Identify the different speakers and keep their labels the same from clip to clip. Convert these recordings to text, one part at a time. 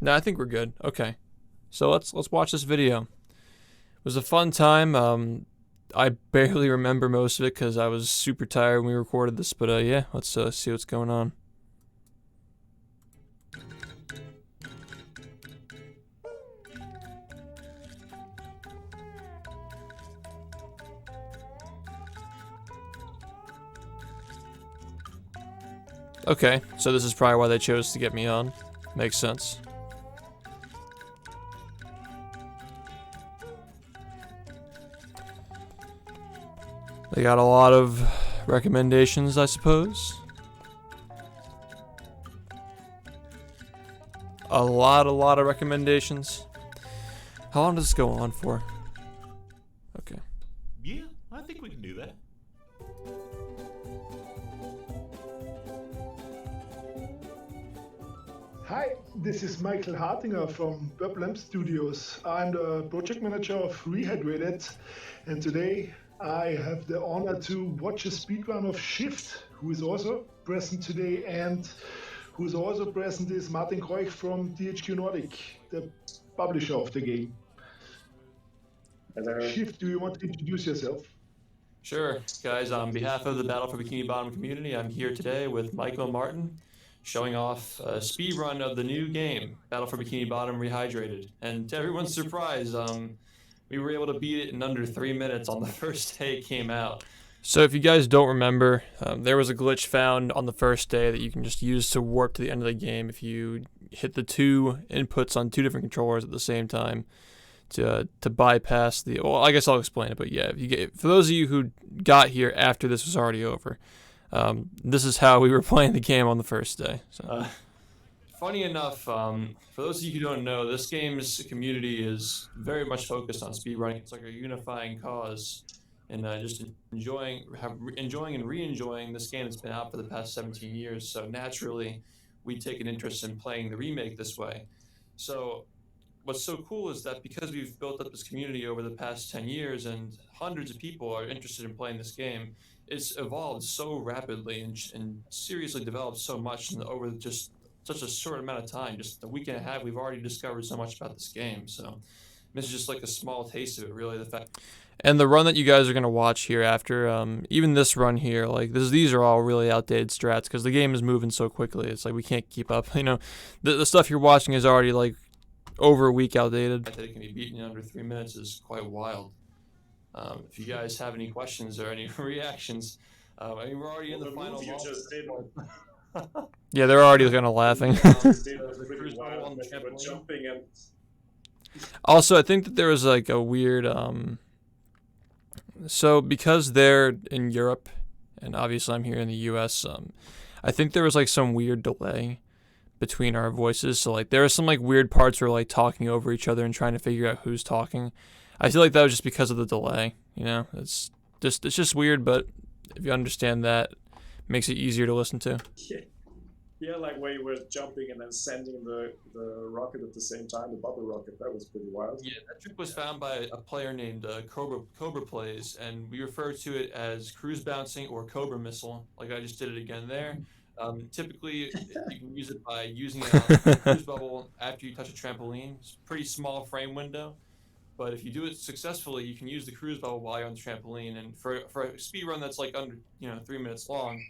Speaker 1: No, I think we're good. Okay. So let's watch this video. It was a fun time. I barely remember most of it because I was super tired when we recorded this. But yeah, let's see what's going on. Okay, so this is probably why they chose to get me on. Makes sense. They got a lot of recommendations, I suppose. A lot of recommendations. How long does this go on for? Okay.
Speaker 2: Yeah, I think we can do that.
Speaker 3: Hi, this is Michael Hartinger from Purple Lamp Studios. I'm the project manager of Rehydrated, and today I have the honor to watch a speedrun of Shift, who is also present today, and who is also present is Martin Kreuch from THQ Nordic, the publisher of the game.
Speaker 4: Hello.
Speaker 3: Shift, do you want to introduce yourself?
Speaker 1: Sure, guys. On behalf of the Battle for Bikini Bottom community, I'm here today with Michael and Martin, showing off a speed run of the new game, Battle for Bikini Bottom Rehydrated. And to everyone's surprise, we were able to beat it in under 3 minutes on the first day it came out. So if you guys don't remember, there was a glitch found on the first day that you can just use to warp to the end of the game if you hit the two inputs on two different controllers at the same time to bypass the. Well, I guess I'll explain it, but yeah, for those of you who got here after this was already over, this is how we were playing the game on the first day. So. Funny enough, for those of you who don't know, this game's community is very much focused on speedrunning. It's like a unifying cause, and just enjoying and re-enjoying this game that's been out for the past 17 years. So naturally, we take an interest in playing the remake this way. So what's so cool is that because we've built up this community over the past 10 years and hundreds of people are interested in playing this game, it's evolved so rapidly and seriously developed so much over just such a short amount of time. Just a week and a half, we've already discovered so much about this game. So this is just like a small taste of it, really. The fact. And the run that you guys are gonna watch here after, even this run here, like these are all really outdated strats because the game is moving so quickly. It's like we can't keep up. You know, the stuff you're watching is already like over a week outdated. That it can be beaten in under 3 minutes is quite wild. If you guys have any questions or any reactions, I mean, we're already in the final.
Speaker 4: You just did.
Speaker 1: Yeah, they're already kind of laughing. Also, I think that there was like a weird. So because they're in Europe, and obviously I'm here in the U.S., I think there was like some weird delay between our voices. So like there are some like weird parts where like talking over each other and trying to figure out who's talking. I feel like that was just because of the delay. You know, it's just weird, but if you understand that, it makes it easier to listen to.
Speaker 4: Yeah, like where you were jumping and then sending the rocket at the same time, the bubble rocket. That was pretty wild.
Speaker 1: Yeah, that trick was found by a player named Cobra Plays, and we refer to it as cruise bouncing or Cobra missile. Like I just did it again there. Typically, you can use it by using a cruise bubble after you touch a trampoline. It's a pretty small frame window, but if you do it successfully, you can use the cruise bubble while you're on the trampoline. And for a speed run that's like under 3 minutes long,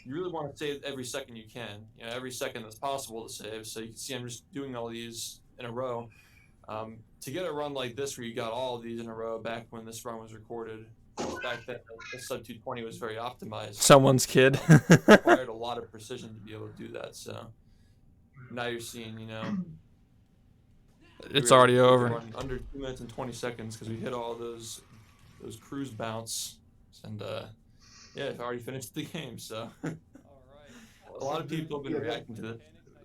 Speaker 1: you really want to save every second you can. You know, every second that's possible to save. So you can see I'm just doing all these in a row. To get a run like this where you got all of these in a row back when this run was recorded, back then the sub 220 was very optimized. Someone's kid. Required a lot of precision to be able to do that. So now you're seeing, it's already over. Under 2 minutes and 20 seconds because we hit all those cruise bounce and yeah, I've already finished the game. So a lot of people have been reacting to it.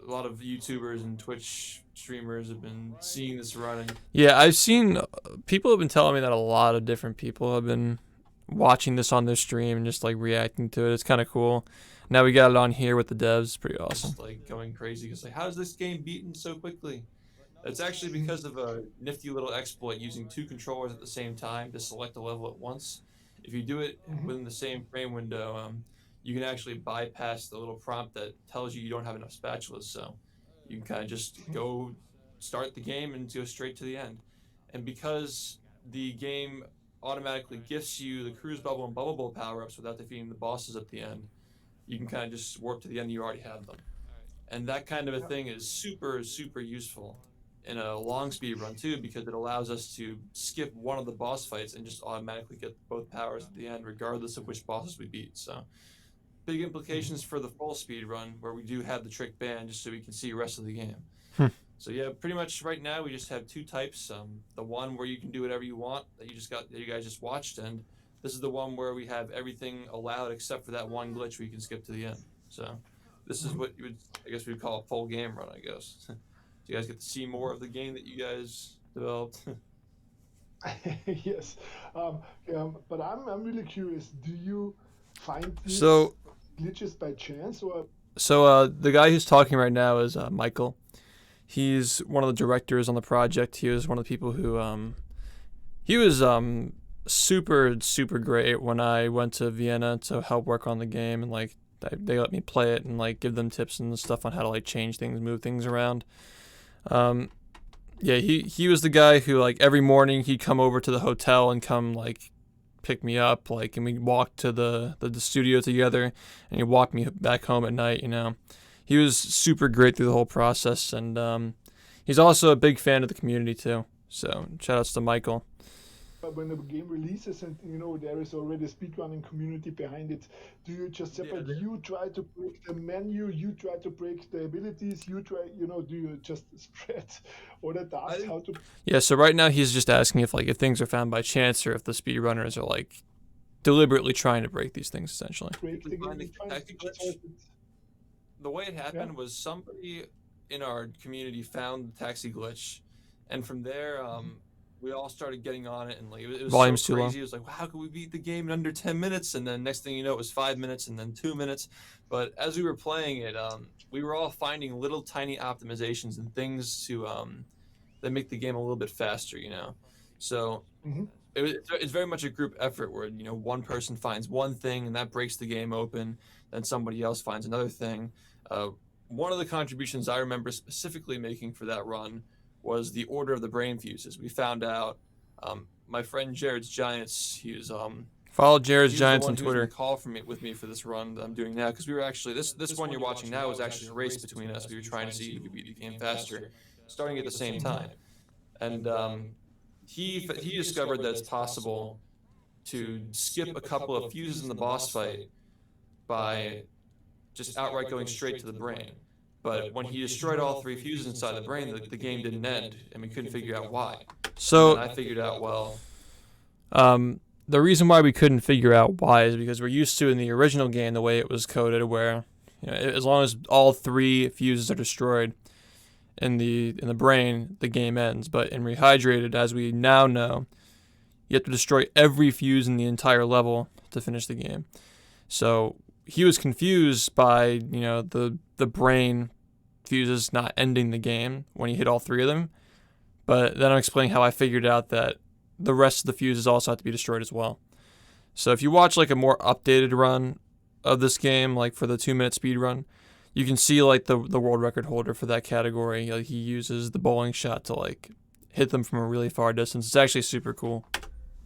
Speaker 1: A lot of YouTubers and Twitch streamers have been seeing this running. Yeah, I've seen people have been telling me that a lot of different people have been watching this on their stream and just like reacting to it. It's kind of cool. Now we got it on here with the devs. It's pretty awesome. Just, like going crazy because like, how's this game beaten so quickly? It's actually because of a nifty little exploit using two controllers at the same time to select a level at once. If you do it within the same frame window, you can actually bypass the little prompt that tells you don't have enough spatulas. So You can kind of just go start the game and go straight to the end. And because the game automatically gifts you the cruise bubble and bubble bowl power-ups without defeating the bosses at the end, you can kind of just warp to the end. You already have them. And that kind of a thing is super, super useful in a long speed run too, because it allows us to skip one of the boss fights and just automatically get both powers at the end, regardless of which bosses we beat. So big implications for the full speed run, where we do have the trick band just so we can see the rest of the game. So yeah, pretty much right now we just have two types. The one where you can do whatever you want that you guys just watched, and this is the one where we have everything allowed except for that one glitch where you can skip to the end. So this is what I guess we'd call a full game run, I guess. So you guys get to see more of the game that you guys developed.
Speaker 3: Yes, but I'm really curious. Do you find these
Speaker 1: So
Speaker 3: glitches by chance, or
Speaker 1: the guy who's talking right now is Michael. He's one of the directors on the project. He was one of the people who he was super, super great when I went to Vienna to help work on the game, and like they let me play it and like give them tips and stuff on how to like change things, move things around. Yeah, he was the guy who like every morning he'd come over to the hotel and come like pick me up, like, and we'd walk to the studio together, and he'd walk me back home at night, you know. He was super great through the whole process, and he's also a big fan of the community too. So shout outs to Michael.
Speaker 3: but when the game releases and there is already a speedrunning community behind it, do you just separate? You try to break the menu, you try to break the abilities, you try, do you just spread all the tasks? How to?
Speaker 1: Yeah, so right now he's just asking if things are found by chance or if the speedrunners are like deliberately trying to break these things essentially.
Speaker 3: Break the game.
Speaker 1: The way it happened was somebody in our community found the taxi glitch, and from there we all started getting on it, and like it was
Speaker 5: Volume's
Speaker 1: so
Speaker 5: too
Speaker 1: crazy. It was like, wow, how could we beat the game in under 10 minutes? And then next thing you know, it was 5 minutes, and then 2 minutes. But as we were playing it, we were all finding little tiny optimizations and things to that make the game a little bit faster, So it's very much a group effort where one person finds one thing and that breaks the game open, then somebody else finds another thing. One of the contributions I remember specifically making for that run was the order of the brain fuses. We found out, my friend Jared's Giants, he was
Speaker 5: Follow Jared's Giants on Twitter.
Speaker 1: Call with me for this run that I'm doing now, because we were actually this one you're watching now was actually a race between us. We were trying to see who could beat the game faster, starting at the same time, and he discovered that it's possible to skip a couple of fuses in the boss fight by just outright going straight to the brain. But when he destroyed all 3 fuses inside the brain, the game didn't end, and we couldn't figure out why.
Speaker 5: So
Speaker 1: I figured out, well,
Speaker 5: the reason why we couldn't figure out why is because we're used to in the original game the way it was coded, where as long as all 3 fuses are destroyed in the brain, the game ends. But in Rehydrated, as we now know, you have to destroy every fuse in the entire level to finish the game. So he was confused by the brain fuses not ending the game when he hit all 3 of them. But then I'm explaining how I figured out that the rest of the fuses also have to be destroyed as well. So if you watch like a more updated run of this game, like for the 2-minute speed run, you can see like the world record holder for that category. Like, he uses the bowling shot to like hit them from a really far distance. It's actually super cool.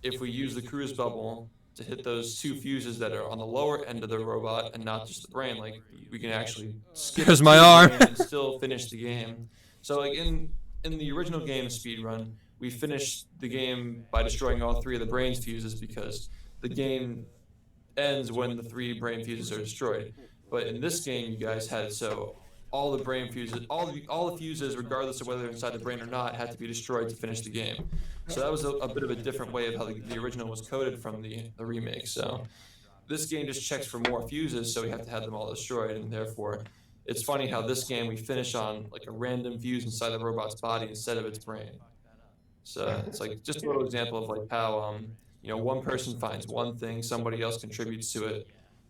Speaker 1: if we use the cruise bubble to hit those 2 fuses that are on the lower end of the robot and not just the brain, like we can actually skip
Speaker 5: There's my arm.
Speaker 1: and still finish the game. So like in the original game speedrun, we finished the game by destroying all 3 of the brain's fuses because the game ends when the 3 brain fuses are destroyed. But in this game, you guys had it so all the brain fuses, all the fuses, regardless of whether they're inside the brain or not, had to be destroyed to finish the game. So that was a bit of a different way of how the original was coded from the remake. So this game just checks for more fuses, so we have to have them all destroyed, and therefore it's funny how this game we finish on like a random fuse inside the robot's body instead of its brain. So it's like just a little example of like how one person finds one thing, somebody else contributes to it,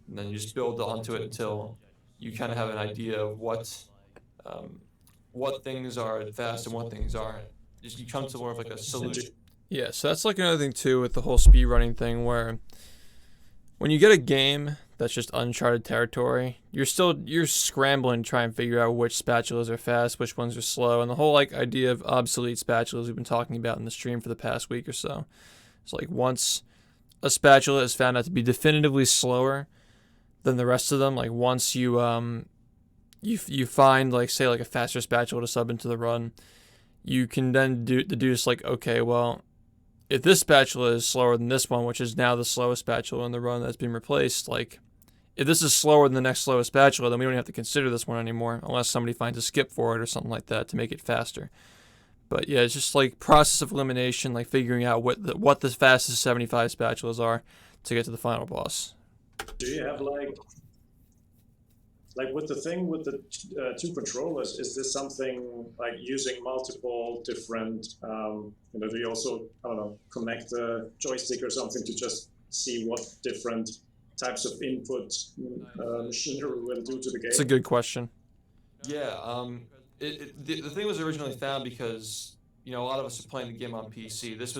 Speaker 1: and then you just build onto it until you kind of have an idea of what things are fast and what things aren't. Just you come to more of like a solution.
Speaker 5: Yeah, so that's like another thing too with the whole speedrunning thing, where when you get a game that's just uncharted territory. You're scrambling to try and figure out which spatulas are fast, which ones are slow, and the whole like idea of obsolete spatulas we've been talking about in the stream for the past week or so. It's like once a spatula is found out to be definitively slower than the rest of them, like once you find like say like a faster spatula to sub into the run, you can then deduce like, okay, well, if this spatula is slower than this one, which is now the slowest spatula in the run that's been replaced, like if this is slower than the next slowest spatula, then we don't have to consider this one anymore unless somebody finds a skip for it or something like that to make it faster. But yeah, it's just like process of elimination, like figuring out what the fastest 75 spatulas are to get to the final boss.
Speaker 4: Do you have like with the thing with the two controllers, is this something like using multiple different, do you also, I don't know, connect a joystick or something to just see what different types of input machinery will do to the game?
Speaker 5: It's a good question.
Speaker 1: Yeah, the thing was originally found because a lot of us are playing the game on PC. This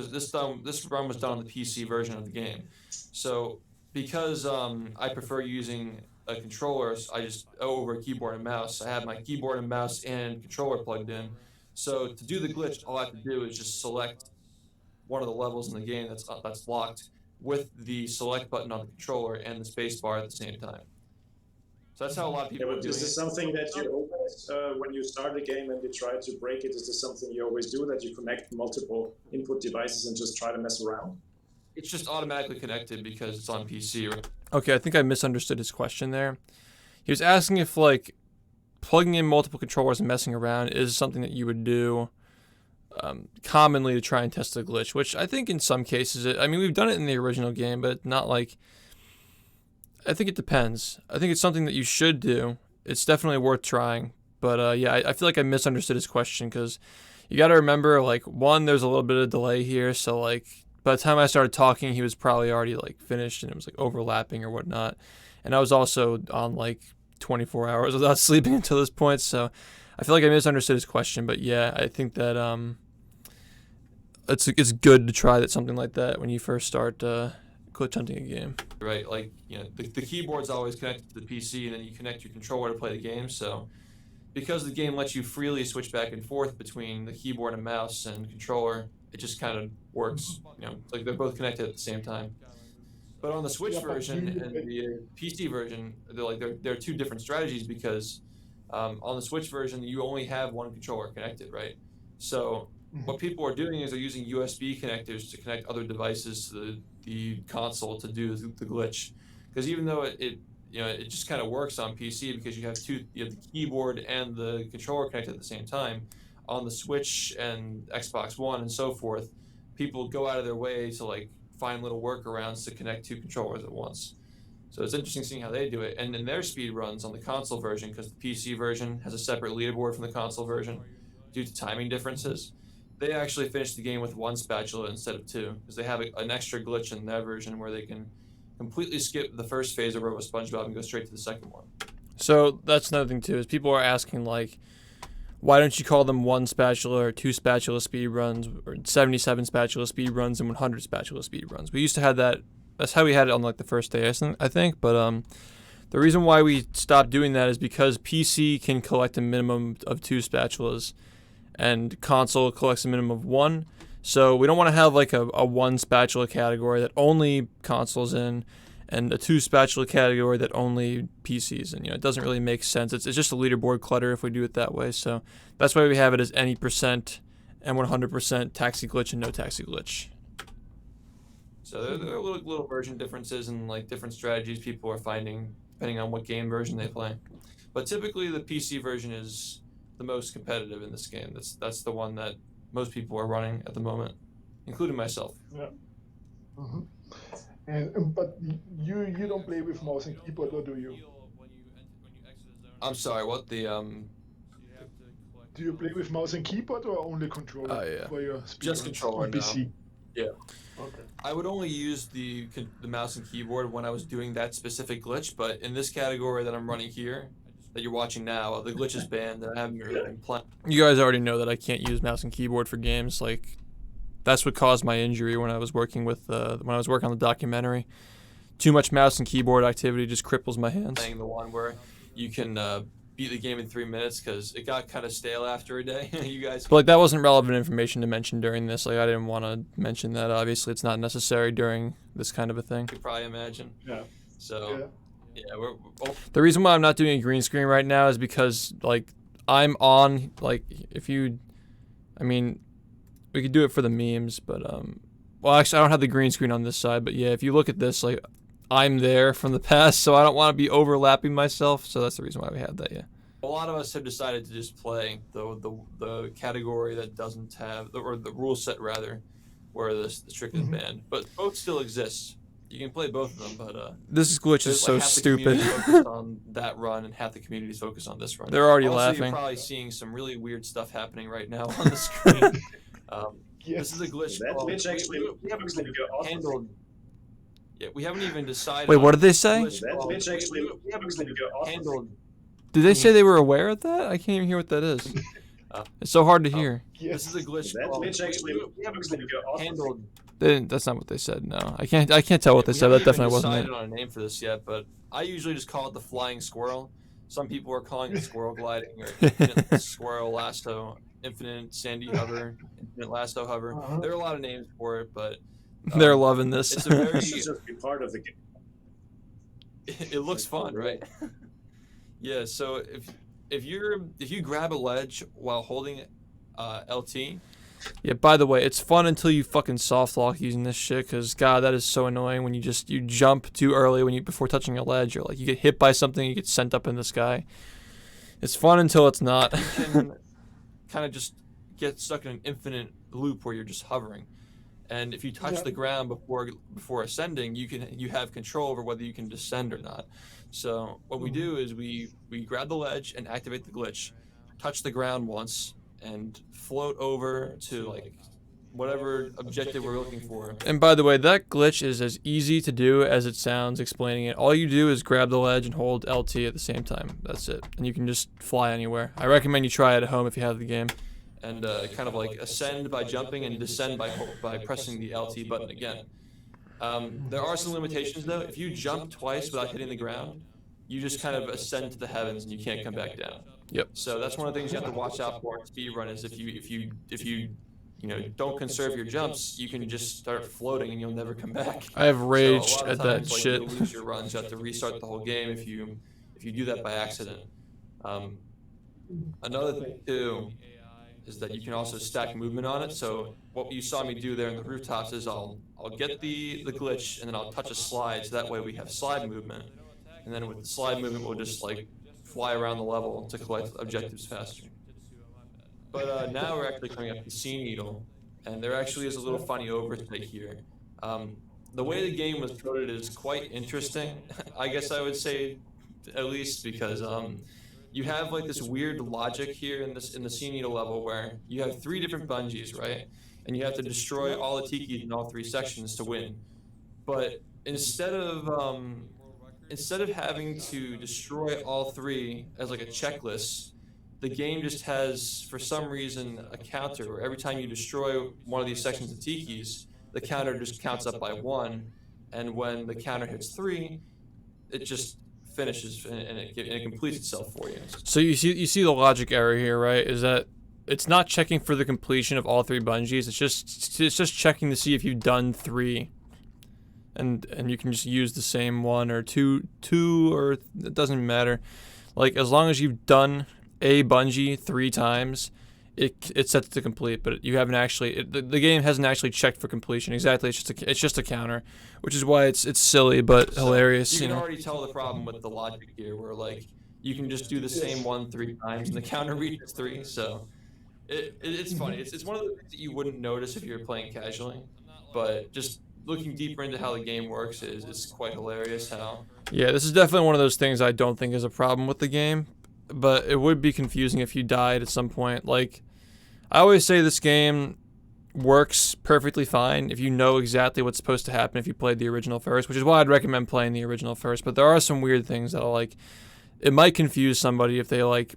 Speaker 1: run was done on the PC version of the game, so because I prefer using a controller, I just over a keyboard and mouse. I have my keyboard and mouse and controller plugged in. So to do the glitch, all I have to do is just select one of the levels in the game that's locked with the select button on the controller and the space bar at the same time. So that's how a lot of people are doing it.
Speaker 4: Is this something that you always, when you start a game and you try to break it, is this something you always do, that you connect multiple input devices and just try to mess around?
Speaker 1: It's just automatically connected because it's on PC, right?
Speaker 5: Okay, I think I misunderstood his question there. He was asking if like plugging in multiple controllers and messing around is something that you would do commonly to try and test the glitch, which I think in some cases, we've done it in the original game, but not like, I think it depends. I think it's something that you should do. It's definitely worth trying, but yeah, I feel like I misunderstood his question because you got to remember, like, one, there's a little bit of delay here, so like, by the time I started talking, he was probably already like finished and it was like overlapping or whatnot. And I was also on like 24 hours without sleeping until this point, so I feel like I misunderstood his question. But yeah, I think that it's good to try something like that when you first start glitch hunting a game.
Speaker 1: Right, like the keyboard's always connected to the PC, and then you connect your controller to play the game. So because the game lets you freely switch back and forth between the keyboard and mouse and controller, it just kind of works, like they're both connected at the same time. But on the Switch version and the PC version, there are two different strategies because on the Switch version, you only have one controller connected, right? So what people are doing is they're using USB connectors to connect other devices to the console to do the glitch. Because even though it just kind of works on PC because you have the keyboard and the controller connected at the same time, on the Switch and Xbox One and so forth, people go out of their way to like find little workarounds to connect two controllers at once. So it's interesting seeing how they do it. And in their speed runs on the console version, because the PC version has a separate leaderboard from the console version due to timing differences, they actually finish the game with one spatula instead of two, because they have an extra glitch in their version where they can completely skip the first phase over with SpongeBob and go straight to the second one. So
Speaker 5: that's another thing too, is people are asking like, why don't you call them one spatula or two spatula speed runs or 77 spatula speed runs and 100 spatula speed runs? We used to have that. That's how we had it on like the first day, I think. But the reason why we stopped doing that is because PC can collect a minimum of 2 spatulas and console collects a minimum of 1. So we don't want to have like a 1 spatula category that only consoles in and a 2 spatula category that only PCs in. It doesn't really make sense. It's just a leaderboard clutter if we do it that way. So that's why we have it as any percent and 100% taxi glitch and no taxi glitch. So there are little version differences and like different strategies people are finding depending on what game version they play. But typically the PC version is the most competitive in this game. That's the one that most people are running at the moment, including myself.
Speaker 3: Yeah. Mm-hmm. But you don't play with mouse and keyboard, or do you?
Speaker 1: I'm sorry, what the
Speaker 3: Do you play with mouse and keyboard or only controller
Speaker 5: yeah.
Speaker 3: for your speed
Speaker 1: Just
Speaker 3: runs
Speaker 1: controller
Speaker 3: on PC?
Speaker 1: now. Yeah.
Speaker 3: Okay.
Speaker 1: I would only use the mouse and keyboard when I was doing that specific glitch, but in this category that I'm running here, that you're watching now, the glitch is banned, and I haven't really been playing.
Speaker 5: You guys already know that I can't use mouse and keyboard for games. Like, that's what caused my injury when I was working with on the documentary. too much mouse and keyboard activity just cripples my hands.
Speaker 1: Playing the one where you can beat the game in 3 minutes because it got kind of stale after a day. You guys.
Speaker 5: But like that wasn't relevant information to mention during this. Like I didn't want to mention that. Obviously, it's not necessary during this kind of a thing.
Speaker 1: You could probably imagine.
Speaker 4: Yeah.
Speaker 1: So, yeah, we're
Speaker 5: The reason why I'm not doing a green screen right now is because like I'm on like I mean, we could do it for the memes, but well actually I don't have the green screen on this side, but yeah, if you look at this, like I'm there from the past, so I don't want to be overlapping myself, so that's the reason why we have that. Yeah.
Speaker 1: a lot of us have decided to just play the category that doesn't have or the rule set rather, where the trick is banned, but both still exist. You can play both of them, but
Speaker 5: this glitch is so
Speaker 1: half the
Speaker 5: stupid.
Speaker 1: community focused on that run and half the community is focused on this run.
Speaker 5: They're already
Speaker 1: also,
Speaker 5: laughing.
Speaker 1: You're probably seeing some really weird stuff happening right now on the screen. This is a glitch.
Speaker 4: That glitch actually
Speaker 1: we haven't
Speaker 4: looks like
Speaker 1: even
Speaker 4: a good
Speaker 1: handled. Yeah, we haven't even decided.
Speaker 5: Wait,
Speaker 1: on
Speaker 5: what did they say?
Speaker 4: That glitch actually
Speaker 1: we haven't even handled.
Speaker 5: Did they say they were aware of that? I can't even hear what that is. It's so hard to hear.
Speaker 1: This is a glitch.
Speaker 4: That glitch actually
Speaker 1: we haven't even handled.
Speaker 5: That's not what they said. No, I can't tell what they said. That definitely wasn't
Speaker 1: decided
Speaker 5: it.
Speaker 1: on a name for this yet, but I usually just call it the flying squirrel. Some people are calling it squirrel gliding or infinite squirrel lasso, infinite sandy hover, infinite lasso hover. There are a lot of names for it, but
Speaker 5: They're loving this.
Speaker 1: it's a very.
Speaker 4: This should just be part of the game.
Speaker 1: It looks fun, right? Yeah. So if you grab a ledge while holding LT.
Speaker 5: Yeah, by the way, it's fun until you fucking soft lock using this shit, because god, that is so annoying when you jump too early before touching a ledge, or like you get hit by something, you get sent up in the sky. It's fun until it's not.
Speaker 1: You can kind of just get stuck in an infinite loop where you're just hovering. And if you touch the ground before ascending, you have control over whether you can descend or not. So what we do is we grab the ledge and activate the glitch, touch the ground once, and float over to like whatever objective we're looking for.
Speaker 5: And by the way, that glitch is as easy to do as it sounds explaining it. All you do is grab the ledge and hold LT at the same time. That's it. And you can just fly anywhere. I recommend you try it at home if you have the game.
Speaker 1: And kind of like ascend by jumping and descend by pressing the LT button again. There are some limitations though. If you jump twice without hitting the ground, you just kind of ascend to the heavens and you can't come back down.
Speaker 5: Yep.
Speaker 1: So that's one of the things you have to watch out for in speedrun is if you don't conserve your jumps, you can just start floating and you'll never come back.
Speaker 5: I have raged
Speaker 1: So a lot
Speaker 5: at
Speaker 1: of
Speaker 5: that
Speaker 1: times,
Speaker 5: shit.
Speaker 1: You'll lose your runs. You have to restart the whole game if you do that by accident. Another thing too is that you can also stack movement on it. So what you saw me do there in the rooftops is I'll get the glitch and then I'll touch a slide, so that way we have slide movement. And then with the slide movement, we'll just like fly around the level to collect objectives faster. But now we're actually coming up to C Needle, and there actually is a little funny oversight here. The way the game was coded is quite interesting, I guess I would say, at least because you have like this weird logic here in the C Needle level where you have 3 different bungees, right? And you have to destroy all the tikis in all 3 sections to win. But instead of having to destroy all 3 as like a checklist, the game just has, for some reason, a counter where every time you destroy one of these sections of tikis, the counter just counts up by 1, and when the counter hits 3, it just finishes and it completes itself for you.
Speaker 5: So you see the logic error here, right? Is that it's not checking for the completion of all 3 bungees. It's just checking to see if you've done 3. And you can just use the same 1 or 2 or it doesn't matter. Like as long as you've done a bungee 3 times, it's set to complete. But you haven't actually the game hasn't actually checked for completion. Exactly, it's just a counter, which is why it's silly but hilarious.
Speaker 1: You can already tell the problem with the logic here, where like you can just do the same 1 3 times and the counter reaches 3. So it's funny. It's one of the things that you wouldn't notice if you were playing casually, but just looking deeper into how the game works is quite hilarious how.
Speaker 5: Yeah, this is definitely one of those things I don't think is a problem with the game, but it would be confusing if you died at some point. Like, I always say this game works perfectly fine if you know exactly what's supposed to happen if you played the original first, which is why I'd recommend playing the original first, but there are some weird things that'll like, it might confuse somebody if they like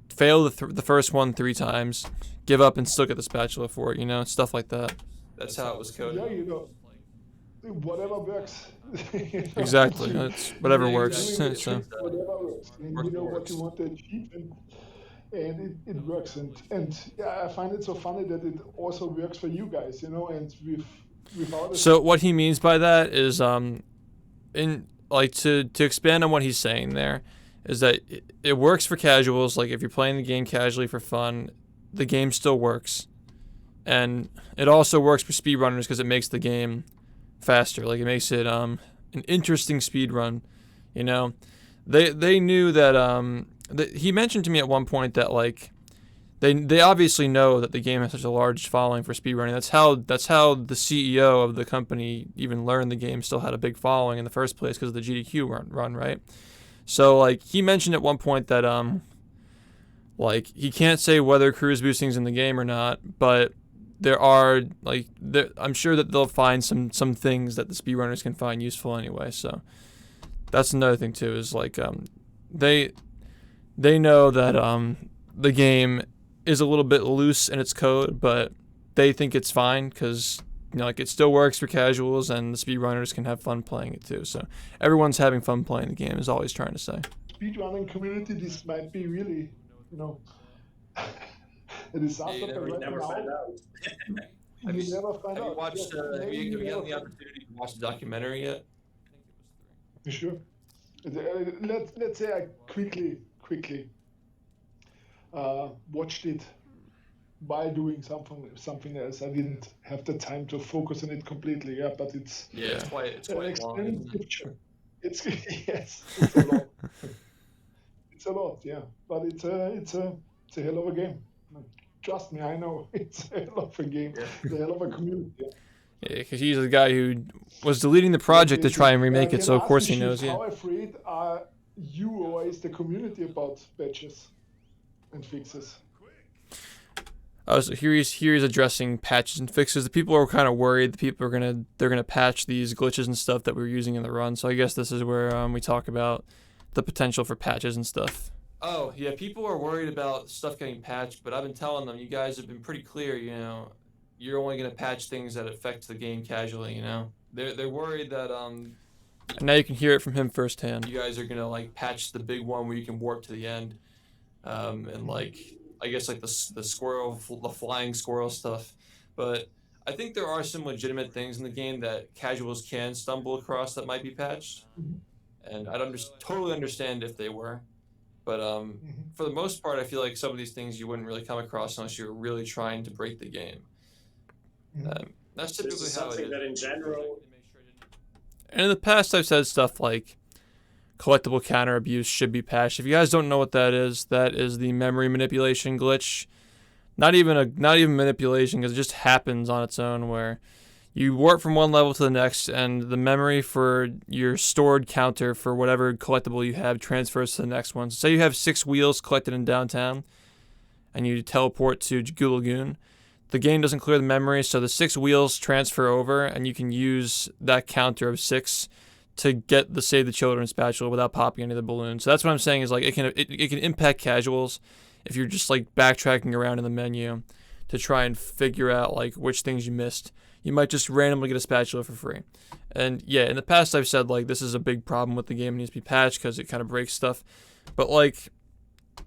Speaker 5: fail the first one 3 times, give up and still get the spatula for it, stuff like that.
Speaker 1: That's how it was coded.
Speaker 3: Yeah, whatever works. You know?
Speaker 5: Exactly. It's whatever
Speaker 3: You're
Speaker 5: works.
Speaker 3: doing
Speaker 5: So
Speaker 3: whatever works, and you know what you want to achieve, and it works. And yeah, I find it so funny that it also works for you guys, you know, and without it.
Speaker 5: so what he means by that is in like to expand on what he's saying there is that it works for casuals. Like if you're playing the game casually for fun, the game still works, and it also works for speedrunners because it makes the game faster. Like it makes it an interesting speedrun. You know, they knew that he mentioned to me at one point that like they obviously know that the game has such a large following for speedrunning. That's how the CEO of the company even learned the game still had a big following in the first place because of the GDQ run, right? So like he mentioned at one point that like he can't say whether cruise boosting's in the game or not, but there are I'm sure that they'll find some things that the speedrunners can find useful anyway. So that's another thing too, is like they know that the game is a little bit loose in its code, but they think it's fine because like it still works for casuals and the speedrunners can have fun playing it too. So everyone's having fun playing the game is all he's trying to say.
Speaker 3: Speedrunning community, this might be really, you know, a disaster.
Speaker 4: You never find out.
Speaker 3: You never find
Speaker 1: Have you
Speaker 3: out.
Speaker 1: watched?
Speaker 3: Yes,
Speaker 1: Have you
Speaker 3: never
Speaker 1: gotten the opportunity to watch the documentary yet?
Speaker 3: Sure. Let's say I quickly watched it while doing something else. I didn't have the time to focus on it completely. Yeah, but it's
Speaker 1: It's quite long. Isn't it?
Speaker 3: It's yes, it's a lot. It's a lot, yeah. But it's a hell of a game. Trust me, I know it's a hell of a game. It's a hell of a community. Yeah.
Speaker 5: Yeah, because he's the guy who was deleting the project to try and remake it, so of course he knows.
Speaker 3: How afraid are you or is the community about patches and fixes?
Speaker 5: So here he's addressing patches and fixes. The people are kind of worried. The people they're gonna patch these glitches and stuff that we were using in the run. So I guess this is where we talk about the potential for patches and stuff.
Speaker 1: Oh yeah, people are worried about stuff getting patched, but I've been telling them, you guys have been pretty clear. You know, you're only gonna patch things that affect the game casually. You know, they're worried that
Speaker 5: And now you can hear it from him firsthand.
Speaker 1: you guys are gonna like patch the big one where you can warp to the end, and like I guess like the squirrel, the flying squirrel stuff. But I think there are some legitimate things in the game that casuals can stumble across that might be patched, and I'd totally understand if they were. But for the most part, I feel like some of these things you wouldn't really come across unless you're really trying to break the game. That's typically
Speaker 4: This is
Speaker 1: how it
Speaker 4: something
Speaker 1: is.
Speaker 4: that in general.
Speaker 5: And in the past, I've said stuff like collectible counter abuse should be patched. If you guys don't know what that is the memory manipulation glitch. Not even manipulation, because it just happens on its own, where you warp from one level to the next, and the memory for your stored counter for whatever collectible you have transfers to the next one. So say you have 6 wheels collected in downtown, and you teleport to Goo Lagoon. The game doesn't clear the memory, so the 6 wheels transfer over, and you can use that counter of 6 to get the Save the Children spatula without popping any of the balloons. So that's what I'm saying is like it can impact casuals if you're just like backtracking around in the menu to try and figure out like which things you missed. You might just randomly get a spatula for free. And yeah, in the past I've said like this is a big problem with the game, it needs to be patched because it kind of breaks stuff. But like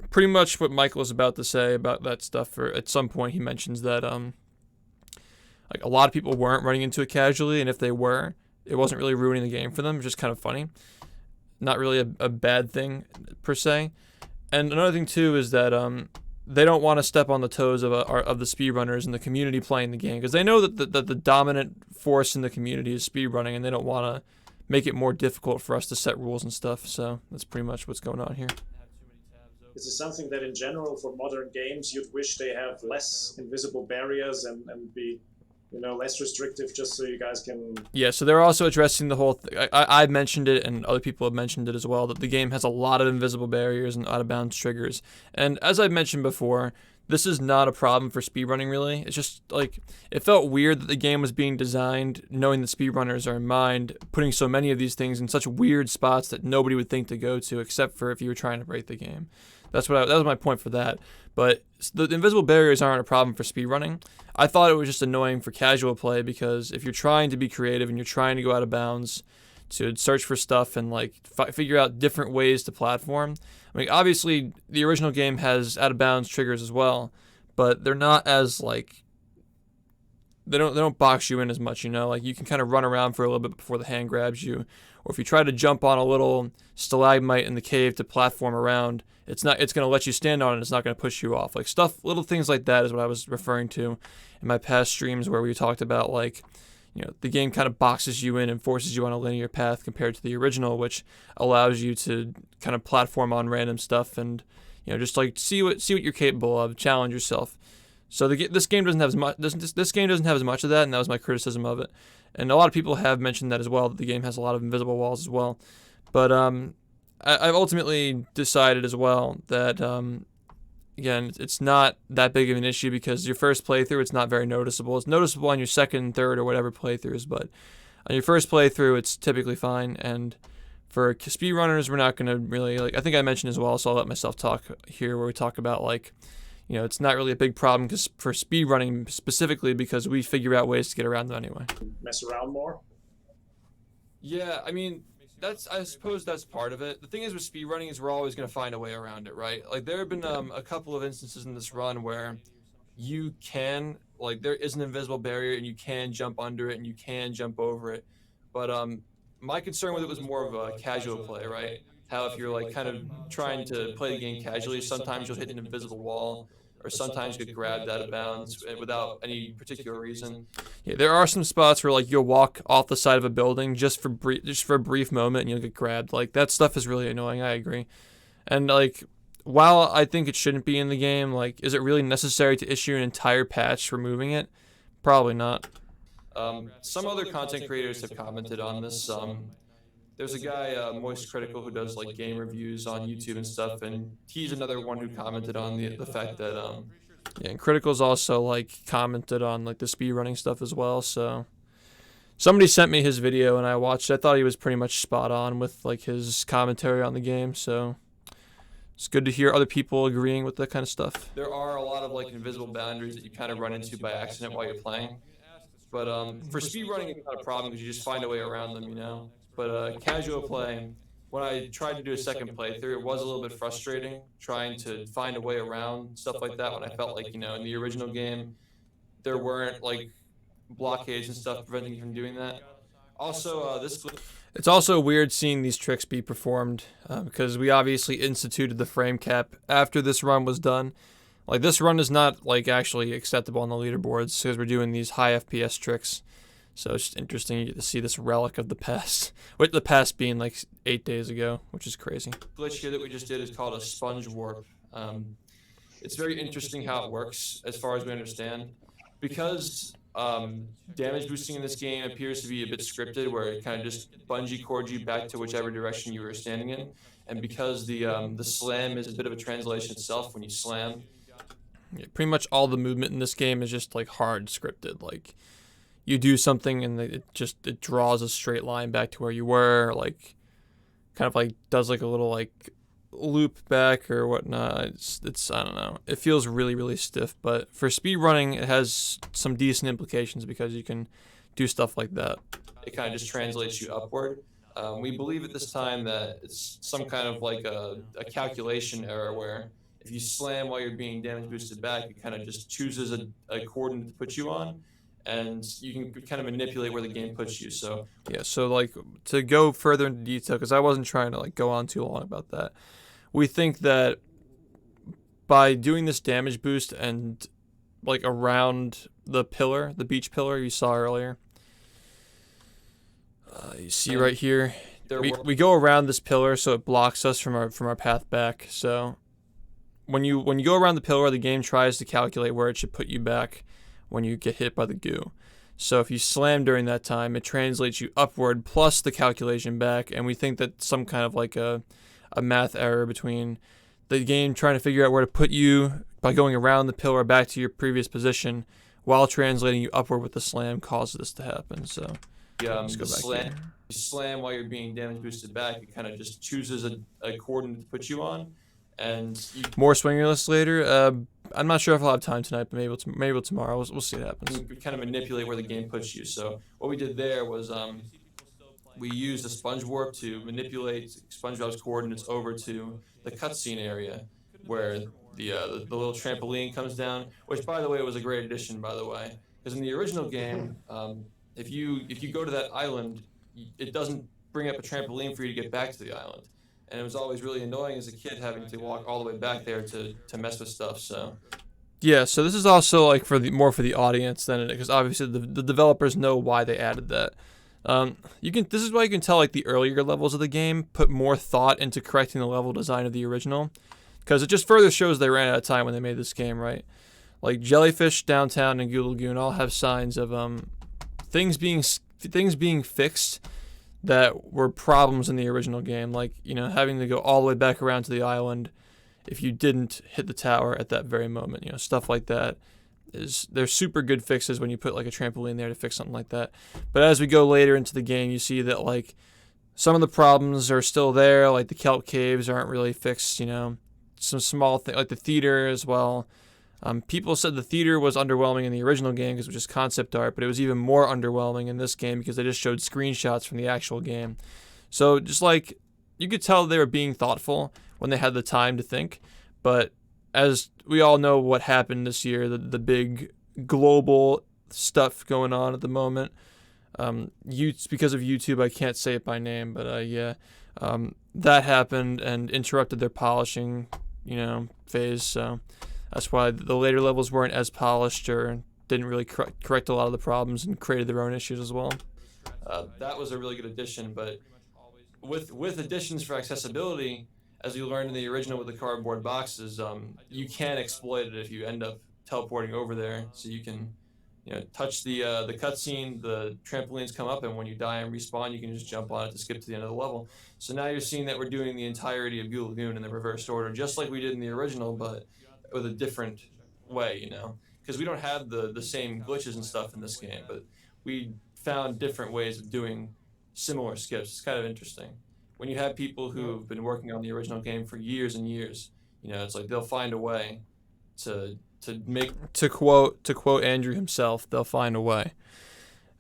Speaker 5: pretty much what Michael is about to say about that stuff, or at some point he mentions that like a lot of people weren't running into it casually, and if they were, it wasn't really ruining the game for them. It's just kind of funny. Not really a bad thing per se. And another thing too is that they don't want to step on the toes of the speedrunners and the community playing the game, because they know that the dominant force in the community is speedrunning, and they don't want to make it more difficult for us to set rules and stuff. So that's pretty much what's going on here.
Speaker 4: This is something that in general for modern games you'd wish they have less invisible barriers and be, you know, less restrictive, just so you guys can.
Speaker 5: Yeah, so they're also addressing the whole I've mentioned it, and other people have mentioned it as well, that the game has a lot of invisible barriers and out-of-bounds triggers. And as I've mentioned before, this is not a problem for speedrunning, really. It's just, like, it felt weird that the game was being designed knowing that speedrunners are in mind, putting so many of these things in such weird spots that nobody would think to go to, except for if you were trying to break the game. That was my point for that. But the invisible barriers aren't a problem for speedrunning. I thought it was just annoying for casual play because if you're trying to be creative and you're trying to go out of bounds to search for stuff and like figure out different ways to platform. I mean, obviously the original game has out of bounds triggers as well, but they're not as like they don't box you in as much, you know. Like you can kind of run around for a little bit before the hand grabs you, or if you try to jump on a little stalagmite in the cave to platform around, it's going to let you stand on it. It's not going to push you off. Like little things like that is what I was referring to in my past streams where we talked about like, you know, the game kind of boxes you in and forces you on a linear path compared to the original, which allows you to kind of platform on random stuff and, you know, just like see what you're capable of, challenge yourself. So this game doesn't have as much. This game doesn't have as much of that, and that was my criticism of it. And a lot of people have mentioned that as well. That the game has a lot of invisible walls as well. But I've ultimately decided as well that again, it's not that big of an issue because your first playthrough, it's not very noticeable. It's noticeable on your second, third, or whatever playthroughs, but on your first playthrough, it's typically fine. And for speedrunners, we're not going to really, like, I think I mentioned as well, so I'll let myself talk here where we talk about, like, you know, it's not really a big problem because for speedrunning specifically because we figure out ways to get around them anyway.
Speaker 4: Mess around more?
Speaker 5: Yeah, I mean, I suppose that's part of it. The thing is with speedrunning is we're always going to find a way around it, right? Like there have been a couple of instances in this run where you can, like there is an invisible barrier and you can jump under it and you can jump over it. But my concern with it was more of a casual play, right? How if you're like kind of trying to play the game casually, sometimes you'll hit an invisible wall or sometimes you get grabbed out of bounds without any particular reason. Yeah, there are some spots where like you'll walk off the side of a building just for a brief moment and you'll get grabbed. Like that stuff is really annoying. I agree. And like while I think it shouldn't be in the game, like is it really necessary to issue an entire patch removing it? Probably not. Some other content creators have commented on this. There's a guy, Moist Critical, who does like game reviews on YouTube and stuff, and he's another one who commented on the fact that yeah, and Critical's also like commented on like the speedrunning stuff as well. So somebody sent me his video and I watched. I thought he was pretty much spot on with like his commentary on the game. So it's good to hear other people agreeing with that kind of stuff. There are a lot of like invisible boundaries that you kind of run into by accident while you're playing, but for speedrunning it's not a problem because you just find a way around them, you know. But casual play, when I tried to do a second playthrough, it was a little bit frustrating trying to find a way around stuff like that when I felt like, you know, in the original game, there weren't like blockades and stuff preventing you from doing that. Also, it's also weird seeing these tricks be performed because we obviously instituted the frame cap after this run was done. Like this run is not like actually acceptable on the leaderboards because we're doing these high FPS tricks. So it's just interesting you get to see this relic of the past. With the past being like 8 days ago, which is crazy. The glitch here that we just did is called a sponge warp. It's very interesting how it works as far as we understand. Because damage boosting in this game appears to be a bit scripted where it kind of just bungee cords you back to whichever direction you were standing in. And because the slam is a bit of a translation itself when you slam. Yeah, pretty much all the movement in this game is just like hard scripted. Like you do something and it draws a straight line back to where you were, like kind of like does like a little like loop back or whatnot. It's I don't know. It feels really, really stiff, but for speed running it has some decent implications because you can do stuff like that. It kind of just translates you upward. We believe at this time that it's some kind of like a calculation error where if you slam while you're being damage boosted back, it kind of just chooses a coordinate to put you on. And you can kind of manipulate where the game puts you. So yeah, so like to go further into detail, because I wasn't trying to like go on too long about that. We think that by doing this damage boost and like around the pillar, the beach pillar you saw earlier, you see right here, we go around this pillar so it blocks us from our path back. So when you go around the pillar, the game tries to calculate where it should put you back when you get hit by the goo. So if you slam during that time, it translates you upward plus the calculation back, and we think that some kind of like a math error between the game trying to figure out where to put you by going around the pillar back to your previous position while translating you upward with the slam causes this to happen. So let's go back here. You slam while you're being damage boosted back, it kind of just chooses a coordinate to put you on.
Speaker 1: And
Speaker 5: More swingerless later. I'm not sure if I'll have time tonight, but maybe tomorrow. We'll see what happens.
Speaker 1: you kind of manipulate where the game puts you. So what we did there was we used a sponge warp to manipulate SpongeBob's coordinates over to the cutscene area where the little trampoline comes down. Which, by the way, was a great addition. By the way, because in the original game, if you go to that island, it doesn't bring up a trampoline for you to get back to the island. And it was always really annoying as a kid having to walk all the way back there to mess with stuff. So
Speaker 5: Yeah, so this is also like more for the audience than it, because obviously the developers know why they added that. This is why you can tell like the earlier levels of the game put more thought into correcting the level design of the original, because it just further shows they ran out of time when they made this game, right? Like Jellyfish Downtown and Goo Lagoon all have signs of things being fixed that were problems in the original game, like, you know, having to go all the way back around to the island if you didn't hit the tower at that very moment, you know, stuff like that. They're super good fixes when you put like a trampoline there to fix something like that. But as we go later into the game, you see that like some of the problems are still there, like the kelp caves aren't really fixed, you know, some small things like the theater as well. People said the theater was underwhelming in the original game because it was just concept art, but it was even more underwhelming in this game because they just showed screenshots from the actual game. So just like you could tell they were being thoughtful when they had the time to think, but as we all know what happened this year, the big global stuff going on at the moment, because of YouTube, I can't say it by name, but that happened and interrupted their polishing, you know, phase. So that's why the later levels weren't as polished or didn't really correct a lot of the problems and created their own issues as well.
Speaker 1: that was a really good addition. But with additions for accessibility, as you learned in the original with the cardboard boxes, you can exploit it if you end up teleporting over there. So you can, you know, touch the cutscene, the trampolines come up, and when you die and respawn, you can just jump on it to skip to the end of the level. So now you're seeing that we're doing the entirety of Goo Lagoon in the reversed order, just like we did in the original, but with a different way, you know, because we don't have the same glitches and stuff in this game, but we found different ways of doing similar skips. It's kind of interesting when you have people who've been working on the original game for years and years. You know, it's like they'll find a way to make.
Speaker 5: To quote Andrew himself, they'll find a way.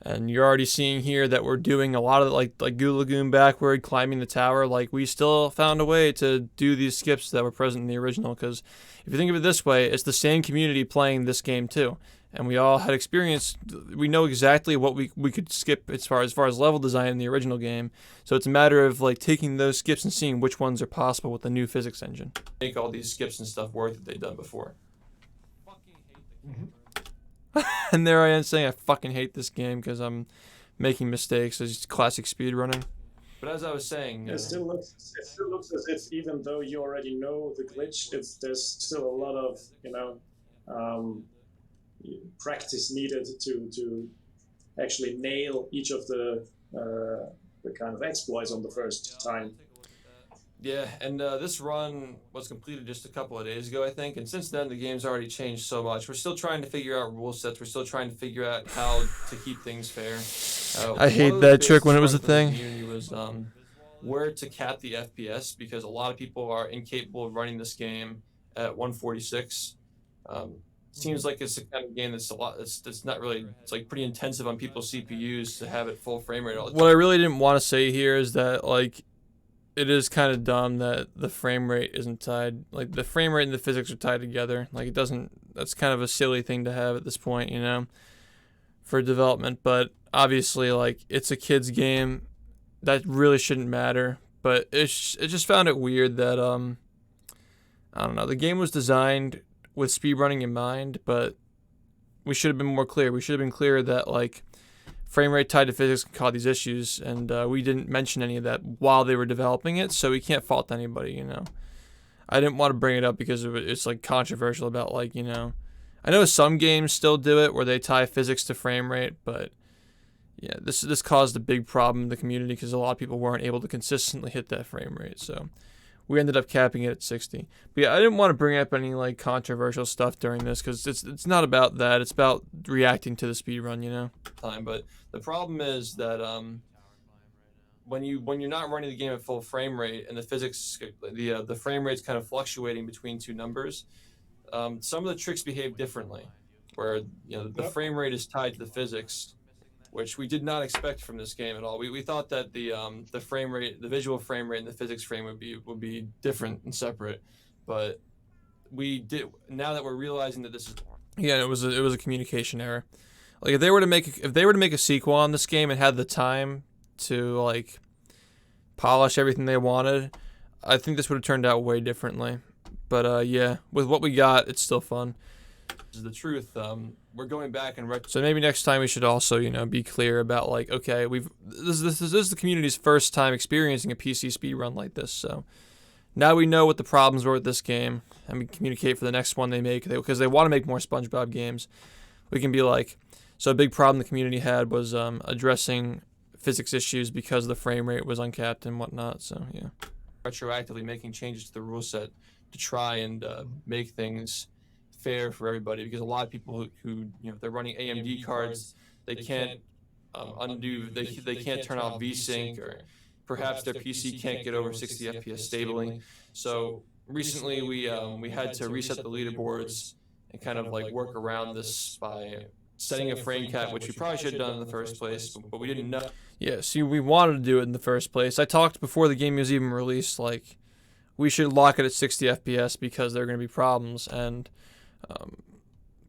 Speaker 5: And you're already seeing here that we're doing a lot of like Goo Lagoon backward, climbing the tower. Like we still found a way to do these skips that were present in the original. Because if you think of it this way, it's the same community playing this game too, and we all had experience. We know exactly what we could skip as far as level design in the original game. So it's a matter of like taking those skips and seeing which ones are possible with the new physics engine.
Speaker 1: Make all these skips and stuff work that they've done before.
Speaker 5: And there I am saying I fucking hate this game because I'm making mistakes. It's classic speedrunning.
Speaker 1: But as I was saying,
Speaker 4: It still looks as if even though you already know the glitch, there's still a lot of, you know, practice needed to actually nail each of the kind of exploits on the first time.
Speaker 1: yeah, and this run was completed just a couple of days ago, I think. And since then, the game's already changed so much. We're still trying to figure out rule sets. We're still trying to figure out how to keep things fair.
Speaker 5: I hate that trick when it was a thing.
Speaker 1: Was where to cap the FPS, because a lot of people are incapable of running this game at 146. Seems like it's a kind of game that's a lot. It's not really. It's like pretty intensive on people's CPUs to have it full frame rate all the time.
Speaker 5: What I really didn't want to say here is that like it is kind of dumb that the frame rate isn't tied. Like the frame rate and the physics are tied together. Like it doesn't. That's kind of a silly thing to have at this point, you know, for development. But obviously, like it's a kid's game. That really shouldn't matter. But it just found it weird that I don't know. The game was designed with speedrunning in mind, but we should have been more clear. We should have been clear that like frame rate tied to physics can cause these issues, and we didn't mention any of that while they were developing it, so we can't fault anybody, you know. I didn't want to bring it up because it's like controversial about like, you know, I know some games still do it where they tie physics to frame rate, but yeah, this caused a big problem in the community because a lot of people weren't able to consistently hit that frame rate, so we ended up capping it at 60. But yeah, I didn't want to bring up any like controversial stuff during this because it's not about that. It's about reacting to the speedrun, you know.
Speaker 1: Time, but the problem is that when you're not running the game at full frame rate and the physics, the frame rate's kind of fluctuating between two numbers, some of the tricks behave differently, where the frame rate is tied to the physics, which we did not expect from this game at all. We thought that the frame rate, the visual frame rate, and the physics frame would be different and separate, but we did. Now that we're realizing that this is
Speaker 5: it was a communication error. Like if they were to make a sequel on this game and had the time to like polish everything they wanted, I think this would have turned out way differently. But yeah, with what we got, it's still fun.
Speaker 1: This is the truth. We're going back and
Speaker 5: so maybe next time we should also be clear about like, okay, this is the community's first time experiencing a PC speedrun like this, so now we know what the problems were with this game, and we communicate for the next one they make, because they want to make more SpongeBob games. We can be like, so a big problem the community had was addressing physics issues because the frame rate was uncapped and whatnot. So yeah,
Speaker 1: retroactively making changes to the rule set to try and make things fair for everybody, because a lot of people who if they're running AMD cards, they can't they can't turn off VSync, or perhaps their PC can't get over 60 FPS stably. So recently we had to reset the leaderboards and kind of like work around this by setting a frame cap, which we probably should have done in the first place, but we didn't know.
Speaker 5: Yeah, see, we wanted to do it in the first place. I talked before the game was even released, like, we should lock it at 60 FPS because there are going to be problems, and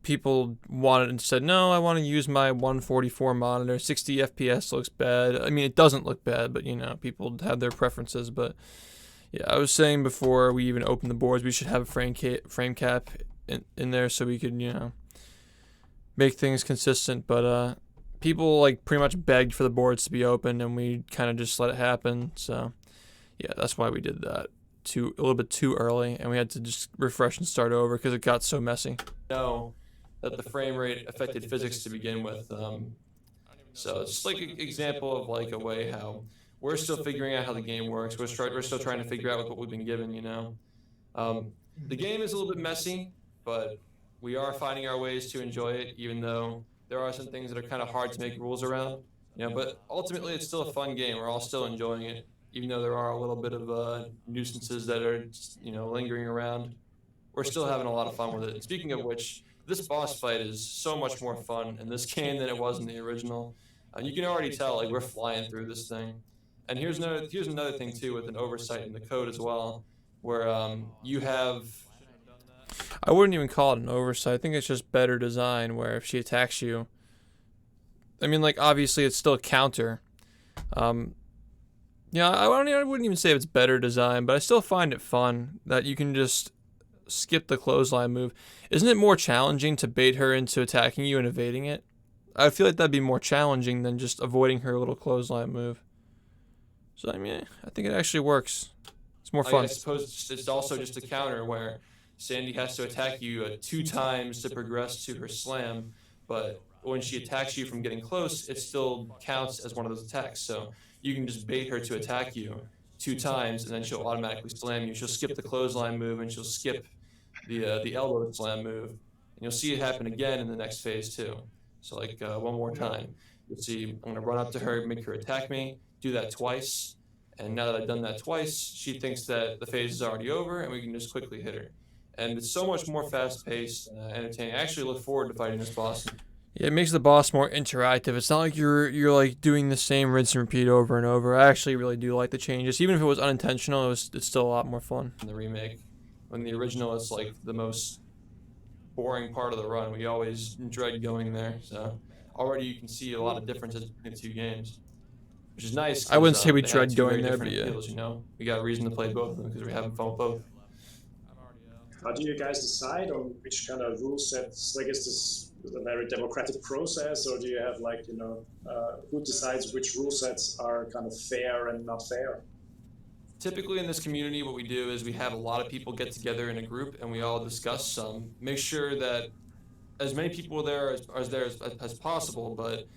Speaker 5: people wanted and said, no, I want to use my 144 monitor. 60 FPS looks bad. I mean, it doesn't look bad, but, people have their preferences. But, yeah, I was saying before we even opened the boards, we should have a frame cap in there so we could, make things consistent. But people, like, pretty much begged for the boards to be open, and we kind of just let it happen. So, yeah, that's why we did that. A little bit too early, and we had to just refresh and start over because it got so messy.
Speaker 1: No, that the frame rate affected physics to begin with. So it's just like an example of like a way how we're still figuring out how the game works. We're still trying to figure out what we've been given. The game is a little bit messy, but we are finding our ways to enjoy it, even though there are some things that are kind of hard to make rules around. But ultimately, it's still a fun game. We're all still enjoying it, even though there are a little bit of nuisances that are, lingering around. We're still having a lot of fun with it. And speaking of which, this boss fight is so much more fun in this game than it was in the original. You can already tell, like, we're flying through this thing. And here's another thing too, with an oversight in the code as well, where you have.
Speaker 5: I wouldn't even call it an oversight. I think it's just better design, where if she attacks you, I mean, like, obviously it's still a counter. Yeah, I wouldn't even say it's better design, but I still find it fun that you can just skip the clothesline move. Isn't it more challenging to bait her into attacking you and evading it? I feel like that'd be more challenging than just avoiding her little clothesline move. So, I mean, I think it actually works. It's more fun.
Speaker 1: I suppose it's also just a counter where Sandy has to attack you 2 times to progress to her slam, but when she attacks you from getting close, it still counts as one of those attacks. So you can just bait her to attack you 2 times, and then she'll automatically slam you. She'll skip the clothesline move, and she'll skip the elbow slam move. And you'll see it happen again in the next phase too. So like one more time, you'll see I'm going to run up to her, make her attack me, do that twice, and now that I've done that twice, she thinks that the phase is already over, and we can just quickly hit her. And it's so much more fast-paced and entertaining. I actually look forward to fighting this boss.
Speaker 5: Yeah, it makes the boss more interactive. It's not like you're like doing the same rinse and repeat over and over. I actually really do like the changes. Even if it was unintentional, it's still a lot more fun.
Speaker 1: In the remake, when the original is like the most boring part of the run, we always dread going there. So already you can see a lot of differences between the 2 games, which is nice.
Speaker 5: I wouldn't say we dread going there, but yeah.
Speaker 1: Appeals, we got a reason to play both of them because we're having fun with both.
Speaker 4: How do you guys decide on which kind of rule sets? Like, is this a very democratic process, or do you have like, who decides which rule sets are kind of fair and not fair?
Speaker 1: Typically in this community, what we do is we have a lot of people get together in a group and we all discuss some. Make sure that as many people there as possible, but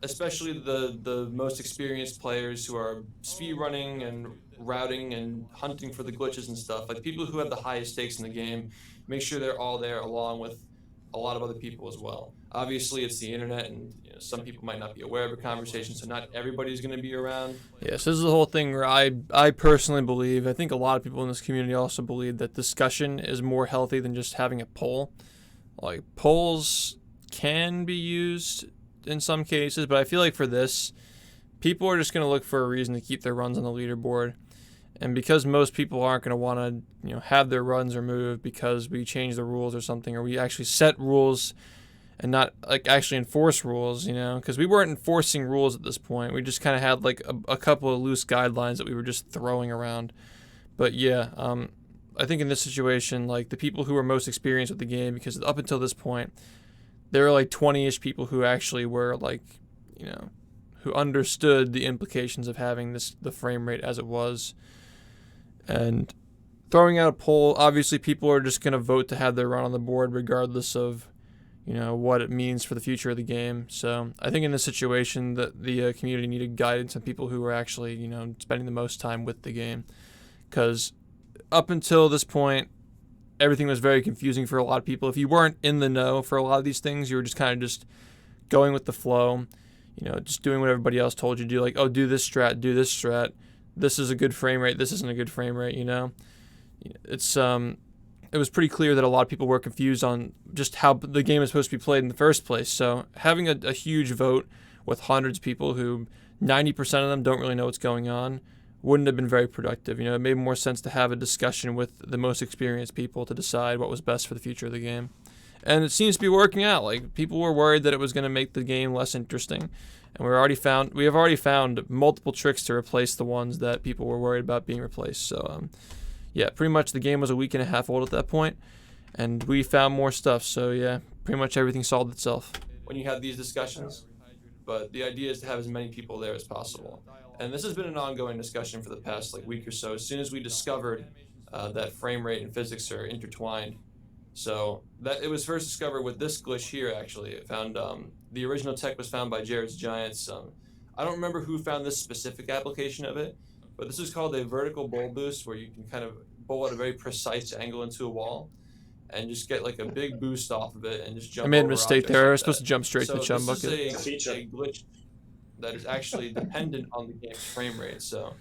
Speaker 1: especially the most experienced players who are speedrunning and routing and hunting for the glitches and stuff, like people who have the highest stakes in the game, make sure they're all there along with a lot of other people as well. Obviously, it's the internet, and some people might not be aware of a conversation, so not everybody's going to be around.
Speaker 5: Yeah, so this is the whole thing where I personally believe, I think a lot of people in this community also believe that discussion is more healthy than just having a poll. Like, polls can be used in some cases, but I feel like for this, people are just going to look for a reason to keep their runs on the leaderboard. And because most people aren't going to want to, have their runs removed because we change the rules or something, or we actually set rules and not like actually enforce rules, because we weren't enforcing rules at this point. We just kind of had like a couple of loose guidelines that we were just throwing around. But yeah, I think in this situation, like the people who were most experienced with the game, because up until this point, there were like 20-ish people who actually were like, who understood the implications of having the frame rate as it was. And throwing out a poll, obviously people are just going to vote to have their run on the board regardless of, what it means for the future of the game. So I think in this situation that the community needed guidance on people who were actually, spending the most time with the game. Because up until this point, everything was very confusing for a lot of people. If you weren't in the know for a lot of these things, you were just kind of just going with the flow, just doing what everybody else told you to do. Like, oh, do this strat, do this strat. This is a good frame rate. This isn't a good frame rate, It was pretty clear that a lot of people were confused on just how the game is supposed to be played in the first place. So having a huge vote with hundreds of people who 90% of them don't really know what's going on wouldn't have been very productive. It made more sense to have a discussion with the most experienced people to decide what was best for the future of the game. And it seems to be working out. Like, people were worried that it was going to make the game less interesting. And we have already found multiple tricks to replace the ones that people were worried about being replaced. So, yeah, pretty much the game was a week and a half old at that point, and we found more stuff. So, yeah, pretty much everything solved itself.
Speaker 1: When you have these discussions, but the idea is to have as many people there as possible. And this has been an ongoing discussion for the past week or so. As soon as we discovered that frame rate and physics are intertwined, so that it was first discovered with this glitch here. Actually, it found the original tech was found by Jared's Giants. I don't remember who found this specific application of it, but this is called a vertical bowl boost, where you can kind of bowl at a very precise angle into a wall, and just get like a big boost off of it and just jump.
Speaker 5: I made a
Speaker 1: over
Speaker 5: mistake
Speaker 1: objects
Speaker 5: there. I
Speaker 1: like
Speaker 5: was supposed
Speaker 1: that.
Speaker 5: to jump straight to the chum
Speaker 1: This
Speaker 5: bucket.
Speaker 1: is a glitch that is actually dependent on the game's frame rate. So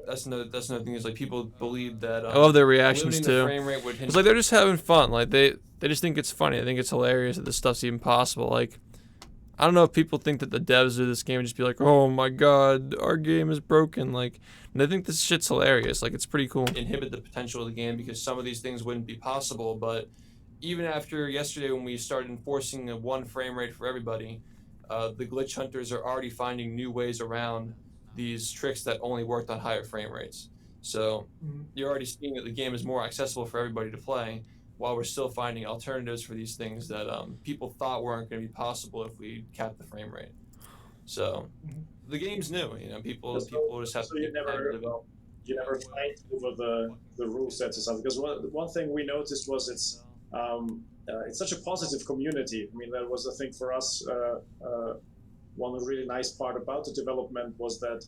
Speaker 1: that's another thing, is like people believe that
Speaker 5: I love their reactions
Speaker 1: limiting the
Speaker 5: too.
Speaker 1: frame rate would hinder.
Speaker 5: It's like they're just having fun. Like they just think it's funny. I think it's hilarious that this stuff's even possible. Like, I don't know if people think that the devs of this game would just be like, oh my god, our game is broken. Like, and they think this shit's hilarious. Like, it's pretty cool.
Speaker 1: Inhibit the potential of the game, because some of these things wouldn't be possible. But even after yesterday, when we started enforcing a one frame rate for everybody, the glitch hunters are already finding new ways around these tricks that only worked on higher frame rates. So you're already seeing that the game is more accessible for everybody to play, while we're still finding alternatives for these things that people thought weren't going to be possible if we capped the frame rate. So the game's new, people just have
Speaker 4: so
Speaker 1: to
Speaker 4: you never fight over the rule sets or something, because one thing we noticed was it's such a positive community. I mean, that was, I think, for us, one really nice part about the development was that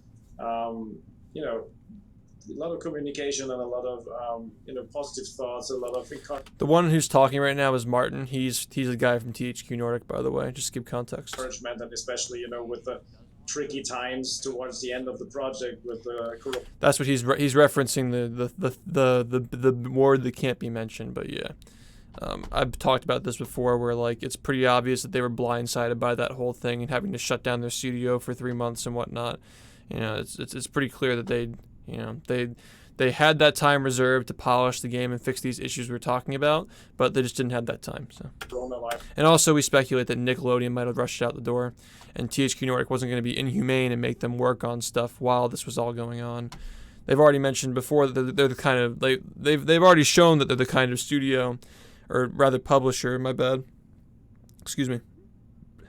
Speaker 4: a lot of communication and a lot of positive thoughts, a lot of
Speaker 5: The one who's talking right now is Martin. He's a guy from THQ Nordic, by the way, just to give context.
Speaker 4: encouragement, and especially with the tricky times towards the end of the project with the
Speaker 5: That's what he's referencing, the word that can't be mentioned. But yeah, I've talked about this before, where like it's pretty obvious that they were blindsided by that whole thing and having to shut down their studio for 3 months and whatnot. It's pretty clear that they had that time reserved to polish the game and fix these issues we're talking about, but they just didn't have that time. So, and also we speculate that Nickelodeon might have rushed out the door, and THQ Nordic wasn't going to be inhumane and make them work on stuff while this was all going on. They've already mentioned before that they're the kind of they've already shown that they're the kind of studio, or rather publisher. My bad. Excuse me.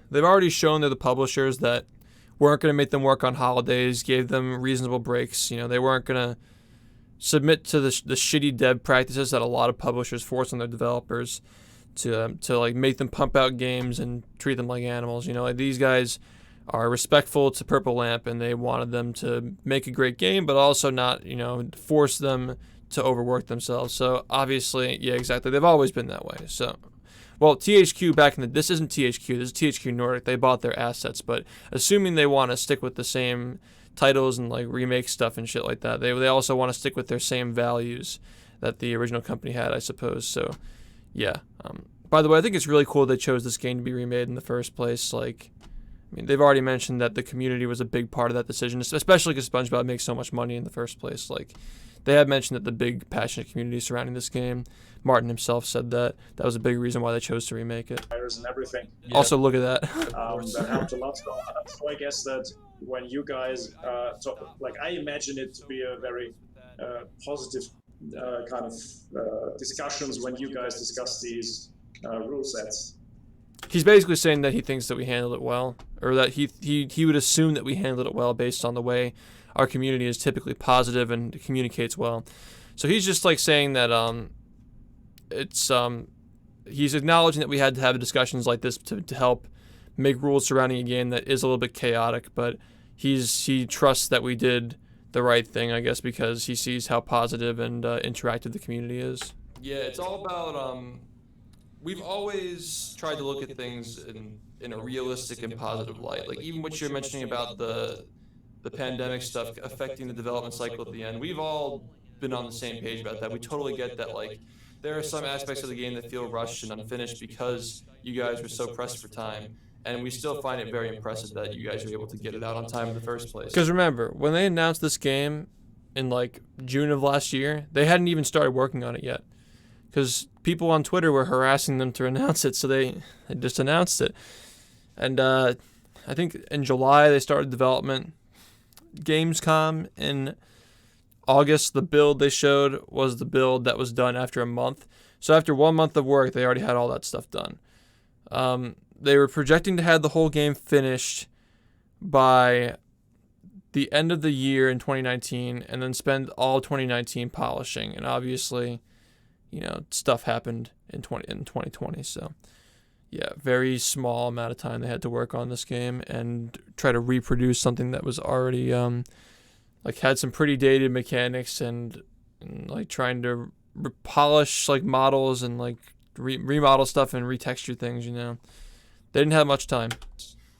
Speaker 5: They've already shown they're the publishers that weren't going to make them work on holidays, gave them reasonable breaks. They weren't going to submit to the shitty dev practices that a lot of publishers force on their developers to like make them pump out games and treat them like animals. Like these guys are respectful to Purple Lamp, and they wanted them to make a great game, but also not, force them to overwork themselves. So obviously, yeah, exactly. They've always been that way. So, well, THQ back in the, this isn't THQ, this is THQ Nordic. They bought their assets, but assuming they want to stick with the same titles and like remake stuff and shit like that, they also want to stick with their same values that the original company had, I suppose. So, yeah. By the way, I think it's really cool they chose this game to be remade in the first place. Like, I mean, they've already mentioned that the community was a big part of that decision, especially because SpongeBob makes so much money in the first place. Like, they have mentioned that the big, passionate community surrounding this game, Martin himself said that was a big reason why they chose to remake it.
Speaker 4: And everything.
Speaker 5: Yeah. Also, look at that.
Speaker 4: That helped a lot. So I guess that when you guys talk, like, I imagine it to be a very positive kind of discussions when you guys discuss these rule sets.
Speaker 5: He's basically saying that he thinks that we handled it well, or that he would assume that we handled it well based on the way our community is typically positive and communicates well. So he's just like saying that he's acknowledging that we had to have discussions like this to help make rules surrounding a game that is a little bit chaotic, but he trusts that we did the right thing, I guess, because he sees how positive and interactive the community is.
Speaker 1: Yeah, it's all about we've always tried to look at things in a realistic and positive light. Like, even what you're mentioning about the pandemic stuff affecting the development cycle at the end, we've all been on the same page about that. We totally get that. Like, there are some aspects of the game that feel rushed and unfinished because you guys were so pressed for time, and we still find it very impressive that you guys were able to get it out on time in the first place.
Speaker 5: Because remember, when they announced this game in like June of last year, they hadn't even started working on it yet, because people on Twitter were harassing them to announce it, so they just announced it. And I think in July they started development. Gamescom in August, the build they showed was the build that was done after a month. So after 1 month of work, they already had all that stuff done. They were projecting to have the whole game finished by the end of the year in 2019, and then spend all 2019 polishing. And obviously, you know, stuff happened in 2020. So yeah, very small amount of time they had to work on this game and try to reproduce something that was already like had some pretty dated mechanics and like trying to polish like models and like remodel stuff and retexture things, you know. They didn't have much time.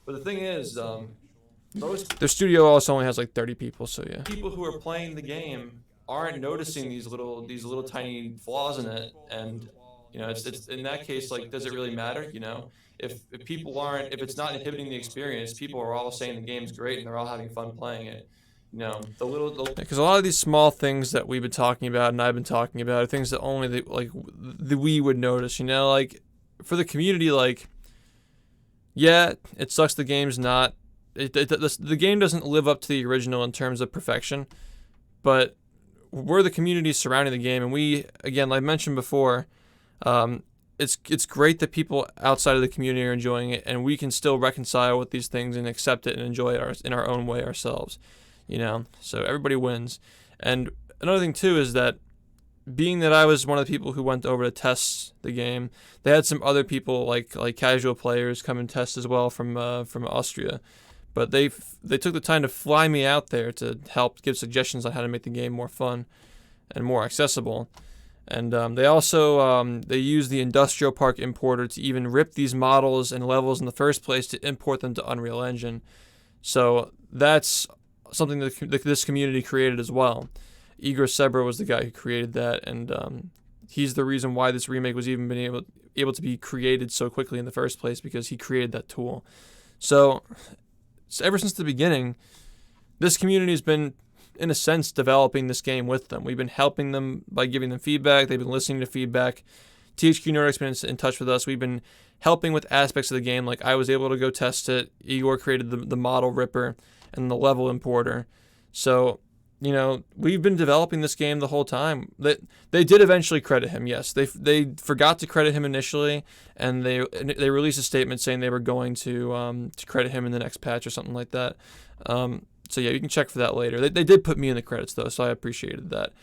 Speaker 1: But the thing is,
Speaker 5: their studio also only has like 30 people, so yeah.
Speaker 1: People who are playing the game aren't noticing these little tiny flaws in it, and you know, it's in that case, like, does it really matter? You know, if it's not inhibiting the experience, people are all saying the game's great and they're all having fun playing it. You know,
Speaker 5: because a lot of these small things that we've been talking about and I've been talking about are things that only we would notice. You know, like for the community, like, yeah, it sucks the game's not. The game doesn't live up to the original in terms of perfection, but we're the community surrounding the game, and we, again, like I mentioned before, it's great that people outside of the community are enjoying it, and we can still reconcile with these things and accept it and enjoy it in our own way ourselves, you know. So everybody wins. And another thing too is that, being that I was one of the people who went over to test the game, they had some other people like casual players come and test as well from Austria, but they took the time to fly me out there to help give suggestions on how to make the game more fun and more accessible. And they also they used the Industrial Park importer to even rip these models and levels in the first place to import them to Unreal Engine. So that's something that this community created as well. Igor Sebra was the guy who created that, and he's the reason why this remake was even been able to be created so quickly in the first place, because he created that tool. So ever since the beginning, this community has been, in a sense, developing this game with them. We've been helping them by giving them feedback. They've been listening to feedback. THQ Nordic's been in touch with us. We've been helping with aspects of the game. Like, I was able to go test it. Igor created the model ripper and the level importer. So, you know, we've been developing this game the whole time. They did eventually credit him, yes. They forgot to credit him initially, and they released a statement saying they were going to credit him in the next patch or something like that. So yeah, you can check for that later. They did put me in the credits though, so I appreciated that.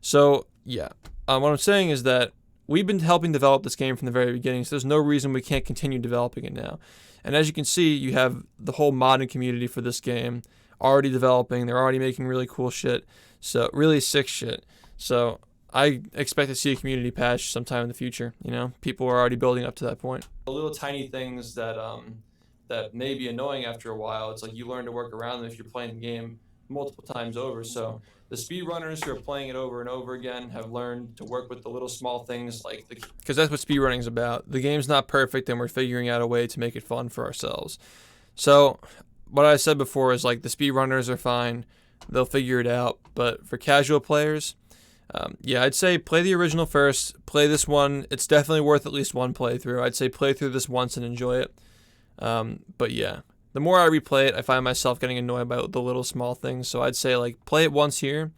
Speaker 5: So yeah, what I'm saying is that we've been helping develop this game from the very beginning, so there's no reason we can't continue developing it now. And as you can see, you have the whole modding community for this game already developing. They're already making really cool shit, so really sick shit. So I expect to see a community patch sometime in the future. You know, people are already building up to that point.
Speaker 1: The little tiny things that may be annoying after a while. It's like you learn to work around them if you're playing the game multiple times over. So the speedrunners who are playing it over and over again have learned to work with the little small things like the.
Speaker 5: Because that's what speedrunning is about. The game's not perfect, and we're figuring out a way to make it fun for ourselves. So what I said before is like the speedrunners are fine. They'll figure it out. But for casual players, yeah, I'd say play the original first. Play this one. It's definitely worth at least one playthrough. I'd say play through this once and enjoy it. But yeah, the more I replay it, I find myself getting annoyed by the little small things. So I'd say like play it once here,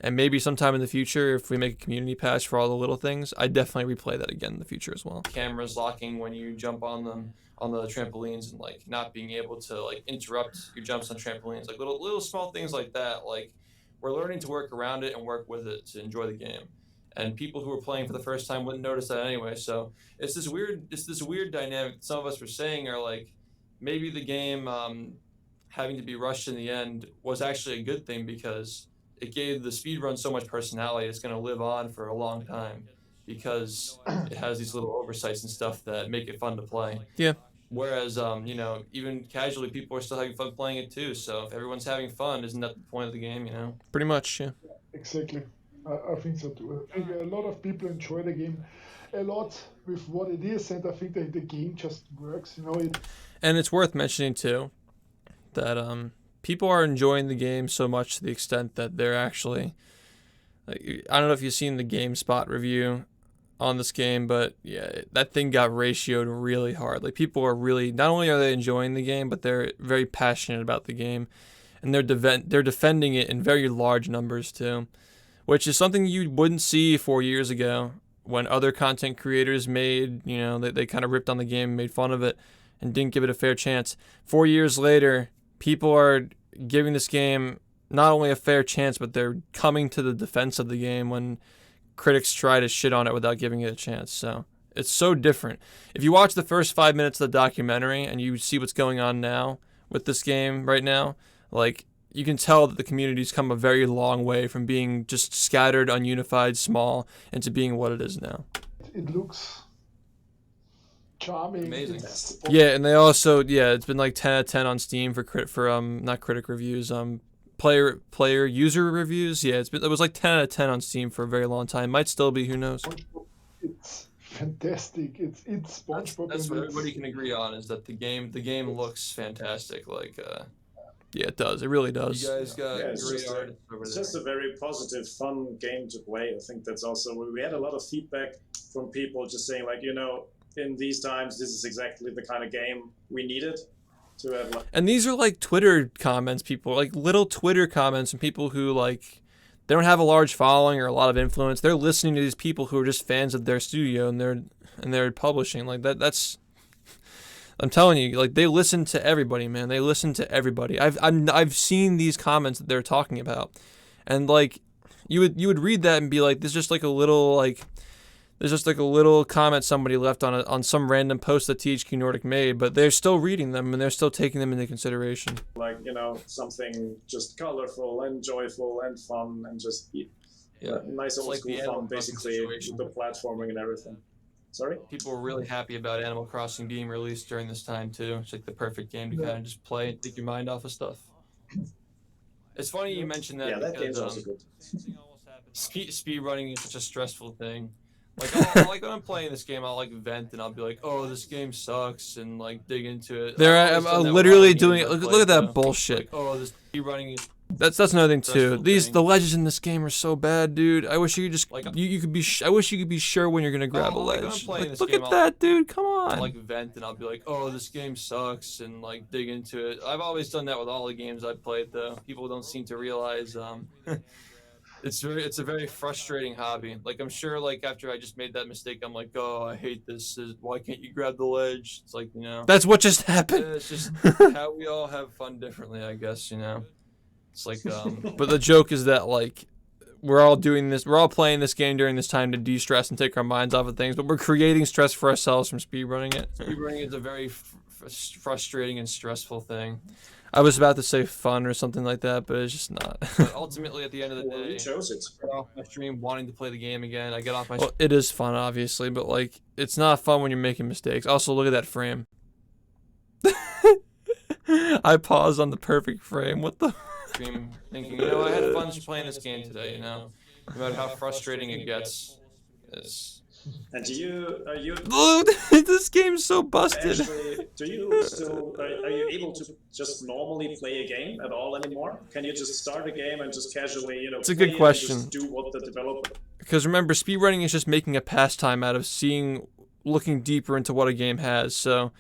Speaker 5: and maybe sometime in the future, if we make a community patch for all the little things, I'd definitely replay that again in the future as well.
Speaker 1: Cameras locking when you jump on them on the trampolines, and like not being able to like interrupt your jumps on trampolines, like little small things like that. Like we're learning to work around it and work with it to enjoy the game. And people who are playing for the first time wouldn't notice that anyway. So it's this weird dynamic that some of us were saying are like maybe the game having to be rushed in the end was actually a good thing because it gave the speedrun so much personality. It's going to live on for a long time because it has these little oversights and stuff that make it fun to play.
Speaker 5: Yeah.
Speaker 1: Whereas, you know, even casually, people are still having fun playing it too. So if everyone's having fun, isn't that the point of the game, you know?
Speaker 5: Pretty much, yeah.
Speaker 3: Exactly. I think so too. I think a lot of people enjoy the game a lot with what it is, and I think that the game just works, you know.
Speaker 5: And it's worth mentioning too that people are enjoying the game so much to the extent that they're actually, like, I don't know if you've seen the GameSpot review on this game, but yeah, that thing got ratioed really hard. Like people are really, not only are they enjoying the game, but they're very passionate about the game, and they're defending it in very large numbers too, which is something you wouldn't see 4 years ago when other content creators made, you know, they kind of ripped on the game, made fun of it, and didn't give it a fair chance. 4 years later, people are giving this game not only a fair chance, but they're coming to the defense of the game when critics try to shit on it without giving it a chance. So it's so different. If you watch the first 5 minutes of the documentary and you see what's going on now with this game right now, like, you can tell that the community's come a very long way from being just scattered, ununified, small, into being what it is now.
Speaker 3: It looks charming.
Speaker 1: Amazing.
Speaker 5: Yeah, and they also, it's been like 10 out of 10 on Steam for not critic reviews, player user reviews. Yeah, it was like 10 out of 10 on Steam for a very long time. Might still be, who knows.
Speaker 3: It's fantastic. It's SpongeBob.
Speaker 1: That's what everybody can agree on, is that the game looks fantastic. Like
Speaker 5: yeah, it does. It really does.
Speaker 1: You guys got
Speaker 4: it's
Speaker 1: great
Speaker 4: just
Speaker 1: artists over
Speaker 4: it's
Speaker 1: there.
Speaker 4: just a very positive, fun game to play. I think that's also, we had a lot of feedback from people just saying, like, you know, in these times, this is exactly the kind of game we needed to have. Like,
Speaker 5: and these are like Twitter comments, people, like little Twitter comments from people who, like, they don't have a large following or a lot of influence. They're listening to these people who are just fans of their studio and they're publishing like that. That's, I'm telling you, like, they listen to everybody, man. They listen to everybody. I've seen these comments that they're talking about, and like, you would read that and be like, there's just like a little comment somebody left on some random post that THQ Nordic made, but they're still reading them and they're still taking them into consideration.
Speaker 4: like, you know, something just colorful and joyful and fun and just nice old
Speaker 1: like
Speaker 4: school
Speaker 1: the
Speaker 4: fun,
Speaker 1: Animal Crossing
Speaker 4: basically,
Speaker 1: situation.
Speaker 4: with the platforming and everything. Sorry?
Speaker 1: People were really happy about Animal Crossing being released during this time too. It's like the perfect game to kind of just play and take your mind off of stuff. It's funny you mentioned that.
Speaker 4: Yeah, that
Speaker 1: because,
Speaker 4: game's also good.
Speaker 1: Speed running is such a stressful thing. Like, like when I'm playing this game, I'll like vent and I'll be like, "Oh, this game sucks," and like dig into it.
Speaker 5: I'm literally doing it. Look at that bullshit.
Speaker 1: Like, oh, this speed running is.
Speaker 5: That's another thing too.
Speaker 1: Thing.
Speaker 5: The ledges in this game are so bad, dude. I wish you could just you could be. I wish you could be sure when you're gonna grab a ledge. Like, look at that, dude. Come on.
Speaker 1: I'll like vent and I'll be like, "Oh, this game sucks," and like dig into it. I've always done that with all the games I've played, though. People don't seem to realize it's a very frustrating hobby. Like, I'm sure, like, after I just made that mistake, I'm like, "Oh, I hate this. Why can't you grab the ledge?" It's like, you know.
Speaker 5: That's what just happened.
Speaker 1: It's just how we all have fun differently, I guess, you know. It's like,
Speaker 5: But the joke is that, like, we're all playing this game during this time to de-stress and take our minds off of things, but we're creating stress for ourselves from speedrunning it.
Speaker 1: Speedrunning is a very
Speaker 5: frustrating and stressful thing. I was about to say fun or something like that, but it's just not. But ultimately, at the end of the
Speaker 4: Well,
Speaker 5: day,
Speaker 4: you chose it.
Speaker 5: I get off my stream wanting to play the game again. I get off my. Well, it is fun, obviously, but like, it's not fun when you're making mistakes. Also, look at that frame. I paused on the perfect frame. What the? Stream thinking, I had fun playing this game today. No matter how frustrating it gets, it's.
Speaker 4: And are you
Speaker 5: this game's so busted.
Speaker 4: actually, do you still, are you able to just normally play a game at all anymore? Can you just start a game and just casually,
Speaker 5: it's a good question.
Speaker 4: Just do what the developer...
Speaker 5: Because remember, speedrunning is just making a pastime out of looking deeper into what a game has. So,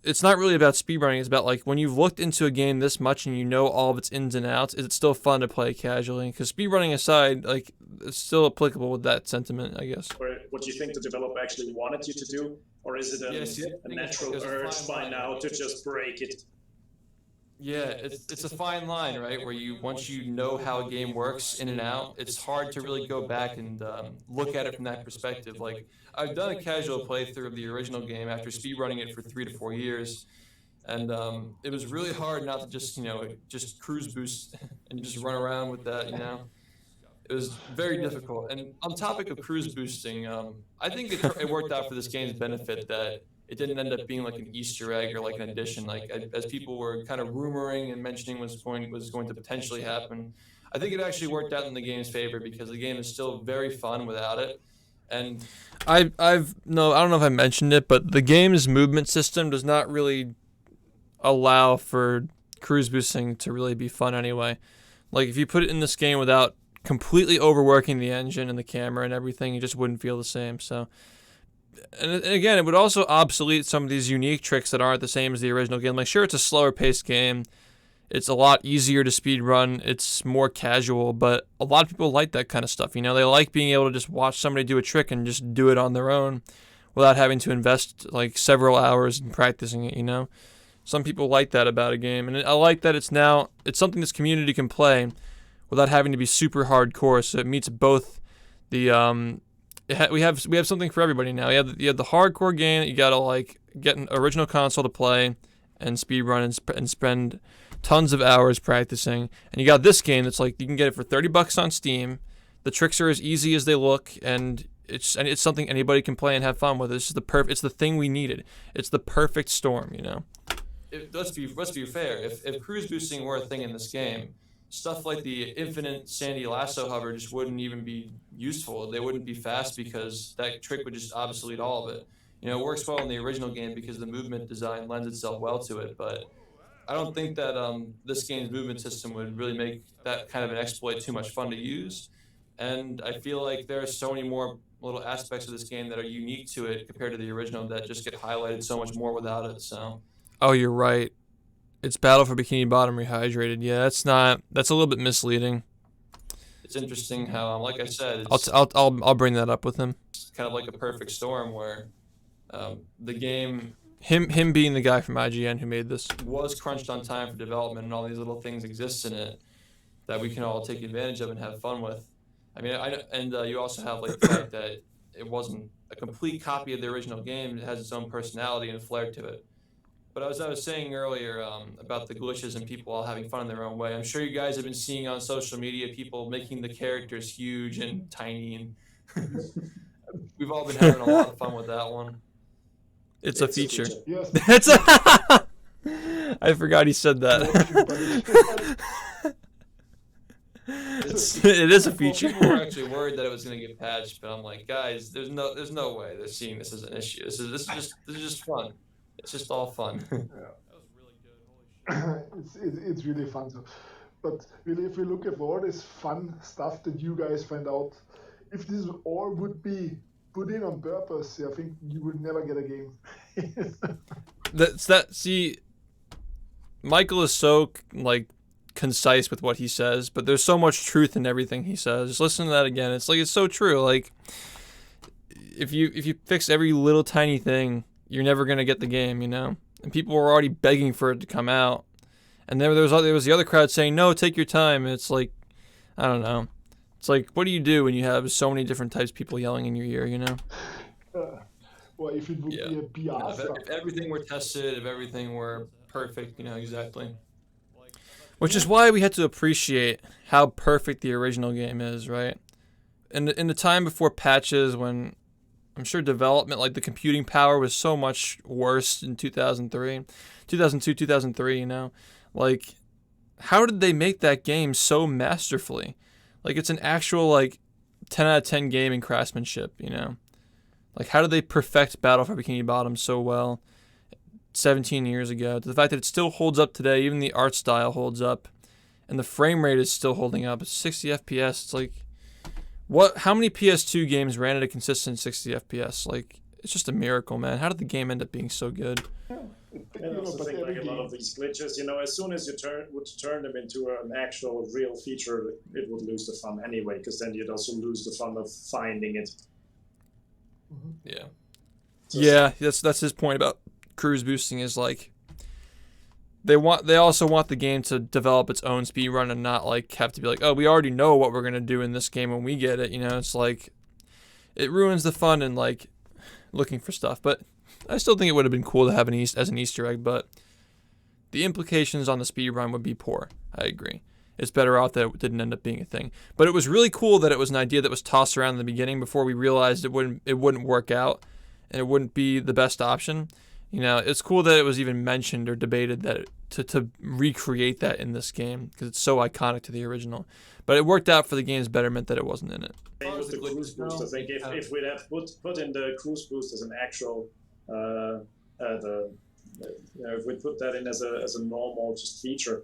Speaker 5: it's not really about speedrunning. It's about like when you've looked into a game this much and you know all of its ins and outs, is it still fun to play casually? Because speedrunning aside, like it's still applicable with that sentiment, I guess.
Speaker 4: Or what do you think the developer actually wanted you to do? Or is it a natural urge by now to just break it?
Speaker 1: Yeah, it's a fine line, right? Where once you know how a game works in and out, it's hard to really go back and look at it from that perspective. Like, I've done a casual playthrough of the original game after speedrunning it for 3 to 4 years, and it was really hard not to just cruise boost and just run around with that, It was very difficult. And on topic of cruise boosting, I think it worked out for this game's benefit that it didn't end up being like an Easter egg or like an addition, like as people were kind of rumoring and mentioning was going to potentially happen. I think it actually worked out in the game's favor because the game is still very fun without it. And I don't know if I mentioned it, but the game's movement system does not really allow for cruise boosting to really be fun anyway. Like if you put it in this game without completely overworking the engine and the camera and everything, you just wouldn't feel the same. So. And again, it would also obsolete some of these unique tricks that aren't the same as the original game. Like, sure, it's a slower paced game. It's a lot easier to speedrun. It's more casual, but a lot of people like that kind of stuff. They like being able to just watch somebody do a trick and just do it on their own without having to invest like several hours in practicing it, Some people like that about a game, and I like that it's something this community can play without having to be super hardcore, so it meets both the we have something for everybody now. You have the hardcore game that you gotta like get an original console to play and speedrun and spend tons of hours practicing. And you got this game that's like you can get it for $30 on Steam. The tricks are as easy as they look, and it's something anybody can play and have fun with. It's the thing we needed. It's the perfect storm,
Speaker 5: Let's be fair. If cruise boosting were a thing in this game, stuff like the infinite Sandy Lasso hover just wouldn't even be useful. They wouldn't be fast because that trick would just obsolete all of it. It works well in the original game because the movement design lends itself well to it, but I don't think that this game's movement system would really make that kind of an exploit too much fun to use. And I feel like there are so many more little aspects of this game that are unique to it compared to the original that just get highlighted so much more without it. So. Oh, you're right. It's Battle for Bikini Bottom Rehydrated. Yeah, that's a little bit misleading. It's interesting how, like I said, I'll bring that up with him. It's kind of like a perfect storm where the game, him being the guy from IGN who made this, was crunched on time for development, and all these little things exist in it that we can all take advantage of and have fun with. I mean, you also have like the fact that it wasn't a complete copy of the original game. It has its own personality and flair to it. But as I was saying earlier about the glitches and people all having fun in their own way, I'm sure you guys have been seeing on social media people making the characters huge and tiny, and we've all been having a lot of fun with that one. It's a feature.
Speaker 3: Yes.
Speaker 5: I forgot he said that. It is a feature. People were actually worried that it was going to get patched, but I'm like, guys, there's no way they're seeing this as an issue. This is just fun. It's just all fun.
Speaker 3: Yeah. That was really good. It's really fun. But really, if we look at all this fun stuff that you guys find out, if this all would be put in on purpose, I think you would never get a game.
Speaker 5: See, Michael is so concise with what he says, but there's so much truth in everything he says. Just listen to that again. It's so true. Like if you fix every little tiny thing, you're never gonna get the game, And people were already begging for it to come out, and there was the other crowd saying, "No, take your time." And it's like, I don't know. It's like, what do you do when you have so many different types of people yelling in your ear?
Speaker 3: or if it would
Speaker 1: Yeah.
Speaker 3: be a PR stuff.
Speaker 1: If everything were tested, if everything were perfect, exactly.
Speaker 5: Which is why we had to appreciate how perfect the original game is, right? In the time before patches, when I'm sure development, like the computing power was so much worse in 2002, 2003, like how did they make that game so masterfully? Like it's an actual like 10 out of 10 game in craftsmanship, Like how did they perfect Battle for Bikini Bottom so well 17 years ago? To the fact that it still holds up today, even the art style holds up, and the frame rate is still holding up. It's 60 FPS. It's like, how many PS2 games ran at a consistent 60 FPS? Like, it's just a miracle, man. How did the game end up being so good?
Speaker 4: And I also think like a lot of these glitches, as soon as you would turn them into an actual real feature, it would lose the fun anyway, because then you'd also lose the fun of finding it.
Speaker 1: Yeah.
Speaker 5: Yeah, that's his point about cruise boosting is like they also want the game to develop its own speedrun and not like have to be like, oh, we already know what we're gonna do in this game when we get it. It's like it ruins the fun and like looking for stuff. But I still think it would have been cool to have as an Easter egg, but the implications on the speedrun would be poor. I agree. It's better off that it didn't end up being a thing. But it was really cool that it was an idea that was tossed around in the beginning before we realized it wouldn't work out and it wouldn't be the best option. It's cool that it was even mentioned or debated that to recreate that in this game because it's so iconic to the original. But it worked out for the game's betterment that it wasn't in it.
Speaker 4: Same with the cruise boost. I think if we'd have put in the cruise boost as an actual, if we put that in as a normal just feature,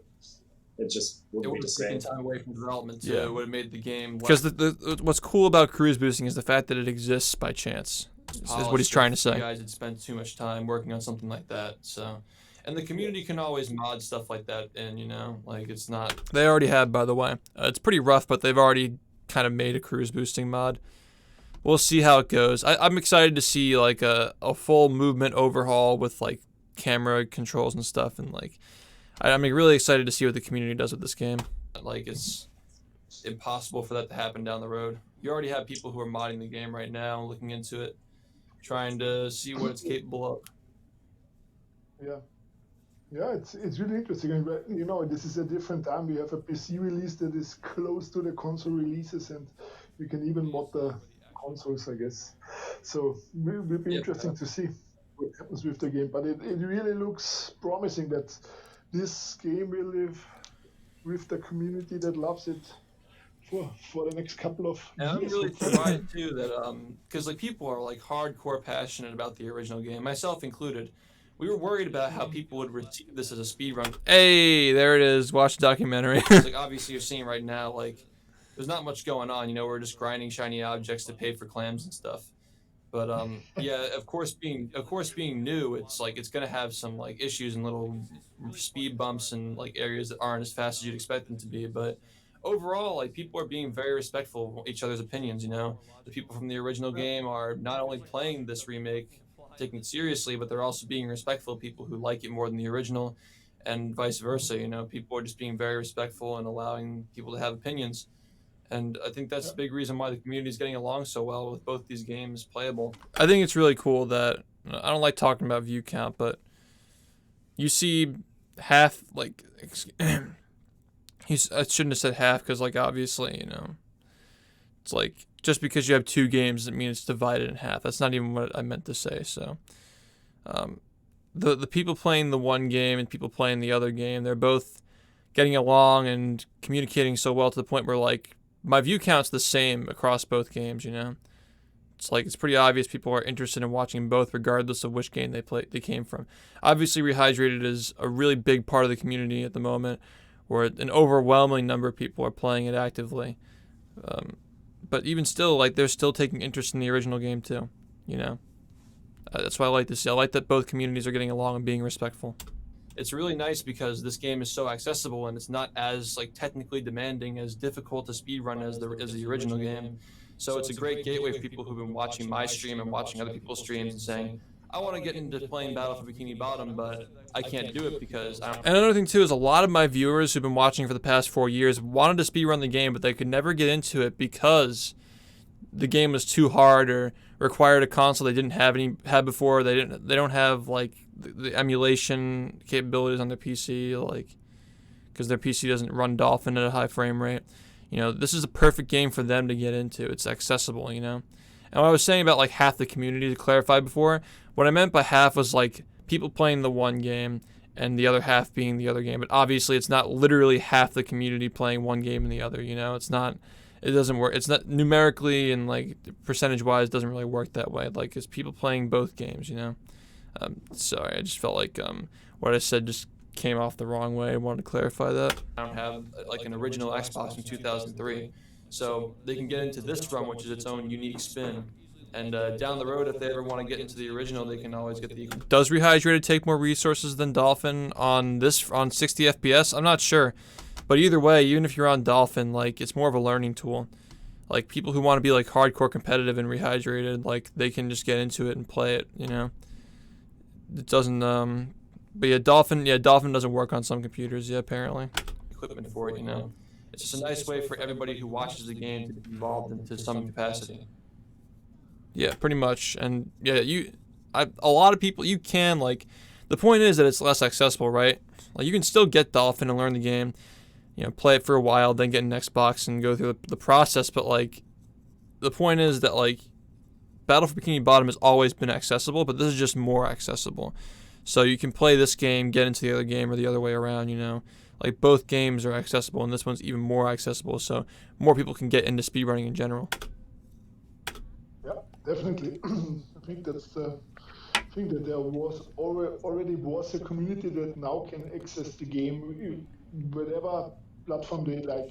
Speaker 4: it just wouldn't be the same.
Speaker 1: It would have taken time away from development too. Yeah. It would have made the game.
Speaker 5: Because what's cool about cruise boosting is the fact that it exists by chance. Is what he's trying to say.
Speaker 1: You guys had spent too much time working on something like that, so. And the community can always mod stuff like that in, like it's not.
Speaker 5: They already have, by the way. It's pretty rough, but they've already kind of made a cruise boosting mod. We'll see how it goes. I'm excited to see like a full movement overhaul with like camera controls and stuff, and like I'm really excited to see what the community does with this game.
Speaker 1: Like it's impossible for that to happen down the road. You already have people who are modding the game right now, looking into it, trying to see what it's capable of.
Speaker 3: Yeah, it's really interesting, and this is a different time. We have a PC release that is close to the console releases, and you can even mod the consoles, I guess. So it will be interesting to see what happens with the game. But it really looks promising that this game will live with the community that loves it for the next couple of years.
Speaker 1: I'm really surprised too that because like people are like hardcore passionate about the original game, myself included. We were worried about how people would receive this as a speedrun.
Speaker 5: Hey, there it is. Watch the documentary.
Speaker 1: Like obviously you're seeing right now, like there's not much going on. We're just grinding shiny objects to pay for clams and stuff. But yeah, of course being new, it's like it's gonna have some like issues and little speed bumps and like areas that aren't as fast as you'd expect them to be. But overall, like people are being very respectful of each other's opinions. The people from the original game are not only playing this remake, taking it seriously, but they're also being respectful of people who like it more than the original, and vice versa. People are just being very respectful and allowing people to have opinions, and I think that's the big reason why the community is getting along so well with both these games playable.
Speaker 5: I think it's really cool that I don't like talking about view count, but you see half like I shouldn't have said half because like obviously it's like just because you have two games doesn't mean it's divided in half. That's not even what I meant to say. So the people playing the one game and people playing the other game, they're both getting along and communicating so well to the point where like my view count's the same across both games. It's like it's pretty obvious people are interested in watching both regardless of which game they came from. Obviously Rehydrated is a really big part of the community at the moment, where an overwhelming number of people are playing it actively. But even still, like they're still taking interest in the original game too, That's what I like to see. I like that both communities are getting along and being respectful.
Speaker 1: It's really nice because this game is so accessible and it's not as like technically demanding, as difficult to speedrun as the original game. So it's a great gateway for people who've been watching my stream and watching other people's streams and saying, I want to get into playing Battle for Bikini Bottom, but I can't do it because I don't.
Speaker 5: And another thing too is a lot of my viewers who've been watching for the past 4 years wanted to speedrun the game, but they could never get into it because the game was too hard required a console they didn't have before. They don't have like the emulation capabilities on their PC, like because their PC doesn't run Dolphin at a high frame rate. You know, this is a perfect game for them to get into. It's accessible, you know. And what I was saying about like half the community, to clarify before, what I meant by half was like people playing the one game and the other half being the other game. But obviously it's not literally half the community playing one game and the other, you know. It doesn't work. It's not numerically and like percentage-wise, doesn't really work that way. Like it's people playing both games, you know. Sorry, I just felt like what I said just came off the wrong way. I wanted to clarify that.
Speaker 1: I don't have like an original Xbox from 2003, so they can get into this run, which is its own unique spin. And down the road, if they ever want to get into the original, they can always get the.
Speaker 5: Does Rehydrated take more resources than Dolphin on 60 FPS? I'm not sure, but either way, even if you're on Dolphin, like it's more of a learning tool. Like people who want to be like hardcore competitive and Rehydrated, like they can just get into it and play it. You know, it doesn't. But yeah, Dolphin doesn't work on some computers. Yeah, apparently.
Speaker 1: Equipment for it, you know. It's just a nice way for everybody who watches the game to be involved into some capacity.
Speaker 5: Yeah, pretty much. And yeah, a lot of people, you can, like, the point is that it's less accessible, right? Like, you can still get Dolphin and learn the game, you know, play it for a while, then get an Xbox and go through the process. But, like, the point is that, like, Battle for Bikini Bottom has always been accessible, but this is just more accessible. So you can play this game, get into the other game, or the other way around, you know. Like, both games are accessible, and this one's even more accessible, so more people can get into speedrunning in general.
Speaker 3: Yeah, definitely. I think that there already was a community that now can access the game whatever platform they like.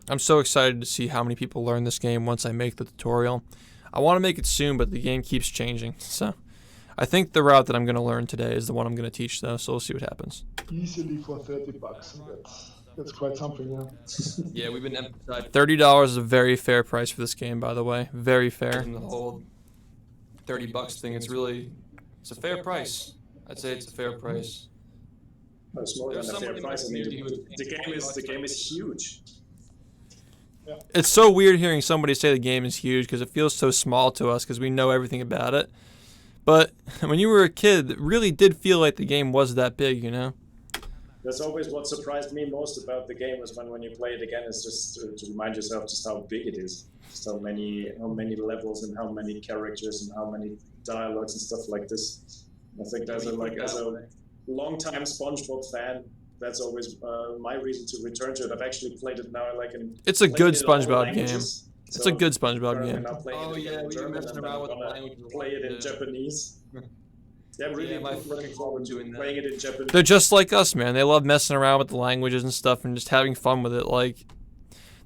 Speaker 5: I'm so excited to see how many people learn this game once I make the tutorial. I want to make it soon, but the game keeps changing, so I think the route that I'm going to learn today is the one I'm going to teach, though, so we'll see what happens.
Speaker 3: Easily for $30, that's quite something, yeah.
Speaker 1: Yeah, we've been emphasizing
Speaker 5: $30 is a very fair price for this game, by the way. Very fair.
Speaker 1: the whole $30 thing. It's a fair price. I'd say it's a fair price.
Speaker 4: It's more than a fair price. I mean, the game is huge.
Speaker 3: Yeah.
Speaker 5: It's so weird hearing somebody say the game is huge because it feels so small to us because we know everything about it. But when you were a kid, it really did feel like the game was that big, you know?
Speaker 4: That's always what surprised me most about the game was when you play it again, is just to remind yourself just how big it is. Just how many levels and how many characters and how many dialogues and stuff like this. I think as a long-time SpongeBob fan, that's always my reason to return to it. I've actually played it now
Speaker 5: It's a good SpongeBob game. It's a good SpongeBob game.
Speaker 1: Oh yeah, we've been messing around with the language.
Speaker 4: Play it in Japanese. Yeah, I'm really looking forward to playing it in Japanese.
Speaker 5: They're just like us, man. They love messing around with the languages and stuff and just having fun with it. Like,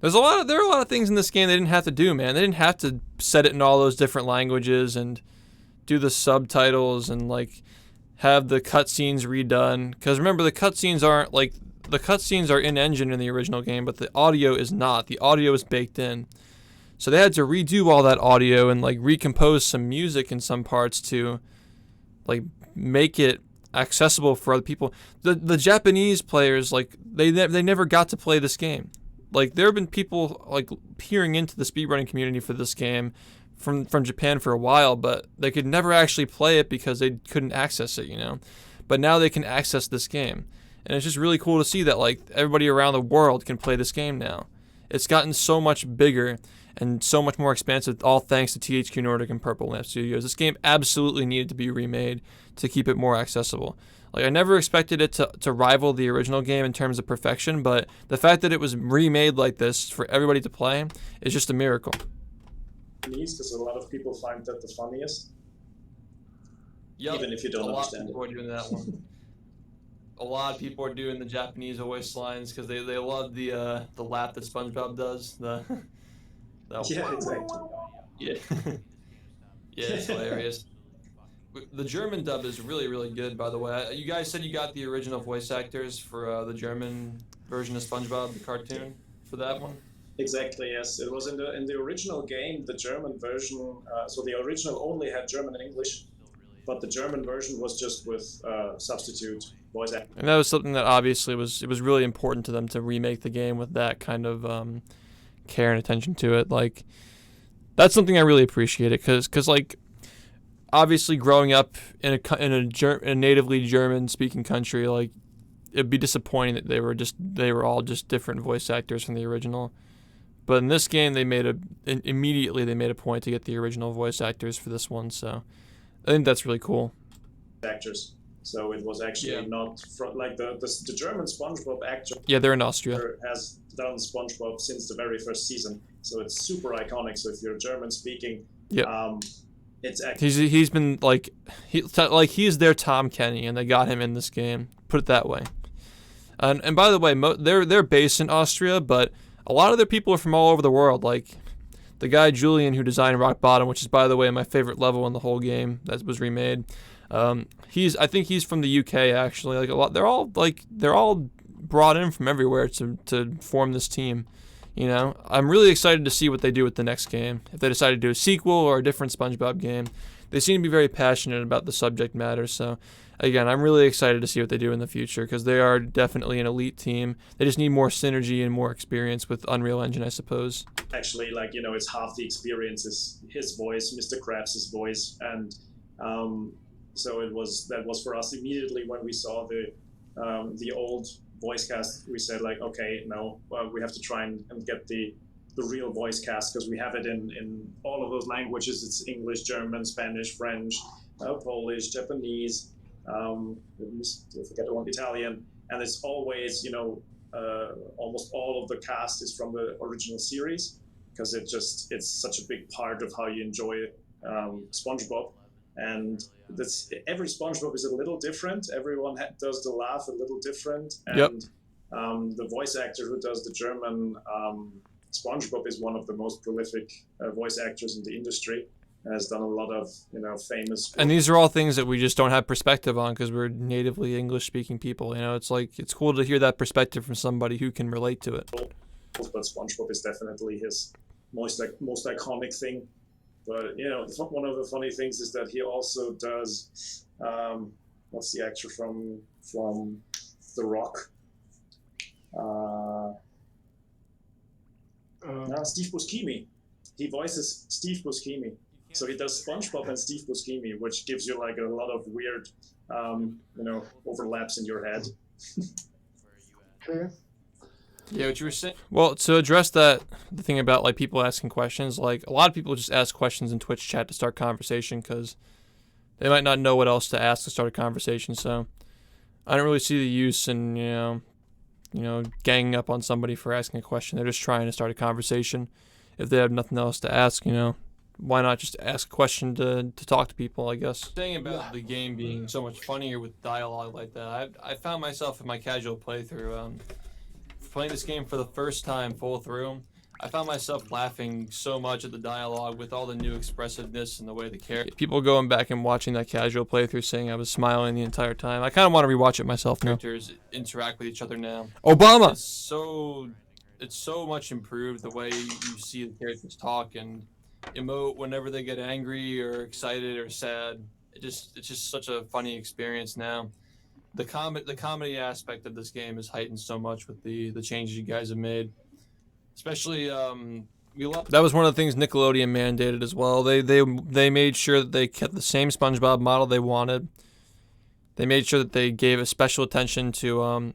Speaker 5: there are a lot of things in this game they didn't have to do, man. They didn't have to set it in all those different languages and do the subtitles and like have the cutscenes redone. Because remember, the cutscenes are in engine in the original game, but the audio is not. The audio is baked in. So they had to redo all that audio and like recompose some music in some parts to like make it accessible for other people. The Japanese players, like they never got to play this game. Like there have been people like peering into the speedrunning community for this game from Japan for a while, but they could never actually play it because they couldn't access it, you know. But now they can access this game. And it's just really cool to see that like everybody around the world can play this game now. It's gotten so much bigger and so much more expansive, all thanks to THQ Nordic and Purple Lamp Studios. This game absolutely needed to be remade to keep it more accessible. Like, I never expected it to rival the original game in terms of perfection, but the fact that it was remade like this for everybody to play is just a miracle.
Speaker 4: Because a lot of people find that the funniest.
Speaker 1: Yep.
Speaker 4: Even if you don't understand
Speaker 1: it. A lot of people are doing that one. A lot of people are doing the Japanese voice lines because they love the laugh that SpongeBob does.
Speaker 4: Yeah, exactly.
Speaker 1: Yeah. Yeah, it's hilarious. The German dub is really, really good, by the way. You guys said you got the original voice actors for the German version of SpongeBob, the cartoon, for that one?
Speaker 4: Exactly, yes. It was in the original game, the German version, so the original only had German and English, but the German version was just with substitute voice acting.
Speaker 5: And that was something that obviously was really important to them to remake the game with that kind of care and attention to it. Like, That's something I really appreciate it, because like, obviously growing up in a natively German-speaking country, like, it'd be disappointing that they were all just different voice actors from the original. But in this game, immediately they made a point to get the original voice actors for this one, so I think that's really cool.
Speaker 4: Actors. So it was actually not from, like the German SpongeBob actor.
Speaker 5: Yeah, they're in Austria.
Speaker 4: Has done SpongeBob since the very first season, so it's super iconic. So if you're German speaking, it's actually
Speaker 5: he's been like he's their Tom Kenny, and they got him in this game. Put it that way. And by the way, they're based in Austria, but a lot of their people are from all over the world. Like the guy Julian who designed Rock Bottom, which is by the way my favorite level in the whole game that was remade. I think he's from the UK actually. Like a lot, they're all brought in from everywhere to form this team. You know, I'm really excited to see what they do with the next game. If they decide to do a sequel or a different SpongeBob game, they seem to be very passionate about the subject matter. So, again, I'm really excited to see what they do in the future because they are definitely an elite team. They just need more synergy and more experience with Unreal Engine, I suppose.
Speaker 4: Actually, like, you know, it's half the experience is his voice, Mr. Krabs' voice, and so that was for us immediately when we saw the old voice cast. We said like, okay, no, we have to try and get the real voice cast because we have it in all of those languages. It's English, German, Spanish, French, Polish, Japanese. I forget the one, Italian, and it's always, you know, almost all of the cast is from the original series because it's such a big part of how you enjoy SpongeBob. And every SpongeBob is a little different. Everyone does the laugh a little different. And the voice actor who does the German SpongeBob is one of the most prolific voice actors in the industry. Has done a lot of, you know, famous.
Speaker 5: And these are all things that we just don't have perspective on because we're natively English-speaking people. You know, it's like it's cool to hear that perspective from somebody who can relate to it.
Speaker 4: But SpongeBob is definitely his most iconic thing. But, you know, one of the funny things is that he also does, what's the actor from The Rock? Steve Buscemi. He voices Steve Buscemi. So he does SpongeBob and Steve Buscemi, which gives you like a lot of weird, you know, overlaps in your head.
Speaker 3: Okay.
Speaker 1: Yeah, what you were saying.
Speaker 5: Well, to address the thing about like people asking questions, like a lot of people just ask questions in Twitch chat to start conversation because they might not know what else to ask to start a conversation. So I don't really see the use in you know ganging up on somebody for asking a question. They're just trying to start a conversation. If they have nothing else to ask, you know, why not just ask a question to talk to people, I guess.
Speaker 1: Saying about the game being so much funnier with dialogue like that, I found myself in my casual playthrough, playing this game for the first time full through, I found myself laughing so much at the dialogue with all the new expressiveness and the way the characters.
Speaker 5: People going back and watching that casual playthrough saying I was smiling the entire time. I kind of want to rewatch it myself now.
Speaker 1: Characters interact with each other now.
Speaker 5: Obama!
Speaker 1: It's so much improved the way you see the characters talk and emote whenever they get angry or excited or sad. It's just such a funny experience now. The comedy aspect of this game is heightened so much with the changes you guys have made. Especially
Speaker 5: that was one of the things Nickelodeon mandated as well. They made sure that they kept the same SpongeBob model they wanted. They made sure that they gave a special attention to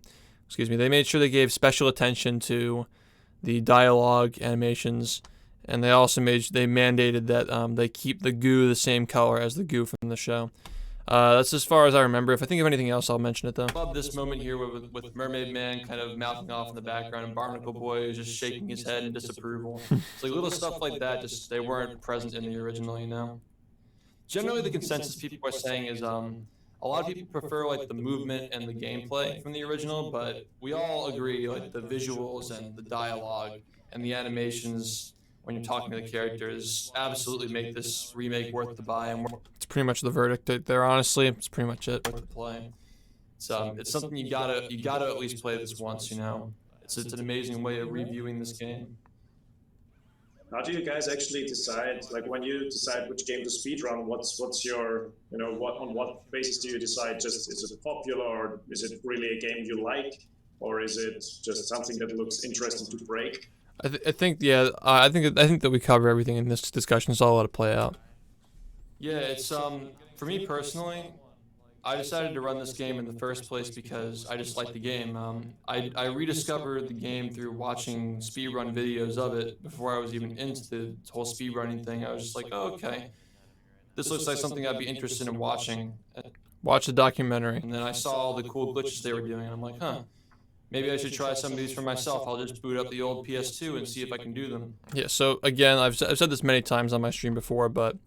Speaker 5: they made sure they gave special attention to the dialogue animations, and they also mandated that they keep the goo the same color as the goo from the show. That's as far as I remember. If I think of anything else, I'll mention it though.
Speaker 1: I love this moment here with Mermaid Man kind of mouthing off in the background and Barnacle Boy is just shaking his head in disapproval. It's like little stuff like that, just they weren't present in the original, you know? Generally, the consensus people are saying is a lot of people prefer like the movement and the gameplay from the original, but we all agree like the visuals and the dialogue and the animations when you're talking to the characters absolutely make this remake worth the buy and
Speaker 5: it's pretty much the verdict there. Honestly, it's pretty much it.
Speaker 1: Worth the play. It's something you gotta at least play this once, you know. It's an amazing way of reviewing this game.
Speaker 4: How do you guys actually decide, like when you decide which game to speedrun, what's your, you know, on what basis do you decide? Just is it popular, or is it really a game you like, or is it just something that looks interesting to break?
Speaker 5: I think yeah. I think that we cover everything in this discussion, so I'll let it play out.
Speaker 1: Yeah, it's for me personally, I decided to run this game in the first place because I just like the game. I rediscovered the game through watching speedrun videos of it before I was even into the whole speedrunning thing. I was just like, oh, okay, this looks like something I'd be interested in watching.
Speaker 5: Watch the documentary.
Speaker 1: And then I saw all the cool glitches they were doing, and I'm like, huh, maybe I should try some of these for myself. I'll just boot up the old PS2 and see if I can do them.
Speaker 5: Yeah. So again, I've said this many times on my stream before, but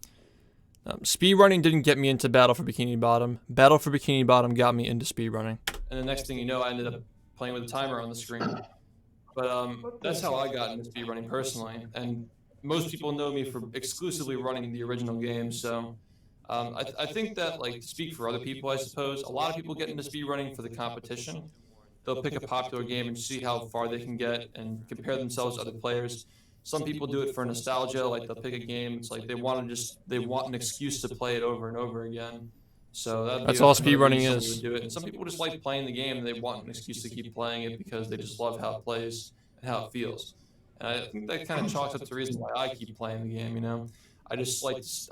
Speaker 5: speedrunning didn't get me into Battle for Bikini Bottom. Battle for Bikini Bottom got me into speedrunning.
Speaker 1: And the next thing you know, I ended up playing with a timer on the screen. But that's how I got into speedrunning personally. And most people know me for exclusively running the original game. So I think that, like, to speak for other people, I suppose, a lot of people get into speedrunning for the competition. They'll pick a popular game and see how far they can get and compare themselves to other players. Some people do it for nostalgia, like they'll pick a game. It's like they want an excuse to play it over and over again. So
Speaker 5: that's all speedrunning is.
Speaker 1: Do it. And some people just like playing the game and they want an excuse to keep playing it because they just love how it plays and how it feels. And I think that kind of chalks up the reason why I keep playing the game. You know, I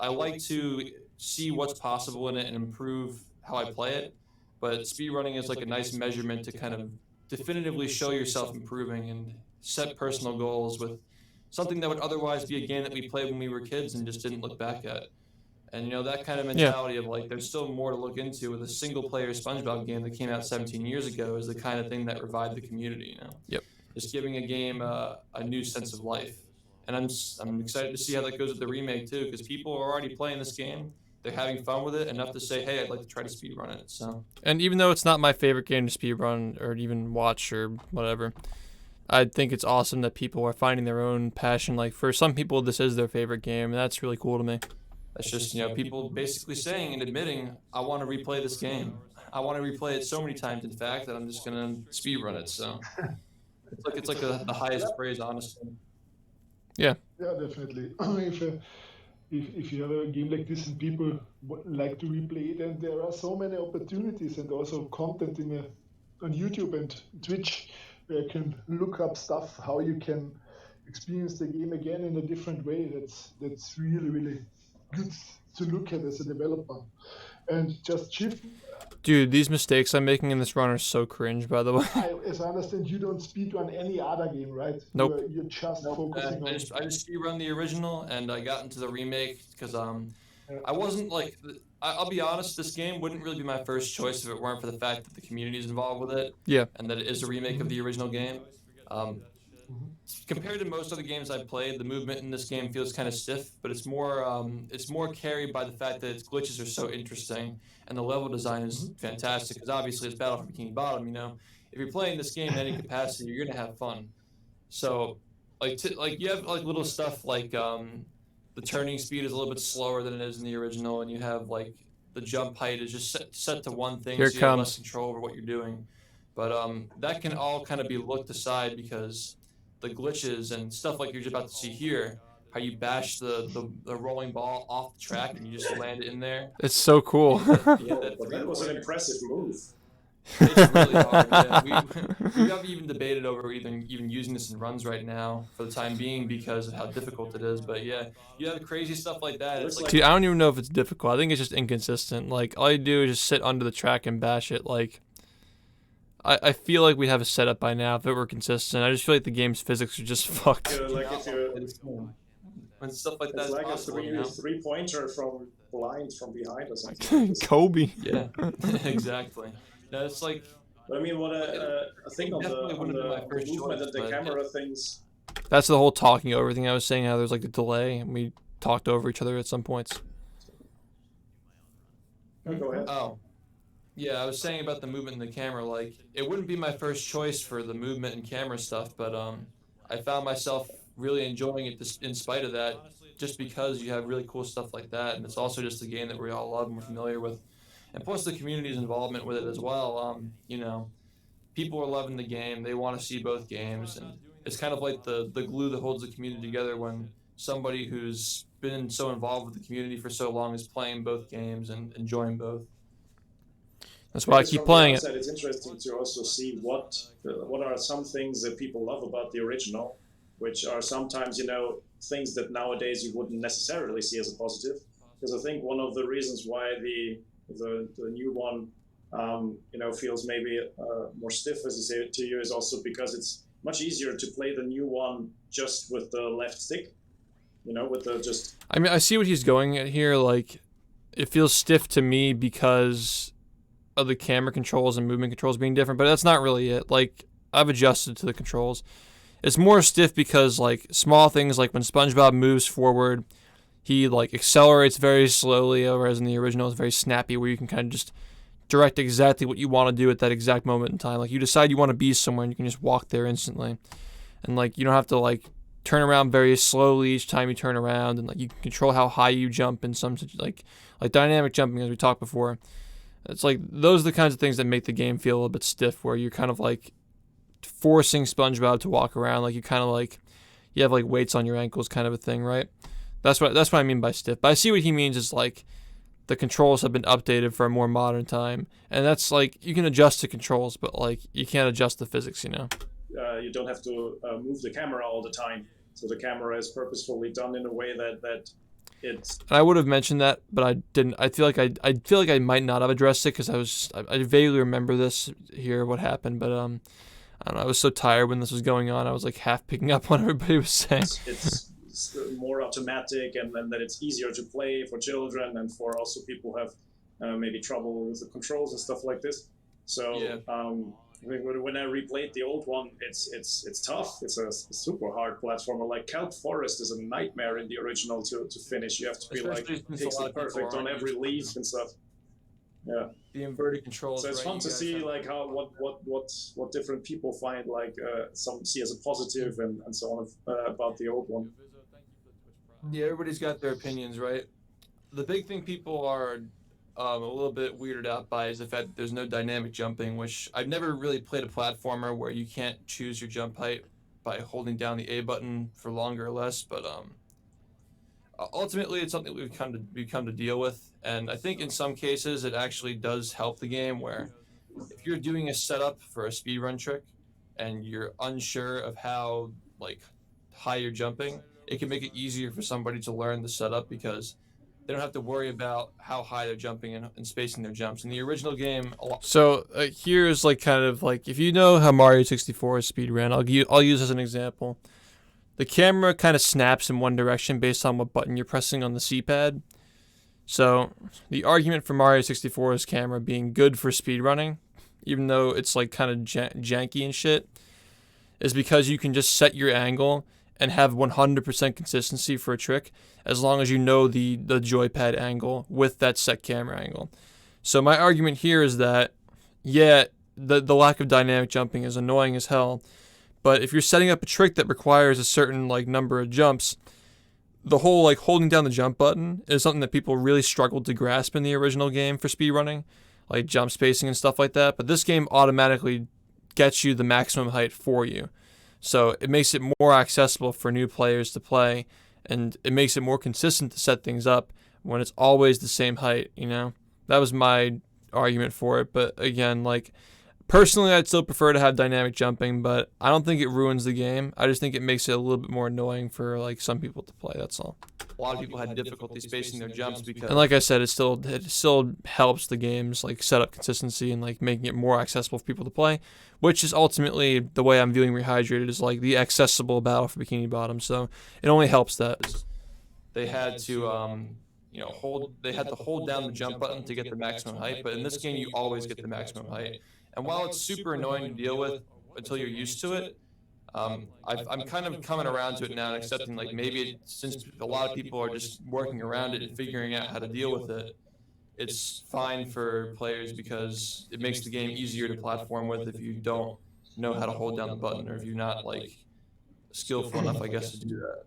Speaker 1: like to see what's possible in it and improve how I play it. But speedrunning is like a nice measurement to kind of definitively show yourself improving and set personal goals with something that would otherwise be a game that we played when we were kids and just didn't look back at. And, you know, that kind of mentality of, like, there's still more to look into with a single-player SpongeBob game that came out 17 years ago is the kind of thing that revived the community, you know?
Speaker 5: Yep.
Speaker 1: Just giving a game a new sense of life. And I'm excited to see how that goes with the remake, too, because people are already playing this game. They're having fun with it enough to say, hey, I'd like to try to speedrun it. So.
Speaker 5: And even though it's not my favorite game to speedrun or even watch or whatever, I think it's awesome that people are finding their own passion. Like, for some people, this is their favorite game, and that's really cool to me.
Speaker 1: That's just, you know, people basically saying and admitting, I want to replay this game. I want to replay it so many times, in fact, that I'm just going to speedrun it. So it's like the highest praise, honestly.
Speaker 5: Yeah.
Speaker 3: Yeah, definitely. If you have a game like this and people like to replay it, and there are so many opportunities and also content on YouTube and Twitch where you can look up stuff, how you can experience the game again in a different way. That's really, really good to look at as a developer. And just shift.
Speaker 5: Dude, these mistakes I'm making in this run are so cringe, by the way.
Speaker 3: As I understand, you don't speedrun any other game, right?
Speaker 5: Nope.
Speaker 3: You're just focusing on...
Speaker 1: I just speedrun the original, and I got into the remake because I wasn't like... I'll be honest, this game wouldn't really be my first choice if it weren't for the fact that the community is involved with it.
Speaker 5: Yeah.
Speaker 1: And that it is a remake of the original game. Compared to most other games I've played, the movement in this game feels kind of stiff, but it's more carried by the fact that its glitches are so interesting, and the level design is fantastic, because obviously it's Battle for Bikini Bottom, you know? If you're playing this game in any capacity, you're going to have fun. So, like you have like little stuff like the turning speed is a little bit slower than it is in the original, and you have like the jump height is just set to one thing,
Speaker 5: Here
Speaker 1: so
Speaker 5: it
Speaker 1: you have
Speaker 5: comes.
Speaker 1: less control over what you're doing. But that can all kind of be looked aside because the glitches and stuff like you're about to see here, how you bash the rolling ball off the track and you just land it in there.
Speaker 5: It's so cool.
Speaker 1: Yeah,
Speaker 4: that was an impressive move.
Speaker 1: It's really hard. Yeah. We have even debated over even using this in runs right now for the time being because of how difficult it is. But yeah, you have crazy stuff like that. It's like,
Speaker 5: Dude, I don't even know if it's difficult. I think it's just inconsistent. Like, all you do is just sit under the track and bash it. Like, I feel like we have a setup by now if it were consistent. I just feel like the game's physics are just fucked.
Speaker 4: Like if you,
Speaker 1: when stuff like that
Speaker 4: it's
Speaker 1: is
Speaker 4: like
Speaker 1: possible,
Speaker 4: a
Speaker 1: you know?
Speaker 4: three-pointer from blind from behind or something.
Speaker 5: Kobe.
Speaker 1: Yeah, exactly. No, it's like.
Speaker 4: But I mean, what I think on
Speaker 1: Definitely
Speaker 4: the
Speaker 1: wouldn't have been my first
Speaker 4: movement
Speaker 1: choice,
Speaker 4: and the
Speaker 1: but
Speaker 4: camera things.
Speaker 5: That's the whole talking over thing I was saying, how there's like a delay and we talked over each other at some points.
Speaker 4: Go ahead.
Speaker 1: Oh. Yeah, I was saying about the movement in the camera, like, it wouldn't be my first choice for the movement and camera stuff, but I found myself really enjoying it in spite of that, just because you have really cool stuff like that, and it's also just a game that we all love and we're familiar with. And plus the community's involvement with it as well, you know, people are loving the game, they want to see both games, and it's kind of like the glue that holds the community together when somebody who's been so involved with the community for so long is playing both games and enjoying both.
Speaker 5: That's why I keep playing it.
Speaker 4: It's interesting to also see what are some things that people love about the original, which are sometimes, things that nowadays you wouldn't necessarily see as a positive. Because I think one of the reasons why the new one, feels maybe more stiff, as you say, to you, is also because it's much easier to play the new one just with the left stick, with the just.
Speaker 5: I mean, I see what he's going at here. Like, it feels stiff to me because of the camera controls and movement controls being different, but that's not really it. Like, I've adjusted to the controls. It's more stiff because, like, small things like when SpongeBob moves forward, he, like, accelerates very slowly, whereas in the original it's very snappy where you can kind of just direct exactly what you want to do at that exact moment in time. Like, you decide you want to be somewhere and you can just walk there instantly. And, like, you don't have to, like, turn around very slowly each time you turn around, and, like, you can control how high you jump in some, like dynamic jumping, as we talked before. It's like, those are the kinds of things that make the game feel a little bit stiff, where you're kind of, like, forcing SpongeBob to walk around, like, you kind of, like, you have, like, weights on your ankles kind of a thing, right? That's what I mean by stiff. But I see what he means is, like, the controls have been updated for a more modern time, and that's, like, you can adjust the controls, but, like, you can't adjust the physics,
Speaker 4: You don't have to move the camera all the time, so the camera is purposefully done in a way that it's.
Speaker 5: And I would have mentioned that, but I didn't. I feel like I might not have addressed it because I vaguely remember this here, what happened, but I don't know. I was so tired when this was going on. I was like half picking up what everybody was saying.
Speaker 4: It's more automatic, and then that it's easier to play for children and for also people who have maybe trouble with the controls and stuff like this. So
Speaker 1: Yeah.
Speaker 4: When I replayed the old one, it's tough. It's a super hard platformer. Like Kelp Forest is a nightmare in the original to finish. You have to be
Speaker 1: Especially
Speaker 4: like
Speaker 1: since a lot
Speaker 4: pixel
Speaker 1: of people
Speaker 4: perfect on
Speaker 1: aren't
Speaker 4: every
Speaker 1: used to
Speaker 4: leaf and stuff. Yeah.
Speaker 1: The inverted controls.
Speaker 4: So it's
Speaker 1: right?
Speaker 4: fun
Speaker 1: You
Speaker 4: to
Speaker 1: guys
Speaker 4: see
Speaker 1: have-
Speaker 4: like how what different people find like some see as a positive and so on about the old one.
Speaker 1: Yeah, everybody's got their opinions, right? The big thing people are a little bit weirded out by is the fact that there's no dynamic jumping, which I've never really played a platformer where you can't choose your jump height by holding down the A button for longer or less. But ultimately, it's something we've come to deal with, and I think in some cases it actually does help the game. Where if you're doing a setup for a speedrun trick and you're unsure of how like high you're jumping, it can make it easier for somebody to learn the setup because they don't have to worry about how high they're jumping and spacing their jumps. In the original game, a lot.
Speaker 5: So here's like kind of like, if you know how Mario 64 is speedrun, I'll use as an example. The camera kind of snaps in one direction based on what button you're pressing on the C-pad. So the argument for Mario 64's camera being good for speedrunning, even though it's like kind of janky and shit, is because you can just set your angle and have 100% consistency for a trick as long as you know the joypad angle with that set camera angle. So my argument here is that, yeah, the lack of dynamic jumping is annoying as hell, but if you're setting up a trick that requires a certain like number of jumps, the whole like holding down the jump button is something that people really struggled to grasp in the original game for speedrunning, like jump spacing and stuff like that. But this game automatically gets you the maximum height for you. So it makes it more accessible for new players to play, and it makes it more consistent to set things up when it's always the same height, That was my argument for it, but again, like, personally, I'd still prefer to have dynamic jumping, but I don't think it ruins the game. I just think it makes it a little bit more annoying for, like, some people to play, that's all.
Speaker 1: A lot of people had difficulty spacing their jumps because.
Speaker 5: And like I said, it still helps the game's like setup consistency and like making it more accessible for people to play, which is ultimately the way I'm viewing Rehydrated, is like the accessible battle for Bikini Bottom. So it only helps that.
Speaker 1: They had to hold down the jump button to get the maximum height, but in this game you always get the maximum height. And while it's super annoying to deal with until you're used to it, I'm kind of coming around to it now and accepting, like, maybe since a lot of people are just working around it and figuring out how to deal with it, it's fine for players because it makes the game easier to platform with if you don't know how to hold down the button, or if you're not like skillful enough, I guess, to do that.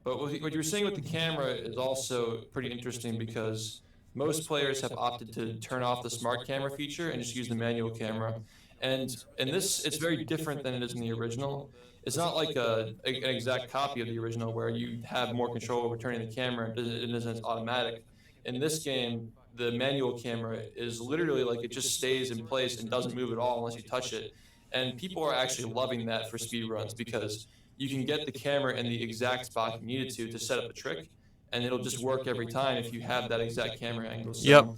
Speaker 1: But what you're saying with the camera is also pretty interesting because most players have opted to turn off the smart camera feature and just use the manual camera. And in this, it's very different than it is in the original. It's not like an exact copy of the original where you have more control over turning the camera and it isn't automatic. In this game, the manual camera is literally like it just stays in place and doesn't move at all unless you touch it. And people are actually loving that for speedruns because you can get the camera in the exact spot you need it to set up a trick, and it'll just work every time if you have that exact camera angle. So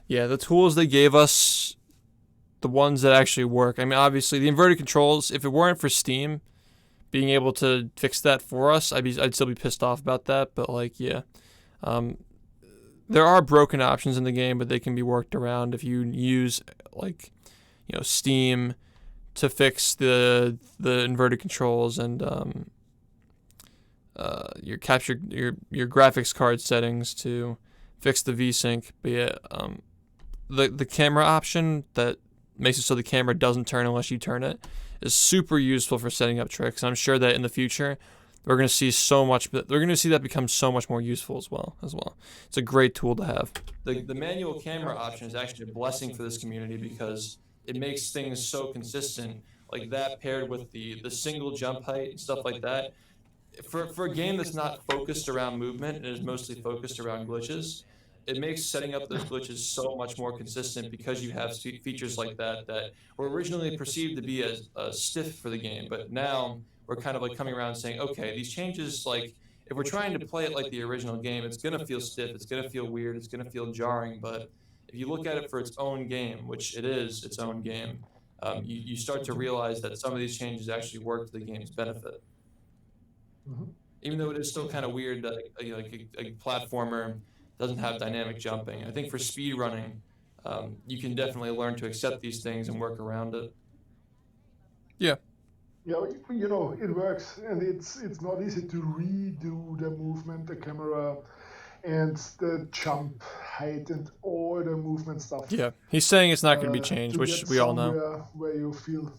Speaker 5: yeah, the tools they gave us, the ones that actually work. I mean, obviously the inverted controls, if it weren't for Steam being able to fix that for us, I'd still be pissed off about that. But like, yeah, there are broken options in the game, but they can be worked around if you use like, you know, Steam to fix the inverted controls and your graphics card settings to fix the VSync. But yeah, the camera option that makes it so the camera doesn't turn unless you turn it is super useful for setting up tricks. I'm sure that in the future we're going to see that become so much more useful as well. It's a great tool to have.
Speaker 1: The manual camera option is actually a blessing for this community because it makes things so consistent, like that paired with the single jump height and stuff like that. For a game that's not focused around movement and is mostly focused around glitches, it makes setting up those glitches so much more consistent because you have features like that were originally perceived to be as stiff for the game, but now we're kind of like coming around saying, okay, these changes, like if we're trying to play it like the original game, it's going to feel stiff, it's going to feel weird, it's going to feel jarring, but if you look at it for its own game, which it is its own game, you start to realize that some of these changes actually work to the game's benefit. Even though it is still kind of weird that a platformer doesn't have dynamic jumping. I think for speed running, you can definitely learn to accept these things and work around it.
Speaker 5: Yeah.
Speaker 3: Yeah, you know, it works, and it's not easy to redo the movement, the camera, and the jump height and all the movement stuff.
Speaker 5: Yeah, he's saying it's not going to be changed, which we all know.
Speaker 3: Where you feel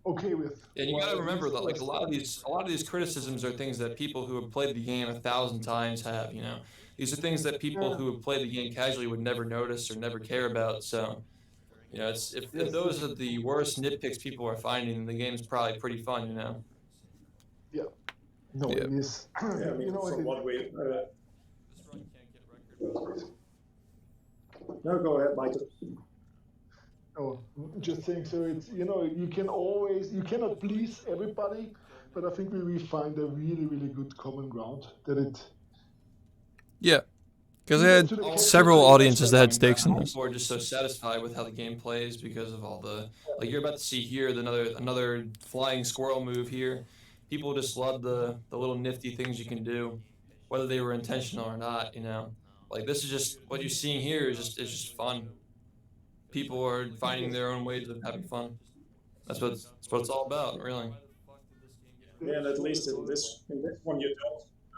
Speaker 3: okay with.
Speaker 1: And you got to remember that like a lot of these criticisms are things that people who have played the game 1,000 times have. You know, these are things that people who have played the game casually would never notice or never care about. So, you know, if those are the worst nitpicks people are finding, the game's probably pretty fun. You know.
Speaker 3: Yeah. No, it is.
Speaker 4: Yeah, I mean, from what we. No, go ahead, Michael.
Speaker 3: Oh, just saying. So it's, you know, you cannot please everybody, but I think we find a really, really good common ground that it.
Speaker 5: Yeah, because they had several audiences that had stakes in this.
Speaker 1: People are just so satisfied with how the game plays because of all the, like you're about to see here, another flying squirrel move here. People just love the little nifty things you can do, whether they were intentional or not. You know, like this is just what you're seeing here is just fun. People are finding their own ways of having fun. That's what it's all about, really.
Speaker 4: Yeah, and at least in this one you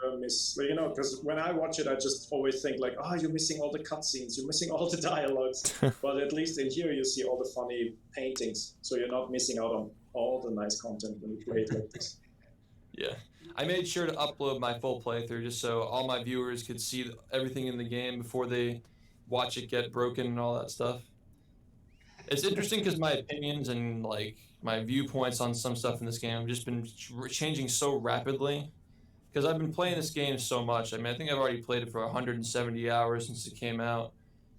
Speaker 4: don't miss, you know, because when I watch it, I just always think like, oh, you're missing all the cutscenes, you're missing all the dialogues. But at least in here you see all the funny paintings, so you're not missing out on all the nice content when you create like this.
Speaker 1: Yeah, I made sure to upload my full playthrough just so all my viewers could see everything in the game before they watch it get broken and all that stuff. It's interesting because my opinions and like my viewpoints on some stuff in this game have just been changing so rapidly because I've been playing this game so much. I mean, I think I've already played it for 170 hours since it came out.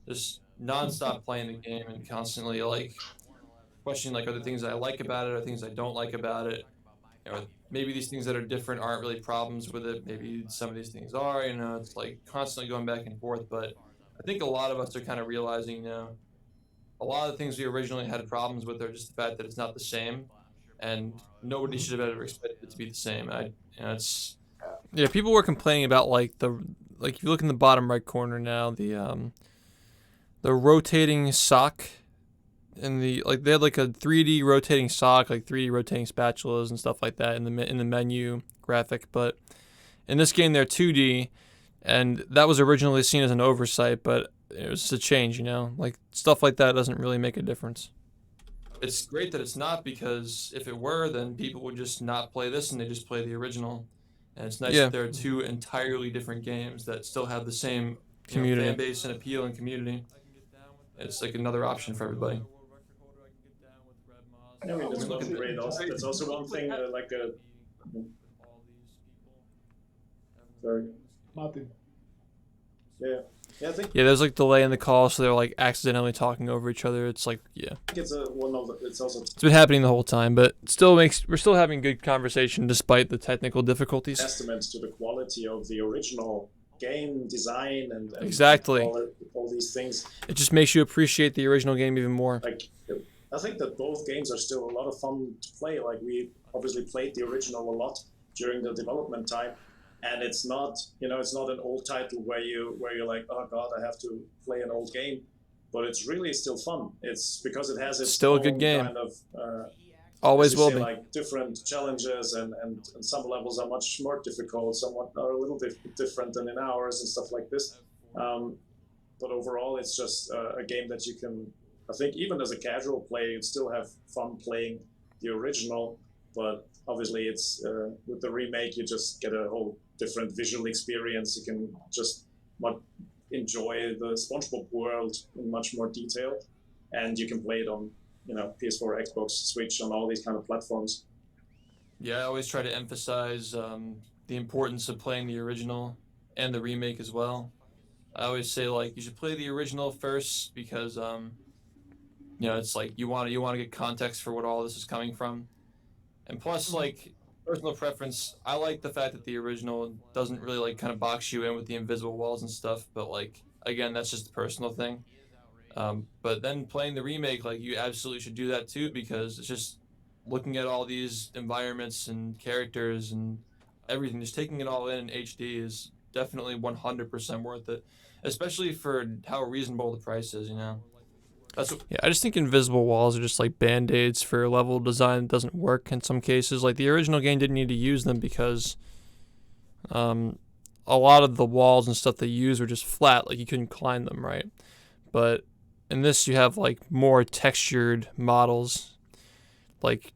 Speaker 1: Just nonstop playing the game and constantly like questioning like, are there things that I like about it, or things I don't like about it? You know, maybe these things that are different aren't really problems with it. Maybe some of these things are. You know, it's like constantly going back and forth. But I think a lot of us are kind of realizing now. A lot of the things we originally had problems with are just the fact that it's not the same, and nobody should have ever expected it to be the same.
Speaker 5: Yeah, people were complaining about like if you look in the bottom right corner now, the rotating sock, and they had like a 3D rotating sock, like 3D rotating spatulas and stuff like that in the menu graphic, but in this game they're 2D, and that was originally seen as an oversight, but it was a change, you know? Like, stuff like that doesn't really make a difference.
Speaker 1: It's great that it's not, because if it were, then people would just not play this and they just play the original. And it's nice that there are two entirely different games that still have the same community, fan base and appeal and community. It's like another option for everybody.
Speaker 4: I mean, that's looking great. Also, that's also one thing, Sorry.
Speaker 3: Martin.
Speaker 4: Yeah. Yeah, I think
Speaker 5: Yeah, there's like delay in the call, so they're like accidentally talking over each other. It's like, yeah,
Speaker 4: it's it's also
Speaker 5: it's been happening the whole time, but we're still having good conversation despite the technical difficulties.
Speaker 4: testament to the quality of the original game design and
Speaker 5: Exactly.
Speaker 4: all these things.
Speaker 5: It just makes you appreciate the original game even more.
Speaker 4: Like, I think that both games are still a lot of fun to play. Like, we obviously played the original a lot during the development time, and it's not, it's not an old title where you're like, oh god, I have to play an old game, but it's really still fun. It's because it has its
Speaker 5: Still a good
Speaker 4: own
Speaker 5: game.
Speaker 4: kind of
Speaker 5: Always will
Speaker 4: say,
Speaker 5: be.
Speaker 4: like different challenges, and some levels are much more difficult, some are a little different than in ours and stuff like this. But overall, it's just a game that you can, I think, even as a casual player, you'd still have fun playing the original. But obviously, it's with the remake, you just get a whole different visual experience. You can just enjoy the SpongeBob world in much more detail, and you can play it on PS4, Xbox, Switch, on all these kind of platforms.
Speaker 1: Yeah, I always try to emphasize the importance of playing the original and the remake as well. I always say like you should play the original first because it's like you want to get context for what all this is coming from, and plus like personal preference, I like the fact that the original doesn't really like kind of box you in with the invisible walls and stuff. But like again, that's just a personal thing. But then playing the remake, like you absolutely should do that too because it's just looking at all these environments and characters and everything, just taking it all in HD is definitely 100% worth it, especially for how reasonable the price is.
Speaker 5: Yeah, I just think invisible walls are just like band-aids for level design that doesn't work in some cases. Like the original game didn't need to use them because a lot of the walls and stuff they used were just flat, like you couldn't climb them, right? But in this you have like more textured models, like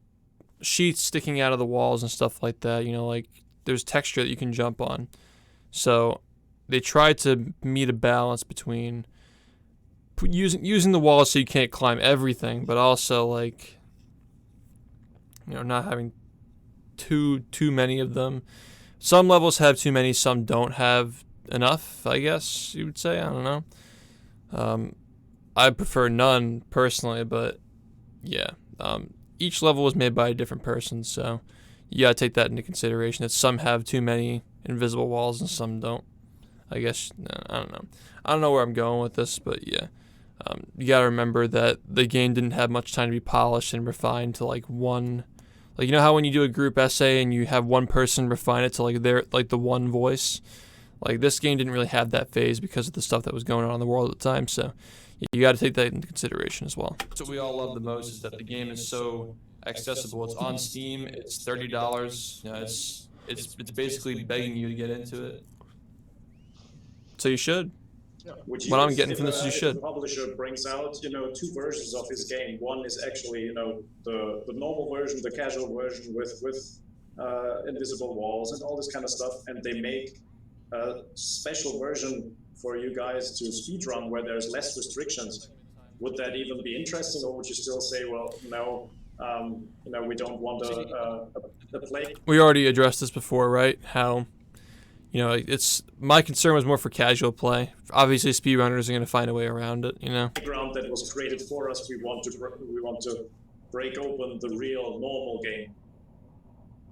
Speaker 5: sheets sticking out of the walls and stuff like that, like there's texture that you can jump on. So they tried to meet a balance between using the walls so you can't climb everything, but also like not having too many of them. Some levels have too many, some don't have enough, I guess you would say. I don't know. I prefer none personally, but yeah. Each level was made by a different person, so you gotta take that into consideration. That some have too many invisible walls and some don't. I guess I don't know. I don't know where I'm going with this, but yeah. You gotta remember that the game didn't have much time to be polished and refined to like one. Like you know how when you do a group essay and you have one person refine it to like the one voice. Like this game didn't really have that phase because of the stuff that was going on in the world at the time. So you got to take that into consideration as well.
Speaker 1: That's what we all love the most is that the game is so accessible. It's on Steam. It's $30. It's basically begging you to get into it.
Speaker 5: So you should.
Speaker 4: What
Speaker 5: I'm getting from this is you should.
Speaker 4: The publisher brings out, two versions of his game. One is actually, the normal version, the casual version with invisible walls and all this kind of stuff, and they make a special version for you guys to speedrun where there's less restrictions. Would that even be interesting, or would you still say, well, no, we don't want a play?
Speaker 5: We already addressed this before, right? How, it's my concern was more for casual play. Obviously, speedrunners are going to find a way around it.
Speaker 4: Background that was created for us. We want to break open the real normal game.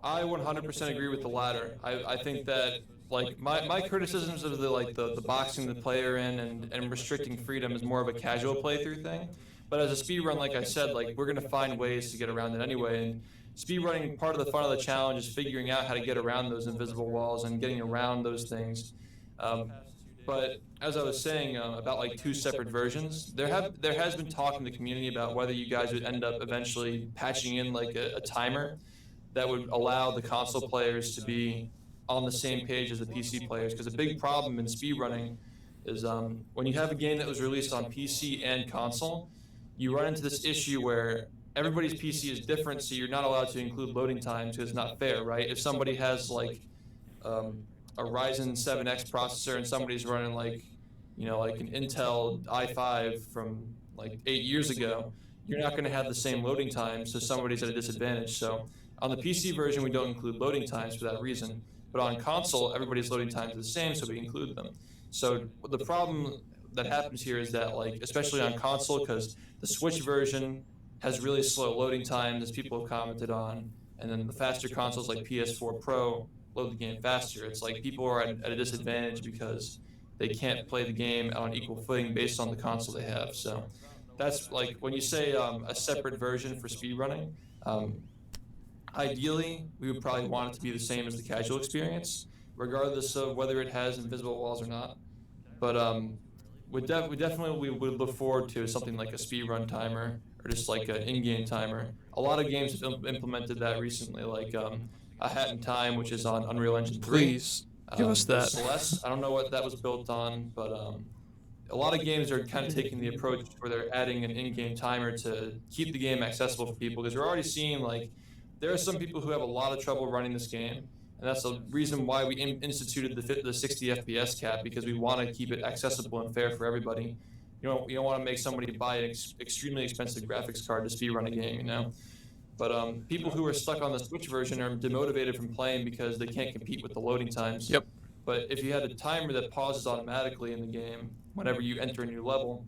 Speaker 1: I 100% agree with the latter. I think that like my criticisms of the boxing the player in and restricting freedom is more of a casual playthrough thing. But as a speedrun, like I said, like we're gonna find ways to get around it anyway. And speedrunning, part of the fun of the challenge is figuring out how to get around those invisible walls and getting around those things. But as I was saying about like two separate versions, there has been talk in the community about whether you guys would end up eventually patching in like a timer that would allow the console players to be on the same page as the PC players, because a big problem in speedrunning is when you have a game that was released on PC and console, you run into this issue where everybody's PC is different, so you're not allowed to include loading times because it's not fair, right? If somebody has like a Ryzen 7X processor and somebody's running like an Intel i5 from like 8 years ago, you're not going to have the same loading times, so somebody's at a disadvantage. So on the PC version, we don't include loading times for that reason. But on console, everybody's loading times are the same, so we include them. So the problem that happens here is that, like, especially on console, because the Switch version has really slow loading times, as people have commented on, and then the faster consoles like PS4 Pro load the game faster. It's like people are at a disadvantage because they can't play the game on equal footing based on the console they have. So that's like when you say a separate version for speedrunning. Um, Ideally, we would probably want it to be the same as the casual experience, regardless of whether it has invisible walls or not. But we definitely we would look forward to something like a speedrun timer or just like an in-game timer. A lot of games have implemented that recently, like A Hat in Time, which is on Unreal Engine 3.
Speaker 5: Please give us that.
Speaker 1: Celeste, I don't know what that was built on, but a lot of games are kind of taking the approach where they're adding an in-game timer to keep the game accessible for people, because we're already seeing like there are some people who have a lot of trouble running this game, and that's the reason why we instituted the 60 FPS cap, because we want to keep it accessible and fair for everybody. You don't want to make somebody buy an extremely expensive graphics card to speedrun a game, you know. But people who are stuck on the Switch version are demotivated from playing because they can't compete with the loading times.
Speaker 5: Yep.
Speaker 1: But if you had a timer that pauses automatically in the game whenever you enter a new level,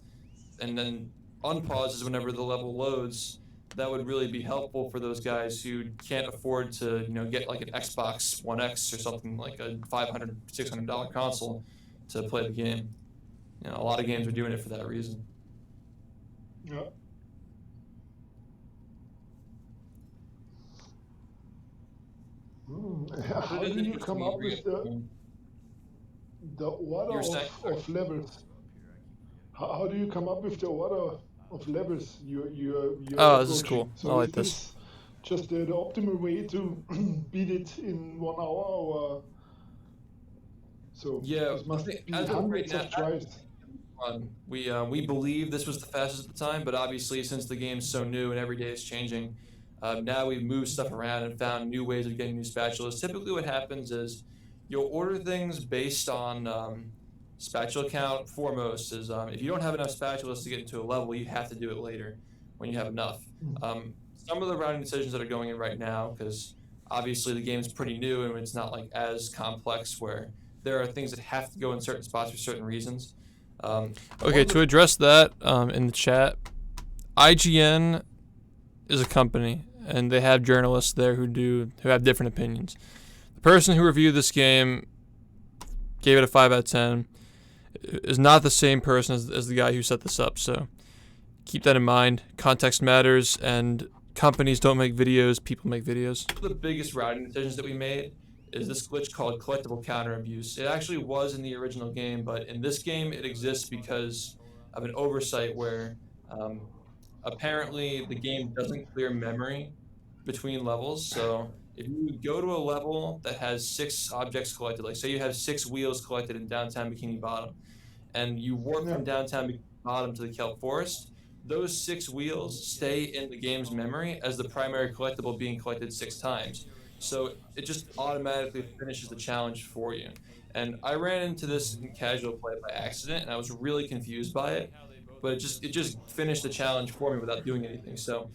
Speaker 1: and then unpauses whenever the level loads, that would really be helpful for those guys who can't afford to, get like an Xbox One X or something like a $500, $600 console to play the game. A lot of games are doing it for that reason.
Speaker 3: Yeah. How do you come up with the order of levels? How do you come up with the order of levels you're
Speaker 5: Oh, this is
Speaker 3: approaching?
Speaker 5: cool.
Speaker 3: So
Speaker 5: I like
Speaker 3: is
Speaker 5: this.
Speaker 3: just the optimal way to beat it in 1 hour, or so?
Speaker 1: Yeah,
Speaker 3: This must be
Speaker 1: as of right
Speaker 3: hundreds
Speaker 1: now,
Speaker 3: of tries.
Speaker 1: we believe this was the fastest at the time, but obviously since the game's so new and every day is changing, now we've moved stuff around and found new ways of getting new spatulas. Typically what happens is you'll order things based on spatula count foremost. Is if you don't have enough spatulas to get into a level, you have to do it later when you have enough. Some of the routing decisions that are going in right now, because obviously the game's pretty new and it's not like as complex, where there are things that have to go in certain spots for certain reasons.
Speaker 5: Okay, to address that in the chat, IGN is a company, and they have journalists there who have different opinions. The person who reviewed this game gave it a 5 out of 10 is not the same person as the guy who set this up, so keep that in mind. Context matters, and companies don't make videos, people make videos.
Speaker 1: One of the biggest routing decisions that we made is this glitch called collectible counter abuse. It actually was in the original game, but in this game it exists because of an oversight where apparently the game doesn't clear memory between levels. So if you go to a level that has 6 objects collected, like say you have 6 wheels collected in downtown Bikini Bottom, and you warp from downtown Bikini Bottom to the Kelp Forest, those 6 wheels stay in the game's memory as the primary collectible being collected 6 times. So it just automatically finishes the challenge for you. And I ran into this in casual play by accident, and I was really confused by it. But it just finished the challenge for me without doing anything. So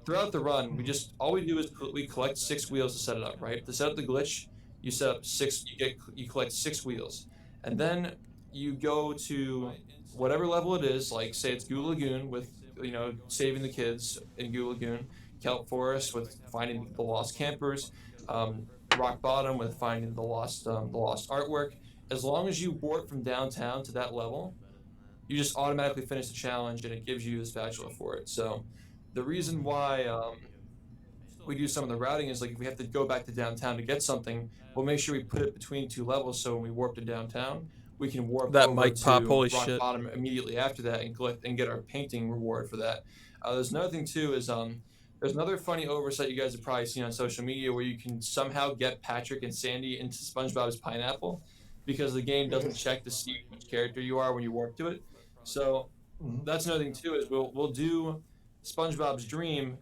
Speaker 1: throughout the run, all we do is we collect 6 wheels to set it up, right? To set up the glitch, you set up 6. You collect 6 wheels, and then you go to whatever level it is. Like say it's Goo Lagoon with saving the kids in Goo Lagoon, Kelp Forest with finding the lost campers, Rock Bottom with finding the lost artwork. As long as you warp from downtown to that level, you just automatically finish the challenge, and it gives you the spatula for it. So the reason why we do some of the routing is, like, if we have to go back to downtown to get something, we'll make sure we put it between 2 levels, so when we warp to downtown, we can warp
Speaker 5: That
Speaker 1: over
Speaker 5: mic
Speaker 1: to
Speaker 5: pop, holy
Speaker 1: Rock
Speaker 5: shit.
Speaker 1: Bottom immediately after that and get our painting reward for that. There's another thing too is there's another funny oversight you guys have probably seen on social media, where you can somehow get Patrick and Sandy into SpongeBob's pineapple because the game doesn't check to see which character you are when you warp to it. So that's another thing too, is we'll do SpongeBob's dream,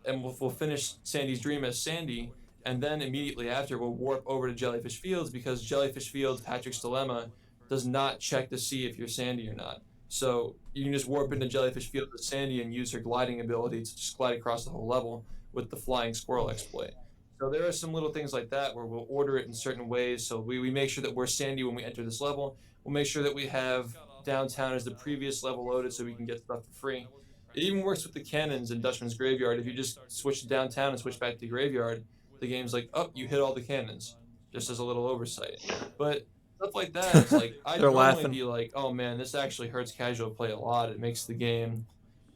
Speaker 1: and we'll finish Sandy's dream as Sandy, and then immediately after we'll warp over to Jellyfish Fields, because Jellyfish Fields, Patrick's Dilemma, does not check to see if you're Sandy or not. So you can just warp into Jellyfish Fields with Sandy and use her gliding ability to just glide across the whole level with the flying squirrel exploit. So there are some little things like that where we'll order it in certain ways. So we make sure that we're sandy when we enter this level. We'll make sure that we have downtown as the previous level loaded so we can get stuff for free. It even works with the cannons in Dutchman's Graveyard. If you just switch to downtown and switch back to the graveyard, the game's like, oh, you hit all the cannons, just as a little oversight. But stuff like that is like, I'd
Speaker 5: They're
Speaker 1: normally
Speaker 5: laughing.
Speaker 1: be like, oh man, this actually hurts casual play a lot. It makes the game,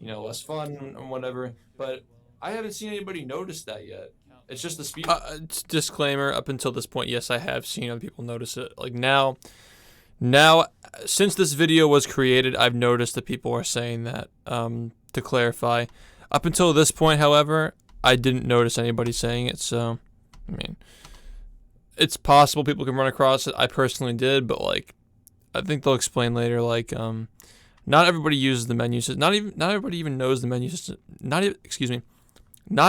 Speaker 1: less fun and whatever. But I haven't seen anybody notice that yet. It's just the speed.
Speaker 5: Disclaimer: up until this point, yes, I have seen other people notice it. Like now, since this video was created, I've noticed that people are saying that. To clarify, up until this point, however, I didn't notice anybody saying it. So, I mean, it's possible people can run across it. I personally did, but like, I think they'll explain later. Like, not everybody uses the menu system. Not everybody even knows the menu system. Not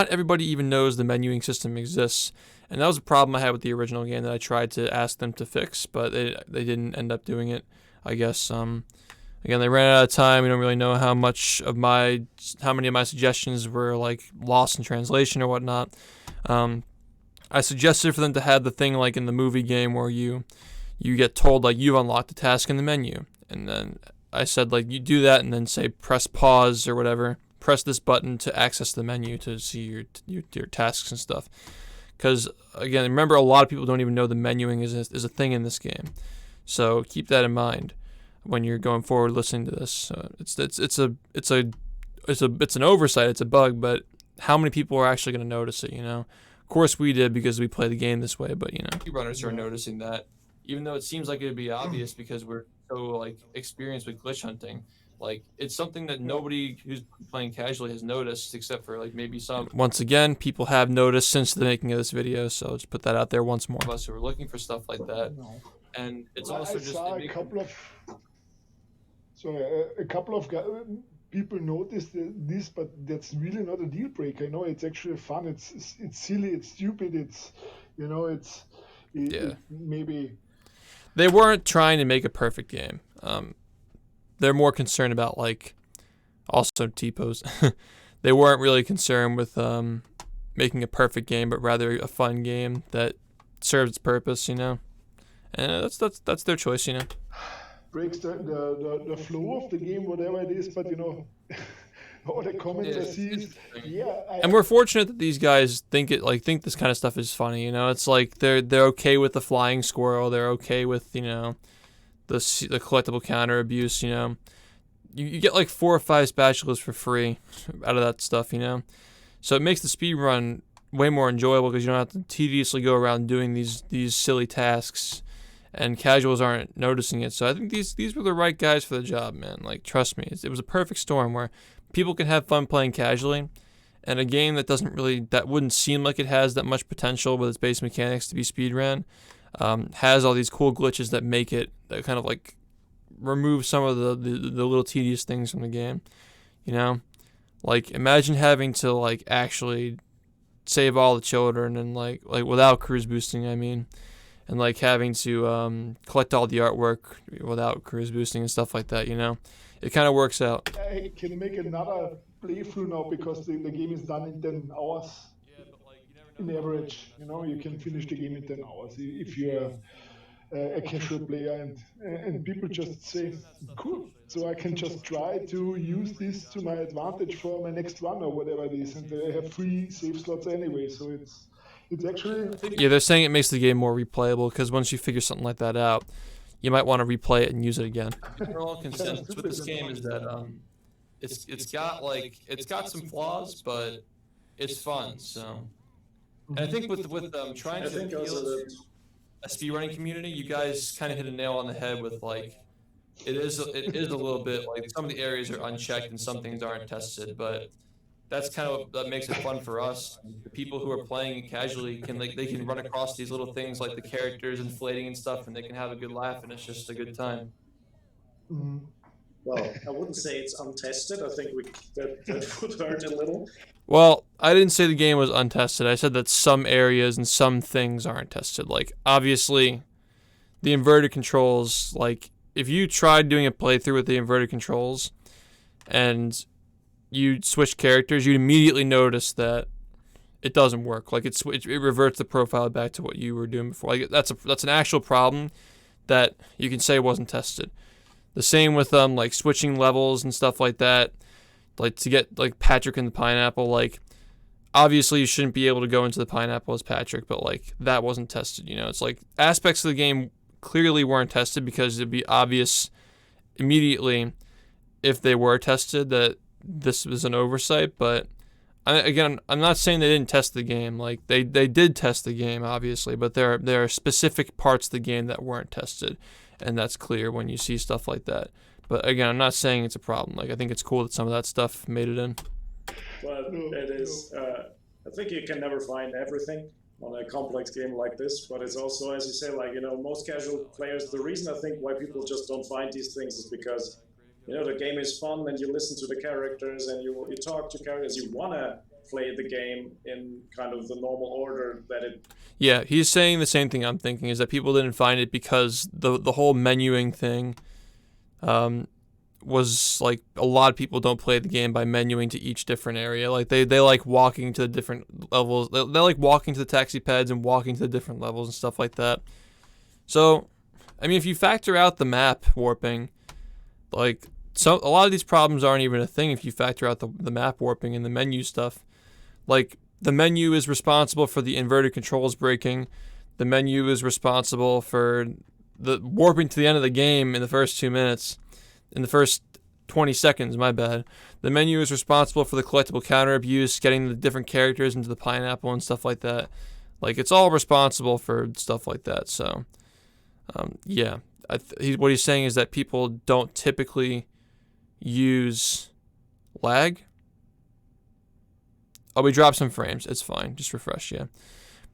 Speaker 5: everybody even knows the menuing system exists. And that was a problem I had with the original game that I tried to ask them to fix, but they didn't end up doing it. I guess again, they ran out of time. We don't really know how many of my suggestions were like lost in translation or whatnot. I suggested for them to have the thing like in the movie game where you get told like you've unlocked a task in the menu, and then I said like you do that and then say press pause or whatever. Press this button to access the menu to see your tasks and stuff. Because again, remember, a lot of people don't even know the menuing is a thing in this game. So keep that in mind when you're going forward listening to this. It's an oversight. It's a bug, but how many people are actually going to notice it? Of course we did because we play the game this way. But
Speaker 1: Runners are noticing that, even though it seems like it would be obvious because we're so like experienced with glitch hunting. Like, it's something that nobody who's playing casually has noticed, except for like maybe some.
Speaker 5: Once again, people have noticed since the making of this video, so I'll just put that out there once more.
Speaker 1: Of us who are looking for stuff like that, and it's also just.
Speaker 3: A couple of people noticed this, but that's really not a deal breaker. It's actually fun. It's silly. It's stupid. Maybe.
Speaker 5: They weren't trying to make a perfect game. They're more concerned about like also T-pose. They weren't really concerned with making a perfect game, but rather a fun game that serves its purpose, And that's their choice,
Speaker 3: Breaks the flow of the game, whatever it is, but all the comments I see is
Speaker 5: and we're fortunate that these guys think this kind of stuff is funny, It's like they're okay with the flying squirrel, they're okay with the collectible counter abuse, You get like 4 or 5 spatulas for free out of that stuff, So it makes the speed run way more enjoyable because you don't have to tediously go around doing these silly tasks, and casuals aren't noticing it. So I think these were the right guys for the job, man. Like, trust me, it was a perfect storm where people can have fun playing casually, and a game that wouldn't seem like it has that much potential with its base mechanics to be speedrun. Has all these cool glitches that make it, that kind of like remove some of the little tedious things from the game, Like, imagine having to like actually save all the children and like without cruise boosting, and like having to collect all the artwork without cruise boosting and stuff like that, It kind of works out.
Speaker 3: I can make another playthrough now because the game is done in 10 hours. In average, you can finish the game in 10 hours if you're a casual player, and people just say, cool, so I can just try to use this to my advantage for my next run or whatever it is, and I have 3 save slots anyway, so it's actually...
Speaker 5: Yeah, they're saying it makes the game more replayable because once you figure something like that out, you might want to replay it and use it again.
Speaker 1: The general consensus with this game is that it's got some flaws, but it's fun, so... And I think with trying to appeal to a speedrunning community, you guys kind of hit a nail on the head with like, it is a little bit like some of the areas are unchecked and some things aren't tested, but that's kind of what makes it fun for us. The people who are playing casually they can run across these little things like the characters inflating and stuff, and they can have a good laugh, and it's just a good time.
Speaker 4: Well, I wouldn't say it's untested. I think that would hurt a little.
Speaker 5: Well, I didn't say the game was untested. I said that some areas and some things aren't tested. Like, obviously, the inverted controls, like, if you tried doing a playthrough with the inverted controls and you switched characters, you'd immediately notice that it doesn't work. Like it reverts the profile back to what you were doing before. Like that's an actual problem that you can say wasn't tested. The same with like switching levels and stuff like that. Like to get like Patrick and the pineapple, like obviously you shouldn't be able to go into the pineapple as Patrick, but like that wasn't tested, you know. It's like aspects of the game clearly weren't tested because it'd be obvious immediately if they were tested that this was an oversight. But I'm not saying they didn't test the game. Like they did test the game obviously, but there are specific parts of the game that weren't tested, and that's clear when you see stuff like that. But again, I'm not saying it's a problem. Like I think it's cool that some of that stuff made it in.
Speaker 4: Well, it is. I think you can never find everything on a complex game like this, but it's also, as you say, like, you know, most casual players, the reason I think why people just don't find these things is because, you know, the game is fun and you listen to the characters and you talk to characters. You want to play the game in kind of the normal order that it...
Speaker 5: Yeah, he's saying the same thing I'm thinking, is that people didn't find it because the whole menuing thing was like a lot of people don't play the game by menuing to each different area. Like they like walking to the different levels. They like walking to the taxi pads and walking to the different levels and stuff like that. So, I mean, if you factor out the map warping, like a lot of these problems aren't even a thing if you factor out the map warping and the menu stuff. Like the menu is responsible for the inverted controls breaking. The menu is responsible for the warping to the end of the game in the first 2 minutes. In the first 20 seconds, my bad. The menu is responsible for the collectible counter abuse, getting the different characters into the pineapple and stuff like that. Like, it's all responsible for stuff like that. So, yeah. What he's saying is that people don't typically use lag. Oh, we dropped some frames. It's fine. Just refresh, yeah.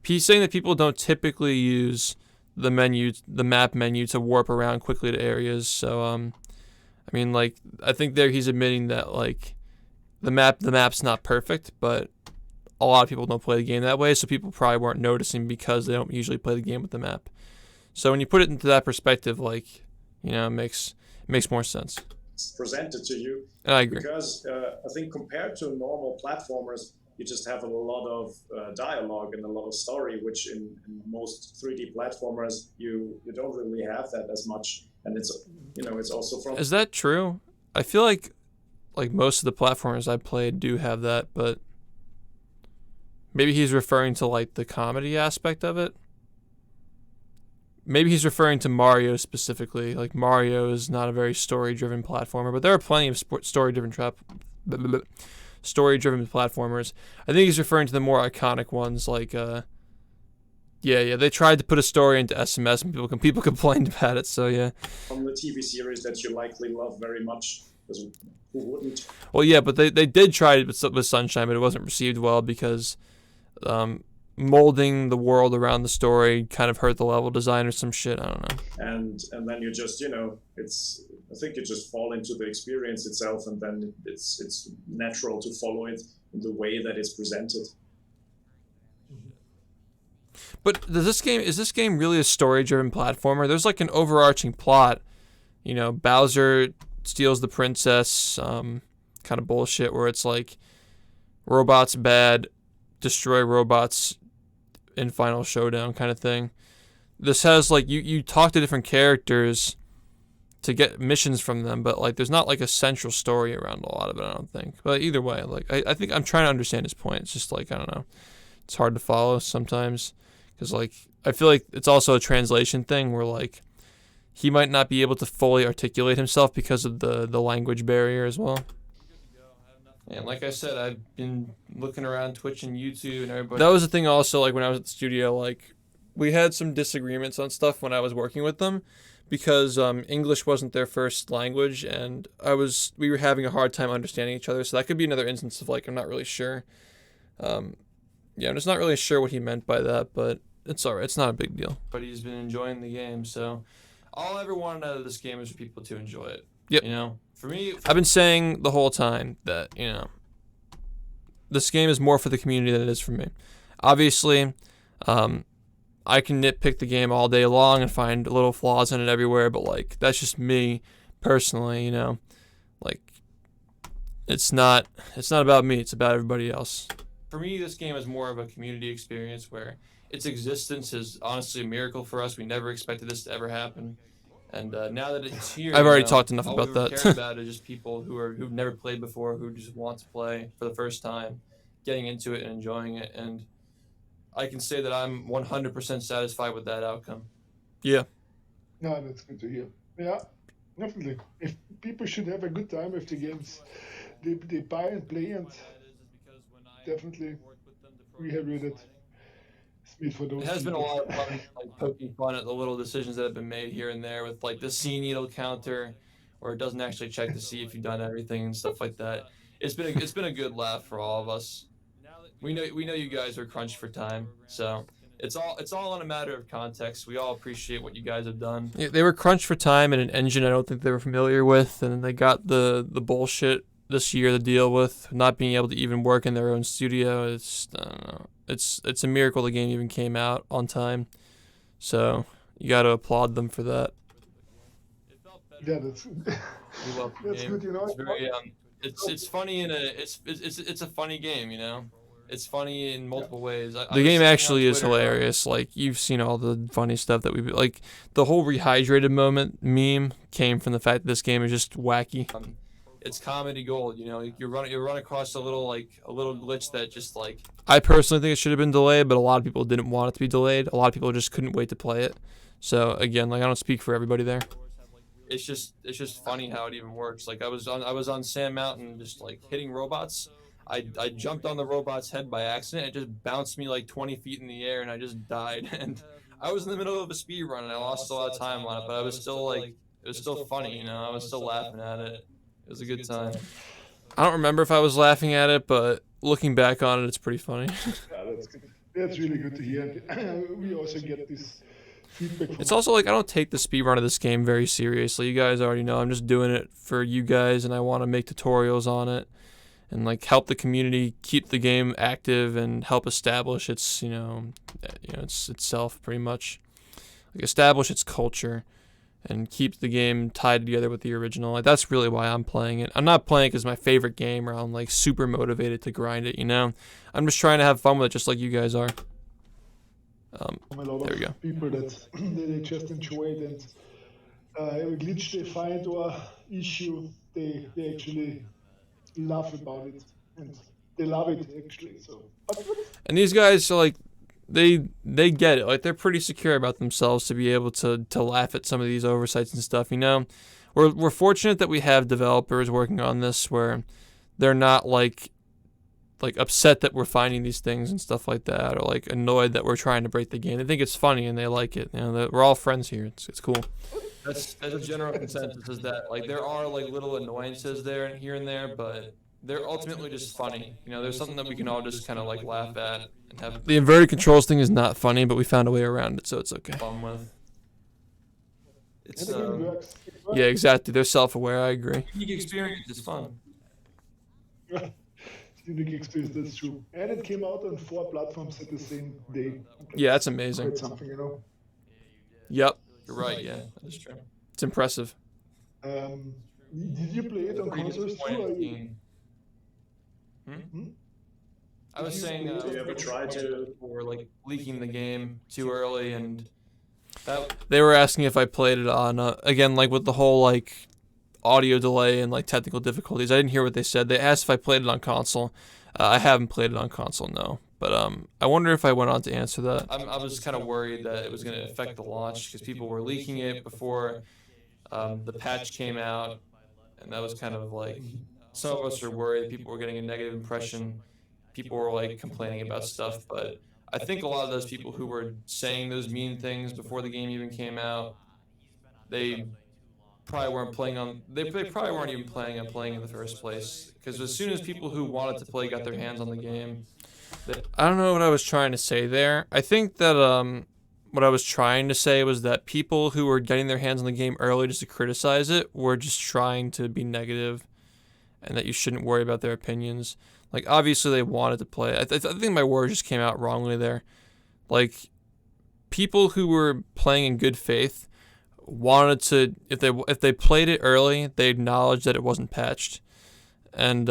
Speaker 5: He's saying that people don't typically use the map menu to warp around quickly to areas. So, I mean, like, I think there he's admitting that, like, the map's not perfect, but a lot of people don't play the game that way, so people probably weren't noticing because they don't usually play the game with the map. So when you put it into that perspective, like, you know, it makes more sense.
Speaker 4: It's presented to you.
Speaker 5: And I agree.
Speaker 4: Because I think compared to normal platformers, you just have a lot of dialogue and a lot of story, which in most 3D platformers, you don't really have that as much. And it's, you know, it's also from...
Speaker 5: Is that true? I feel like most of the platformers I played do have that, but maybe he's referring to like the comedy aspect of it. Maybe he's referring to Mario specifically. Like Mario is not a very story-driven platformer, but there are plenty of story-driven platformers. I think he's referring to the more iconic ones, like yeah. They tried to put a story into SMS, and people complained about it. So yeah.
Speaker 4: From the TV series that you likely love very much, because who wouldn't?
Speaker 5: Well, yeah, but they did try it with Sunshine, but it wasn't received well because molding the world around the story kind of hurt the level design or some shit. I don't know.
Speaker 4: And then you just, you know, I think you just fall into the experience itself, and then it's natural to follow it in the way that it's presented.
Speaker 5: But is this game really a story-driven platformer? There's like an overarching plot. You know, Bowser steals the princess, kind of bullshit where it's like robots bad, destroy robots in final showdown kind of thing. This has like you talk to different characters to get missions from them, but like there's not like a central story around a lot of it, I don't think. But either way, like I think I'm trying to understand his point. It's just like, I don't know, it's hard to follow sometimes because like I feel like it's also a translation thing where like he might not be able to fully articulate himself because of the language barrier as well. And like I said, I've been looking around Twitch and YouTube and everybody. That was the thing also, like when I was at the studio, like we had some disagreements on stuff when I was working with them because English wasn't their first language and we were having a hard time understanding each other. So that could be another instance of like, I'm not really sure. I'm just not really sure what he meant by that, but it's alright. It's not a big deal. But he's been enjoying the game, so all I ever wanted out of this game is for people to enjoy it. Yep. You know, for me, I've been saying the whole time that, you know, this game is more for the community than it is for me. Obviously, I can nitpick the game all day long and find little flaws in it everywhere, but like that's just me personally, you know. Like it's not about me, it's about everybody else.
Speaker 1: for me, this game is more of a community experience where its existence is honestly a miracle for us. We never expected this to ever happen. And now that it's here,
Speaker 5: I've already
Speaker 1: know,
Speaker 5: talked enough
Speaker 1: all
Speaker 5: about
Speaker 1: we've
Speaker 5: that.
Speaker 1: cared about is just people who've never played before, who just want to play for the first time, getting into it and enjoying it. And I can say that I'm 100% satisfied with that outcome.
Speaker 5: Yeah.
Speaker 3: No, that's good to hear. Yeah, definitely. If people should have a good time with the games, they buy and play, and definitely Rehydrated is made for those
Speaker 1: It has been a
Speaker 3: people.
Speaker 1: lot of fun, like poking fun at the little decisions that have been made here and there with like the C needle counter, where it doesn't actually check to see if you've done everything and stuff like that. It's been a good laugh for all of us. We know you guys are crunched for time, so it's all in a matter of context. We all appreciate what you guys have done.
Speaker 5: Yeah, they were crunched for time and an engine I don't think they were familiar with, and then they got the bullshit this year to deal with, not being able to even work in their own studio. It's I don't know. It's a miracle the game even came out on time. So you got to applaud them for that.
Speaker 3: Yeah, that's
Speaker 1: We love the
Speaker 3: that's
Speaker 1: game.
Speaker 3: good. You know,
Speaker 1: It's very it's funny in a it's a funny game, you know. It's funny in multiple ways. I
Speaker 5: The
Speaker 1: was
Speaker 5: game
Speaker 1: seeing on
Speaker 5: actually is
Speaker 1: Twitter,
Speaker 5: hilarious. Like, you've seen all the funny stuff that like the whole Rehydrated moment meme came from the fact that this game is just wacky.
Speaker 1: It's comedy gold, you know. You run across a little glitch that just like
Speaker 5: I personally think it should have been delayed, but a lot of people didn't want it to be delayed. A lot of people just couldn't wait to play it. So again, like, I don't speak for everybody there.
Speaker 1: it's just funny how it even works. Like I was on Sand Mountain just like hitting robots. I jumped on the robot's head by accident. It just bounced me like 20 feet in the air and I just died. And I was in the middle of a speed run and I lost a lot of time on it, but I was still like it was still funny, you know. I was still laughing at it. It was a good time.
Speaker 5: I don't remember if I was laughing at it, but looking back on it, it's pretty funny.
Speaker 3: yeah, that's good. That's really good to hear. We also get this feedback. From
Speaker 5: It's also like, I don't take the speedrun of this game very seriously. You guys already know I'm just doing it for you guys, and I want to make tutorials on it and like help the community keep the game active and help establish its its itself, pretty much, like establish its culture and keep the game tied together with the original. Like, that's really why I'm playing it. I'm not playing it because it's my favorite game or I'm like super motivated to grind it, you know. I'm just trying to have fun with it, just like you guys are.
Speaker 3: a lot
Speaker 5: There we
Speaker 3: of
Speaker 5: go.
Speaker 3: people that they just enjoy it, and every glitch they find or issue, they actually laugh about it, and they love it actually. So, but
Speaker 5: And these guys are like, they get it. Like, they're pretty secure about themselves to be able to laugh at some of these oversights and stuff, you know. We're fortunate that we have developers working on this where they're not like upset that we're finding these things and stuff like that, or like annoyed that we're trying to break the game. They think it's funny and they like it. You know, that we're all friends here. It's cool.
Speaker 1: That's a general consensus is that like there are like little annoyances there and here and there, but they're ultimately just funny. You know, there's something that we can all just kind of like laugh at and have
Speaker 5: The inverted controls thing is not funny, but we found a way around it, so it's okay.
Speaker 1: fun with. It's
Speaker 3: and the game works.
Speaker 5: Yeah, exactly. They're self-aware. I agree.
Speaker 1: unique experience. It's fun.
Speaker 3: Unique experience, that's true. And it came out on 4 platforms at the same day.
Speaker 5: Yeah, that's amazing.
Speaker 3: Quite something, you know.
Speaker 5: Yep,
Speaker 1: You're right. Yeah, that's true.
Speaker 5: it's impressive.
Speaker 3: Did you play it on
Speaker 1: Pretty
Speaker 3: consoles too?
Speaker 1: disappointed
Speaker 3: Or you,
Speaker 1: team. I was saying
Speaker 4: Do you ever try to?
Speaker 1: for like leaking the game too early, and that
Speaker 5: They were asking if I played it on again, like with the whole like audio delay and like technical difficulties. I didn't hear what they said. They asked if I played it on console. I haven't played it on console, no. But I wonder if I went on to answer that.
Speaker 1: I was kind of worried that it was going to affect the launch because people were leaking it before the patch came out, and that was kind of like some of us were worried people were getting a negative impression. People were like complaining about stuff, but I think a lot of those people who were saying those mean things before the game even came out, they probably weren't playing on. They probably weren't even planning on playing in the first place. Because as soon as people who wanted to play got their hands on the game,
Speaker 5: I don't know what I was trying to say there. I think that what I was trying to say was that people who were getting their hands on the game early just to criticize it were just trying to be negative, and that you shouldn't worry about their opinions. Like, obviously they wanted to play it. I think my words just came out wrongly there. Like, people who were playing in good faith wanted to, if they played it early, they acknowledged that it wasn't patched, and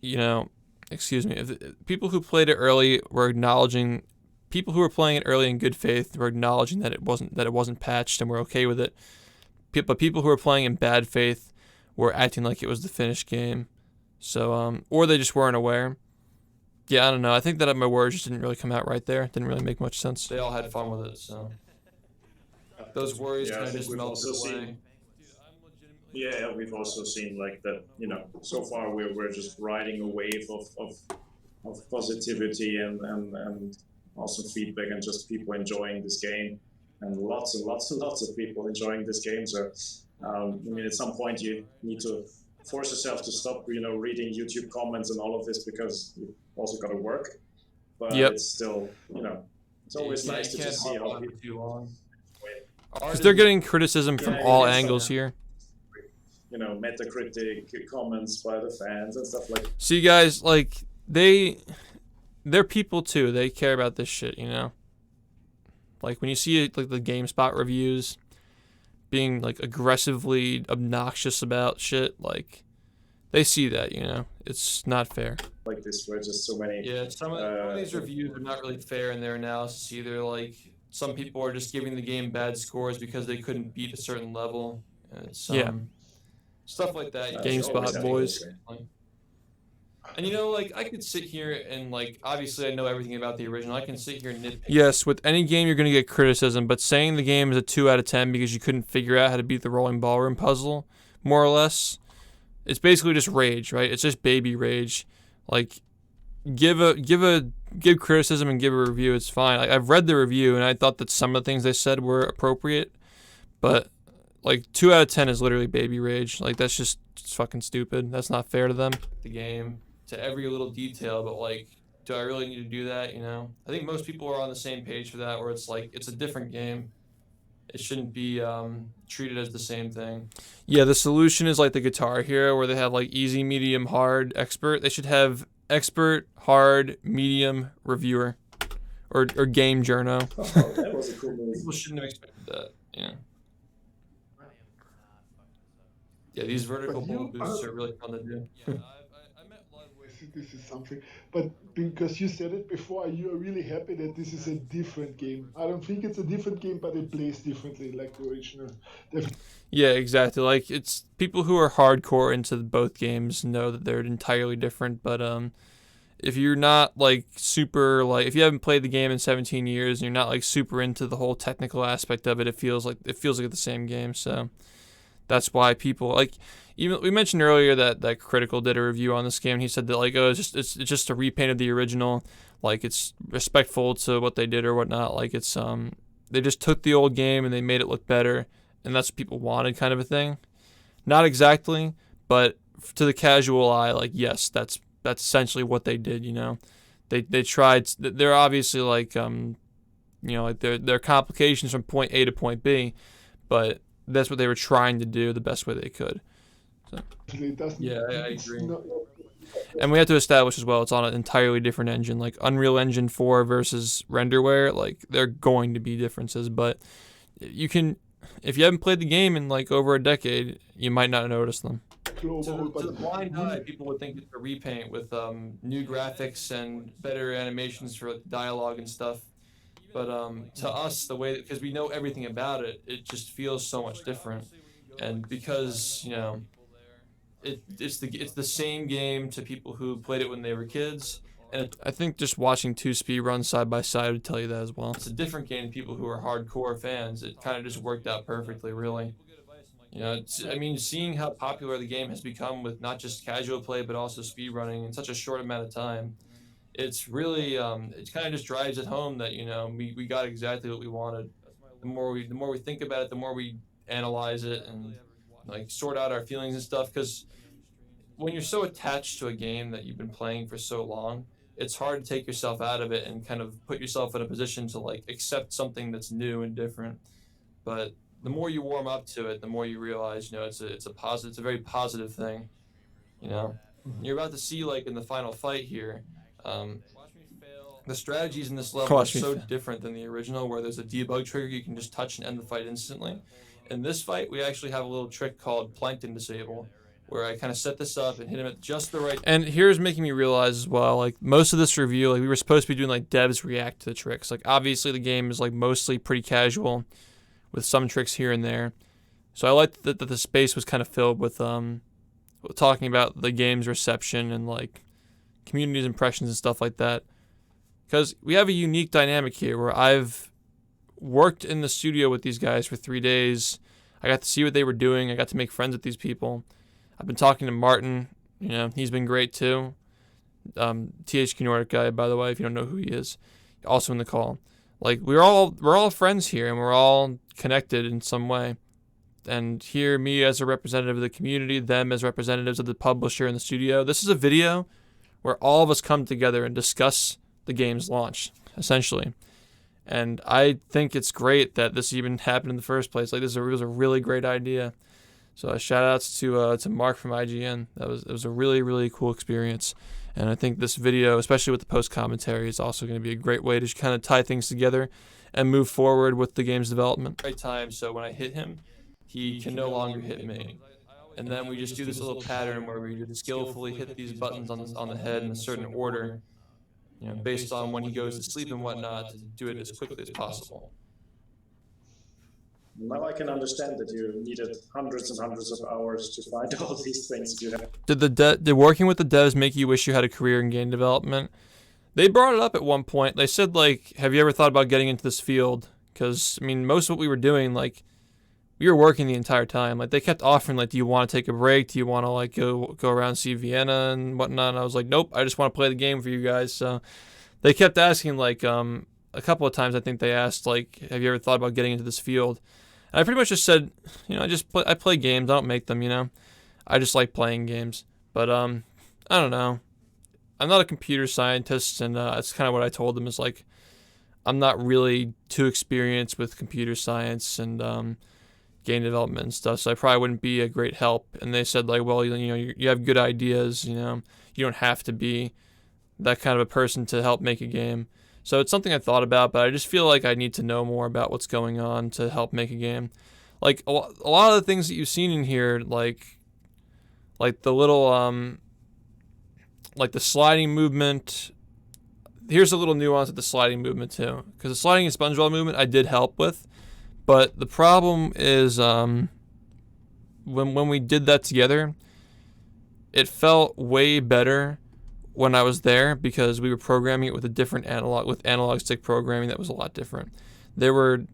Speaker 5: you know, excuse me, if people who played it early were acknowledging, people who were playing it early in good faith were acknowledging that it wasn't patched and were okay with it. But people who were playing in bad faith were acting like it was the finished game. So, or they just weren't aware. Yeah, I don't know. I think that my words just didn't really come out right there. Didn't really make much sense.
Speaker 1: They all had fun with it, so those worries kind of just melted away.
Speaker 4: Yeah, we've also seen like that. You know, so far we're just riding a wave of positivity and awesome feedback and just people enjoying this game, and lots and lots and lots of people enjoying this game. So, I mean, at some point you need to force yourself to stop, you know, reading YouTube comments and all of this because you also got to work. But it's still, you know, it's always nice to just see how people
Speaker 1: too long.
Speaker 5: Because they're getting criticism from all angles here.
Speaker 4: You know, Metacritic comments by the fans and stuff like.
Speaker 5: See, guys, like they're people too. They care about this shit, you know. Like when you see like the GameSpot reviews being like aggressively obnoxious about shit, like they see that, you know. It's not fair.
Speaker 4: Like this, where just so many.
Speaker 1: Yeah, some of these reviews are not really fair in their analysis either. Like some people are just giving the game bad scores because they couldn't beat a certain level. It's, stuff like that.
Speaker 5: GameSpot boys.
Speaker 1: And you know, like I could sit here and like obviously I know everything about the original. I can sit here and nitpick.
Speaker 5: Yes, with any game you're gonna get criticism, but saying the game is a 2 out of 10 because you couldn't figure out how to beat the rolling ballroom puzzle, more or less, it's basically just rage, right? It's just baby rage. Like give criticism and give a review. It's fine. Like I've read the review and I thought that some of the things they said were appropriate, but like 2 out of 10 is literally baby rage. Like that's just fucking stupid. That's not fair to them.
Speaker 1: The game to every little detail, but like, do I really need to do that? You know, I think most people are on the same page for that. Where it's like it's a different game. It shouldn't be treated as the same thing.
Speaker 5: Yeah, the solution is like the Guitar Hero, where they have like easy, medium, hard, expert. They should have expert, hard, medium, reviewer, or game journo.
Speaker 4: Oh, that was a cool move.
Speaker 1: People shouldn't have expected that. Yeah. Yeah, these vertical ball boosts are really fun to do.
Speaker 3: This is something, but because you said it before, you are really happy that this is a different game. I don't think it's a different game, but it plays differently, like the original.
Speaker 5: Yeah, exactly. Like it's people who are hardcore into both games know that they're entirely different. But if you're not like super like if you haven't played the game in 17 years and you're not like super into the whole technical aspect of it, it feels like the same game. So that's why people like. Even we mentioned earlier that Critical did a review on this game. And he said that like it's just a repaint of the original. Like it's respectful to what they did or whatnot. Like it's they just took the old game and they made it look better, and that's what people wanted, kind of a thing. Not exactly, but to the casual eye, like yes, that's essentially what they did. You know, they tried. They're obviously like you know, like they're complications from point A to point B, but that's what they were trying to do the best way they could. So.
Speaker 1: Yeah, I agree.
Speaker 5: And we have to establish as well, it's on an entirely different engine, like Unreal Engine 4 versus Renderware. Like they're going to be differences, but you can, if you haven't played the game in like over a decade, you might not notice them.
Speaker 1: To the blind eye, people would think it's a repaint with new graphics and better animations for dialogue and stuff. But to us, the way because we know everything about it, it just feels so much different. And because you know. It's the same game to people who played it when they were kids, and
Speaker 5: I think just watching two speedruns side by side would tell you that as well.
Speaker 1: It's a different game to people who are hardcore fans. It kind of just worked out perfectly, really. You know, I mean, seeing how popular the game has become with not just casual play but also speedrunning in such a short amount of time, it's really it kind of just drives it home that you know we got exactly what we wanted. The more we think about it, the more we analyze it and like sort out our feelings and stuff, because when you're so attached to a game that you've been playing for so long, it's hard to take yourself out of it and kind of put yourself in a position to like accept something that's new and different. But the more you warm up to it, the more you realize, you know, it's a very positive thing. You know, you're about to see like in the final fight here, the strategies in this level are so different than the original, where there's a debug trigger you can just touch and end the fight instantly. In this fight, we actually have a little trick called Plankton Disable, where I kind of set this up and hit him at just the right.
Speaker 5: And here's making me realize as well, like most of this review, like we were supposed to be doing like devs react to the tricks. Like obviously the game is like mostly pretty casual, with some tricks here and there. So I liked that the space was kind of filled with talking about the game's reception and like community's impressions and stuff like that. Because we have a unique dynamic here where I've worked in the studio with these guys for 3 days. I got to see what they were doing. I got to make friends with these people. I've been talking to Martin. You know, he's been great too. THQ Nordic guy, by the way, if you don't know who he is, also in the call. Like we're all friends here, and we're all connected in some way. And here, me as a representative of the community, them as representatives of the publisher and the studio. This is a video where all of us come together and discuss the game's launch, essentially. And I think it's great that this even happened in the first place. Like this was a really great idea. So shout outs to Mark from IGN. It was a really, really cool experience. And I think this video, especially with the post commentary, is also going to be a great way to kind of tie things together and move forward with the game's development.
Speaker 1: Right time, so when I hit him, he can no longer hit me. And then we just do this little pattern where we just skillfully hit these buttons on the head in a certain order, you know, based on when he goes to sleep and whatnot, to do it as quickly as possible.
Speaker 4: Now I can understand that you needed hundreds and hundreds of hours to find all these things you have.
Speaker 5: Did working with the devs make you wish you had a career in game development? They brought it up at one point. They said, like, have you ever thought about getting into this field? Because, I mean, most of what we were doing, like, we were working the entire time. Like, they kept offering, like, do you want to take a break? Do you want to, like, go around see Vienna and whatnot? And I was like, nope, I just want to play the game for you guys. So they kept asking, like, a couple of times I think they asked, like, have you ever thought about getting into this field? And I pretty much just said, you know, I play games. I don't make them, you know. I just like playing games. But, I don't know. I'm not a computer scientist, and that's kind of what I told them is, like, I'm not really too experienced with computer science and game development and stuff, so I probably wouldn't be a great help. And they said, like, well, you know, you have good ideas, you know. You don't have to be that kind of a person to help make a game. So it's something I thought about, but I just feel like I need to know more about what's going on to help make a game. Like, a lot of the things that you've seen in here, like the little, like the sliding movement. Here's a little nuance with the sliding movement, too. Because the sliding and SpongeBob movement I did help with. But the problem is, when we did that together, it felt way better when I was there because we were programming it with a different analog stick programming that was a lot different. There were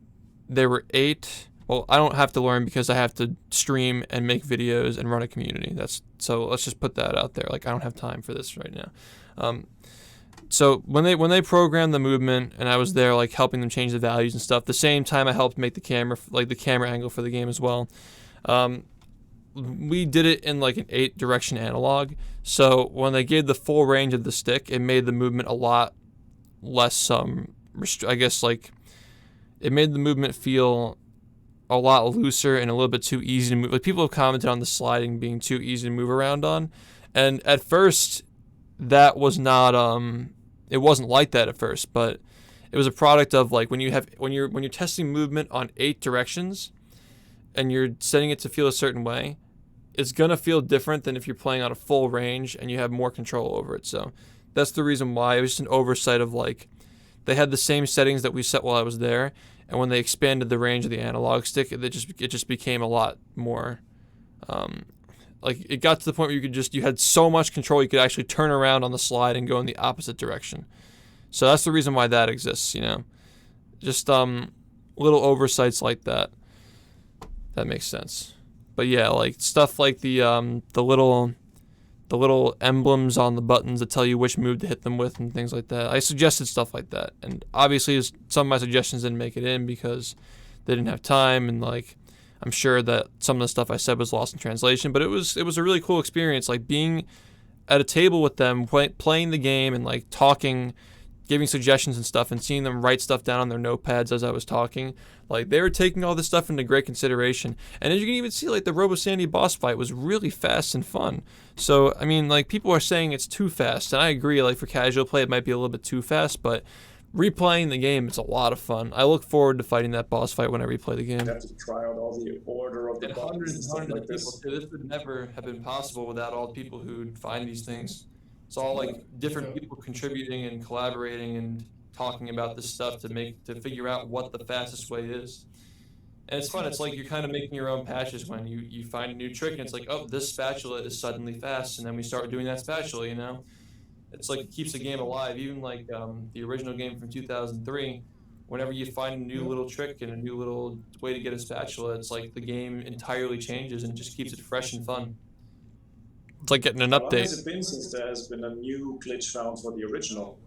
Speaker 5: 8. Well, I don't have to learn because I have to stream and make videos and run a community. So let's just put that out there. Like, I don't have time for this right now. So when they programmed the movement and I was there, like, helping them change the values and stuff, the same time I helped make the camera angle for the game as well. We did it in like an 8-direction analog. So when they gave the full range of the stick, it made the movement a lot less, I guess, like, it made the movement feel a lot looser and a little bit too easy to move. Like, people have commented on the sliding being too easy to move around on. And at first, that was not, it wasn't like that at first, but it was a product of, like, when you're testing movement on 8 directions and you're setting it to feel a certain way, it's going to feel different than if you're playing on a full range and you have more control over it. So that's the reason why. It was just an oversight of, like, they had the same settings that we set while I was there, and when they expanded the range of the analog stick, it just became a lot more, like, it got to the point where you had so much control you could actually turn around on the slide and go in the opposite direction. So that's the reason why that exists, you know. Just little oversights like that. That makes sense. But yeah, like stuff like the little emblems on the buttons that tell you which move to hit them with and things like that. I suggested stuff like that, and obviously some of my suggestions didn't make it in because they didn't have time, and, like, I'm sure that some of the stuff I said was lost in translation. But it was a really cool experience, like being at a table with them, playing the game and, like, talking, giving suggestions and stuff, and seeing them write stuff down on their notepads as I was talking. Like, they were taking all this stuff into great consideration. And as you can even see, like, the Robo Sandy boss fight was really fast and fun. So, I mean, like, people are saying it's too fast, and I agree. Like, for casual play, it might be a little bit too fast, but replaying the game, it's a lot of fun. I look forward to fighting that boss fight when I replay the game.
Speaker 4: You have to try out all the order of the
Speaker 1: And
Speaker 4: buttons
Speaker 1: hundreds
Speaker 4: and
Speaker 1: and
Speaker 4: stuff
Speaker 1: hundreds
Speaker 4: like
Speaker 1: of people
Speaker 4: this.
Speaker 1: too. This would never have been possible without all the people who find these things. It's all like different people contributing and collaborating and talking about this stuff to figure out what the fastest way is. And it's fun. It's like you're kind of making your own patches when you find a new trick and it's like, oh, this spatula is suddenly fast, and then we start doing that spatula, you know? It's like it keeps the game alive. Even like the original game from 2003, whenever you find a new little trick and a new little way to get a spatula, it's like the game entirely changes and just keeps it fresh and fun.
Speaker 5: It's like getting an
Speaker 4: How long
Speaker 5: update.
Speaker 4: has it been since there has been a new glitch found for the original?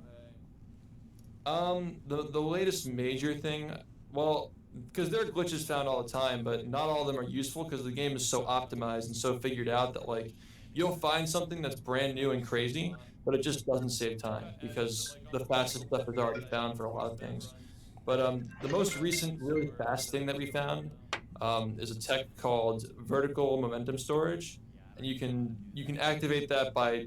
Speaker 1: The latest major thing, well, because there are glitches found all the time, but not all of them are useful because the game is so optimized and so figured out that like you'll find something that's brand new and crazy, but it just doesn't save time because the fastest stuff is already found for a lot of things. But the most recent really fast thing that we found is a tech called vertical momentum storage, and you can activate that by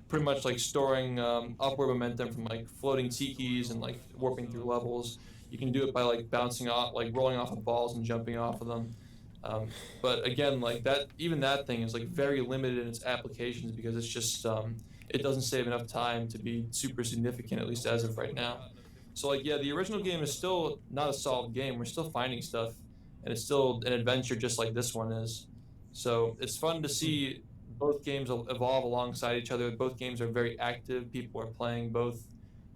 Speaker 1: pretty much like storing upward momentum from like floating tikis and like warping through levels. You can do it by like bouncing off, like rolling off of balls and jumping off of them. But again, like that, even that thing is like very limited in its applications because it's just it doesn't save enough time to be super significant, at least as of right now. So like, yeah, the original game is still not a solved game. We're still finding stuff, and it's still an adventure just like this one is. So it's fun to see both games evolve alongside each other. Both games are very active. People are playing both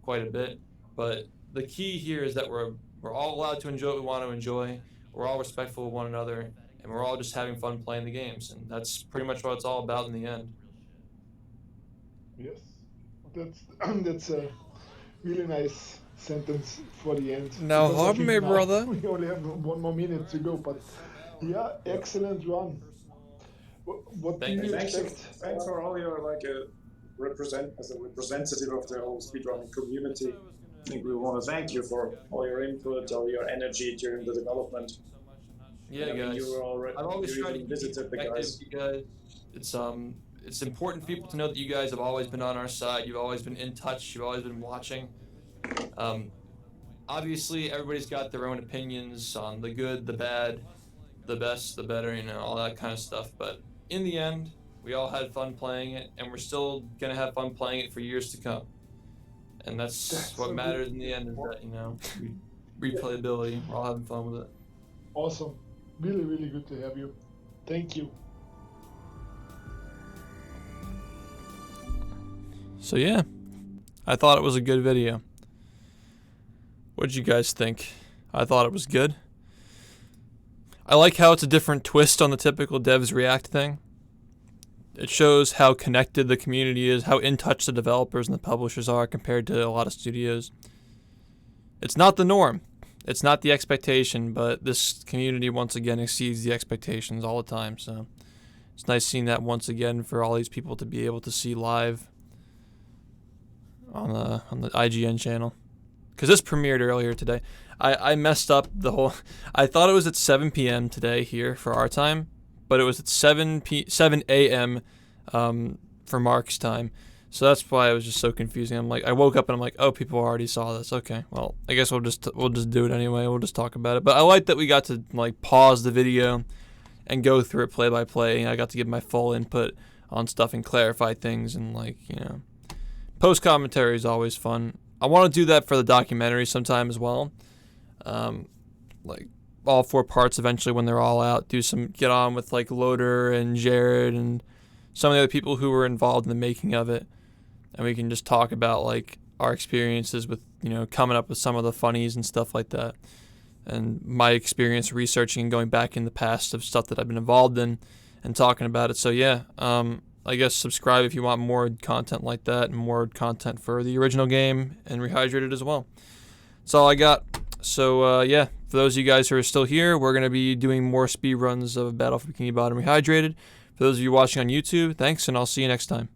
Speaker 1: quite a bit. But the key here is that we're all allowed to enjoy what we want to enjoy. We're all respectful of one another, and we're all just having fun playing the games. And that's pretty much what it's all about in the end.
Speaker 3: Yes, that's a really nice sentence for the end.
Speaker 5: Now,
Speaker 3: because I
Speaker 5: hold
Speaker 3: think
Speaker 5: me,
Speaker 3: now
Speaker 5: brother.
Speaker 3: We only have 1 more minute to go, but yeah, excellent run. What do
Speaker 1: Thank
Speaker 3: you
Speaker 1: you.
Speaker 3: expect?
Speaker 4: Thanks for all your like as a representative of the whole speedrunning community. I think we want to thank you for all your input, all your energy during the development.
Speaker 1: Yeah,
Speaker 4: I mean,
Speaker 1: guys.
Speaker 4: you were already,
Speaker 1: I've always
Speaker 4: you
Speaker 1: tried to
Speaker 4: even
Speaker 1: keep
Speaker 4: visited the
Speaker 1: active,
Speaker 4: guys.
Speaker 1: you guys. It's important for people to know that you guys have always been on our side. You've always been in touch. You've always been watching. Obviously, everybody's got their own opinions on the good, the bad, the best, the better, you know, all that kind of stuff. But in the end, we all had fun playing it, and we're still gonna have fun playing it for years to come. And that's what
Speaker 3: so
Speaker 1: matters
Speaker 3: good.
Speaker 1: in the end is that, you know, replayability. We're all having fun with it.
Speaker 3: Awesome. Really, really good to have you. Thank you.
Speaker 5: So yeah, I thought it was a good video. What did you guys think? I thought it was good. I like how it's a different twist on the typical devs react thing. It shows how connected the community is, how in touch the developers and the publishers are compared to a lot of studios. It's not the norm. It's not the expectation, but this community once again exceeds the expectations all the time. So it's nice seeing that once again for all these people to be able to see live on the IGN channel. Because this premiered earlier today. I messed up the whole... I thought it was at 7 p.m. today here for our time, but it was at 7 a.m. For Mark's time. So that's why it was just so confusing. I'm like, I woke up and I'm like, oh, people already saw this. Okay, well, I guess we'll just do it anyway. We'll just talk about it. But I like that we got to like pause the video and go through it play by play. I got to give my full input on stuff and clarify things, and like, you know, post commentary is always fun. I want to do that for the documentary sometime as well. Like all 4 parts eventually when they're all out. Get on with like Loader and Jared and some of the other people who were involved in the making of it, and we can just talk about like our experiences with, you know, coming up with some of the funnies and stuff like that, and my experience researching and going back in the past of stuff that I've been involved in and talking about it. So yeah, I guess subscribe if you want more content like that and more content for the original game and Rehydrated as well. That's all I got. So yeah, for those of you guys who are still here, we're going to be doing more speedruns of Battle for Bikini Bottom Rehydrated. For those of you watching on YouTube, thanks, and I'll see you next time.